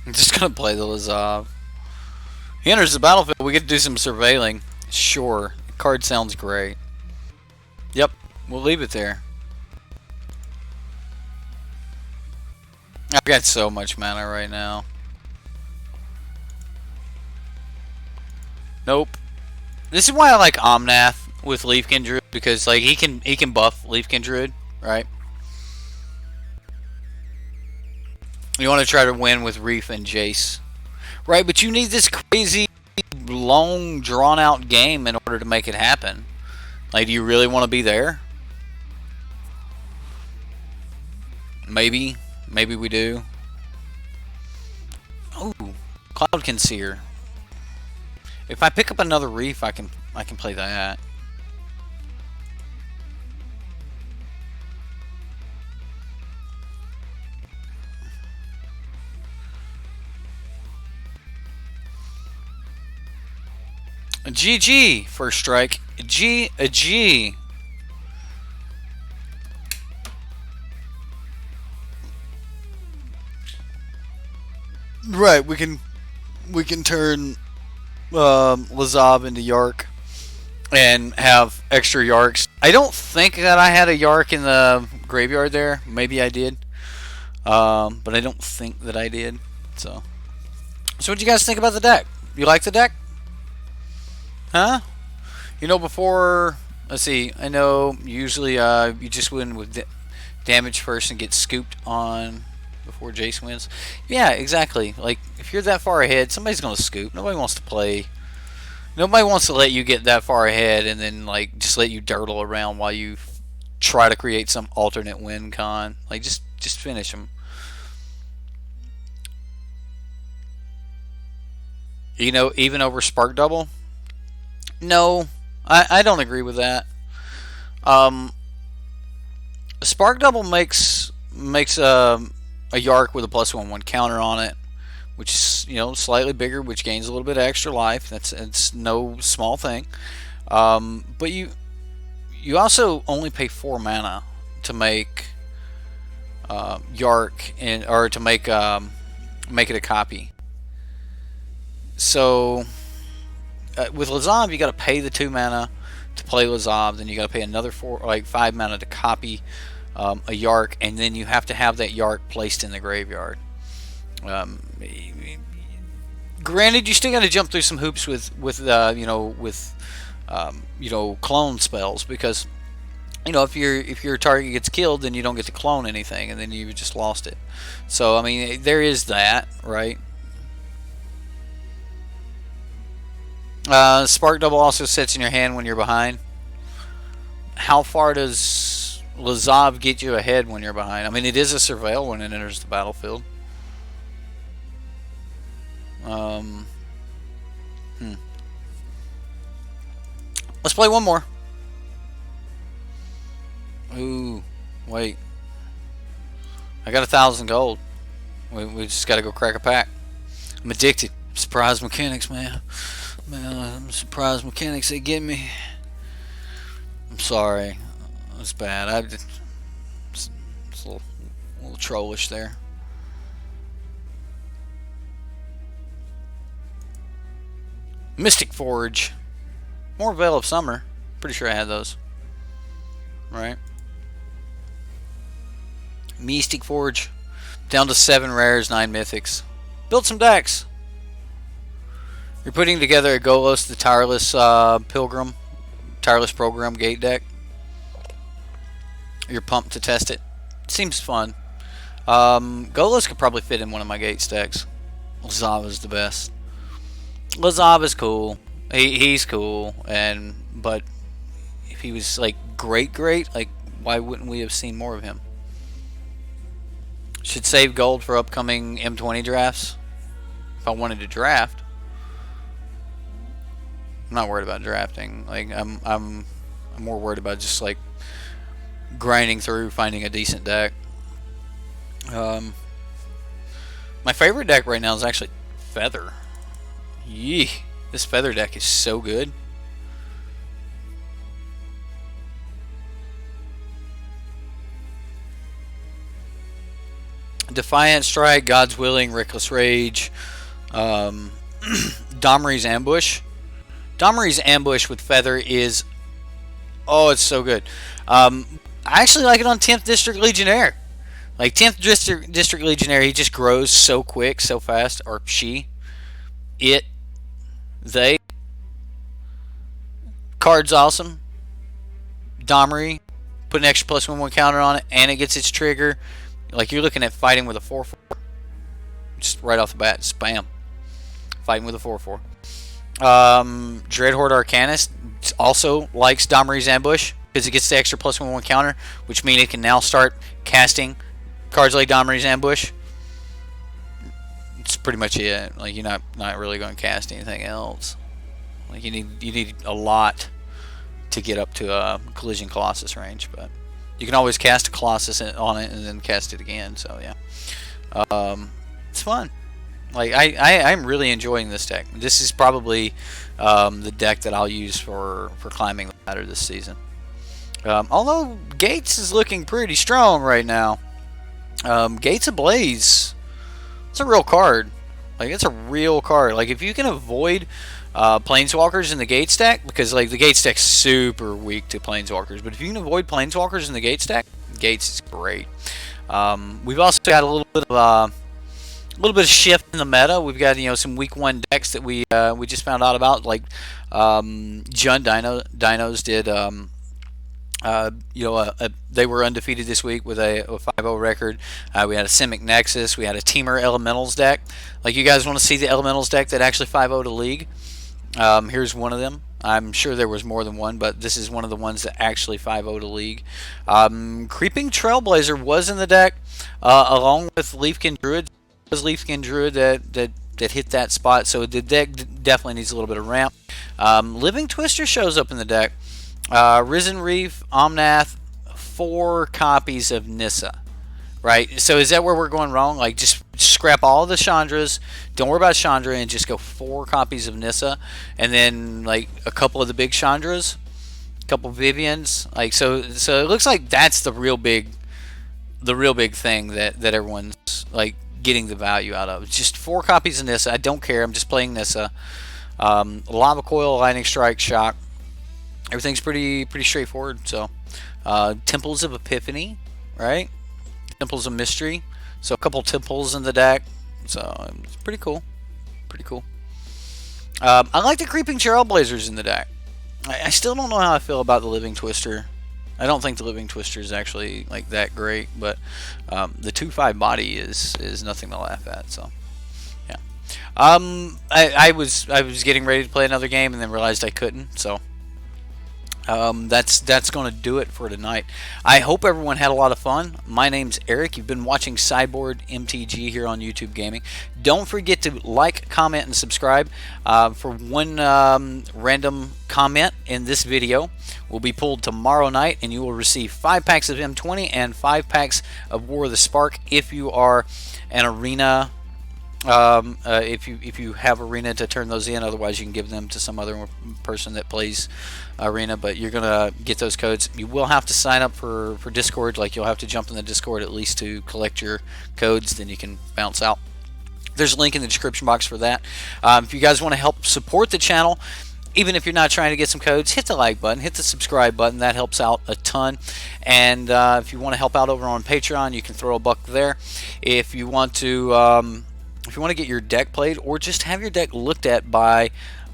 I'm just gonna play the Lazav. He enters the battlefield. We get to do some surveilling. Sure. The card sounds great. Yep. We'll leave it there. I've got so much mana right now. Nope. This is why I like Omnath with Leafkin Druid, because like he can buff Leafkin Druid, right? You want to try to win with Reef and Jace. Right, but you need this crazy, long, drawn-out game in order to make it happen. Like, do you really want to be there? Maybe. Maybe we do. Oh, Cloud Conceer. If I pick up another Reef, I can play that. A GG, first strike. A G. Right, we can turn Lazav into Yarok and have extra Yarks. I don't think that I had a Yarok in the graveyard there. Maybe I did, but I don't think that I did. So what do you guys think about the deck? You like the deck? Huh? You know, before, let's see, I know usually you just win with damage first and get scooped on before Jace wins. Yeah, exactly. Like, if you're that far ahead, somebody's going to scoop. Nobody wants to play. Nobody wants to let you get that far ahead and then, like, just let you dirtle around while you try to create some alternate win con. Like, just finish them. You know, even over Spark Double? No, I don't agree with that. Spark Double makes a Yarok with a +1/1 counter on it, which is, you know, slightly bigger, which gains a little bit of extra life. It's no small thing. But you also only pay 4 mana to make Yarok or to make it a copy. So with Lazav, you got to pay the 2 mana to play Lazav, then you got to pay another 5 mana to copy a Yarok, and then you have to have that Yarok placed in the graveyard. Granted, you still got to jump through some hoops with clone spells, because you know, if your target gets killed, then you don't get to clone anything, and then you just lost it. So I mean, there is that, right? Spark Double also sits in your hand when you're behind. How far does Lazav get you ahead when you're behind? I mean, it is a surveil when it enters the battlefield. Let's play one more. Ooh, wait. I got 1,000 gold. We just got to go crack a pack. I'm addicted. Surprise mechanics, man. Man, surprise mechanics, they get me. I'm sorry. It's bad. It's a little trollish there. Mystic Forge. More Veil of Summer. Pretty sure I had those. Right? Mystic Forge. Down to 7 rares, 9 mythics. Build some decks. You're putting together a Golos, the Tireless Tireless Program Gate deck. You're pumped to test it. Seems fun. Golos could probably fit in one of my Gate stacks. Lazav is the best. Lazav is cool. He's cool, but if he was like great, like why wouldn't we have seen more of him? Should save gold for upcoming M20 drafts. If I wanted to draft. I'm not worried about drafting. Like I'm more worried about just like grinding through, finding a decent deck. My favorite deck right now is actually Feather. Yee, this Feather deck is so good. Defiant Strike, God's Willing, Reckless Rage, Domri's Ambush. Domri's Ambush with Feather is, oh, it's so good. I actually like it on 10th District Legionnaire. Like 10th District Legionnaire, he just grows so quick, so fast. Or she, it, they. Card's awesome. Domri, put an extra +1/+1 counter on it, and it gets its trigger. Like you're looking at fighting with a 4/4. Just right off the bat, spam. Fighting with a 4/4. Dreadhorde Arcanist also likes Domri's Ambush because it gets the extra +1/+1 counter, which means it can now start casting cards like Domri's Ambush. It's pretty much it. Like you're not really going to cast anything else. Like you need a lot to get up to a Collision Colossus range, but you can always cast a Colossus on it and then cast it again. So yeah, it's fun. Like I'm really enjoying this deck. This is probably the deck that I'll use for climbing the ladder this season. Although Gates is looking pretty strong right now. Gates Ablaze, it's a real card. Like it's a real card. Like if you can avoid Planeswalkers in the Gates deck, because like the Gates deck's super weak to Planeswalkers, but if you can avoid Planeswalkers in the Gates deck, Gates is great. We've also got a little bit of shift in the meta. We've got some week 1 decks that we just found out about, like Jund Dinos did. They were undefeated this week with a 5-0 record. We had a Simic Nexus. We had a Teamer Elementals deck. Like, you guys want to see the Elementals deck that actually 5-0'd a league? Here's one of them. I'm sure there was more than one, but this is one of the ones that actually 5-0'd a league. Creeping Trailblazer was in the deck, along with Leafkin Druid. It was Leafkin Druid that hit that spot, so the deck definitely needs a little bit of ramp. Living Twister shows up in the deck. Risen Reef, Omnath, 4 copies of Nissa. Right? So is that where we're going wrong? Like, just scrap all the Chandras, don't worry about Chandra, and just go 4 copies of Nissa, and then like a couple of the big Chandras, a couple Vivians. Like, so it looks like that's the real big thing that everyone's like getting the value out of. It's just 4 copies of Nissa. I don't care. I'm just playing Nissa. Lava Coil, Lightning Strike, Shock. Everything's pretty straightforward. So, Temples of Epiphany, right? Temples of Mystery. So a couple temples in the deck. So it's pretty cool. Pretty cool. I like the Creeping Trailblazers in the deck. I still don't know how I feel about the Living Twister. I don't think the Living Twister is actually like that great, but the 2/5 body is nothing to laugh at. So yeah. I was getting ready to play another game and then realized I couldn't. So that's going to do it for tonight. I hope everyone had a lot of fun. My name's Eric. You've been watching Sideboard MTG here on YouTube Gaming. Don't forget to like, comment, and subscribe. For one random comment in this video will be pulled tomorrow night, and you will receive 5 packs of M20 and 5 packs of War of the Spark if you are an arena. If you have arena to turn those in, otherwise you can give them to some other person that plays arena, but you're gonna get those codes. You will have to sign up for Discord. Like, you'll have to jump in the Discord at least to collect your codes, then you can bounce out. There's a link in the description box for that. If you guys want to help support the channel, even if you're not trying to get some codes, hit the like button, hit the subscribe button. That helps out a ton. And if you want to help out over on Patreon, you can throw a buck there. If you want to get your deck played, or just have your deck looked at by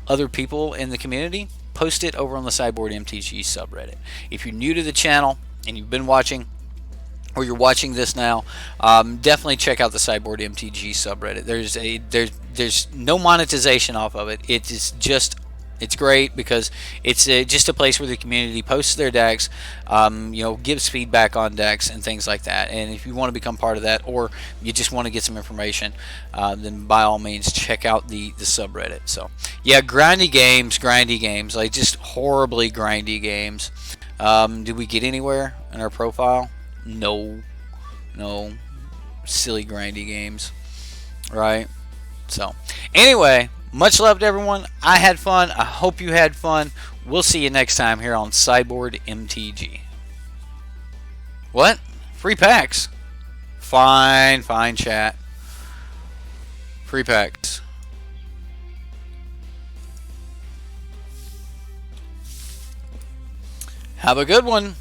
other people in the community, post it over on the Sideboard MTG subreddit. If you're new to the channel and you've been watching, or you're watching this now, definitely check out the Sideboard MTG subreddit. There's no monetization off of it. It's great because it's just a place where the community posts their decks, gives feedback on decks and things like that. And if you want to become part of that, or you just want to get some information, then by all means check out the subreddit. So yeah, grindy games, like just horribly grindy games. Did we get anywhere in our profile? No, silly grindy games. Right. So, anyway, much love to everyone. I had fun. I hope you had fun. We'll see you next time here on Cyborg MTG. What? Free packs? Fine, fine, chat. Free packs. Have a good one.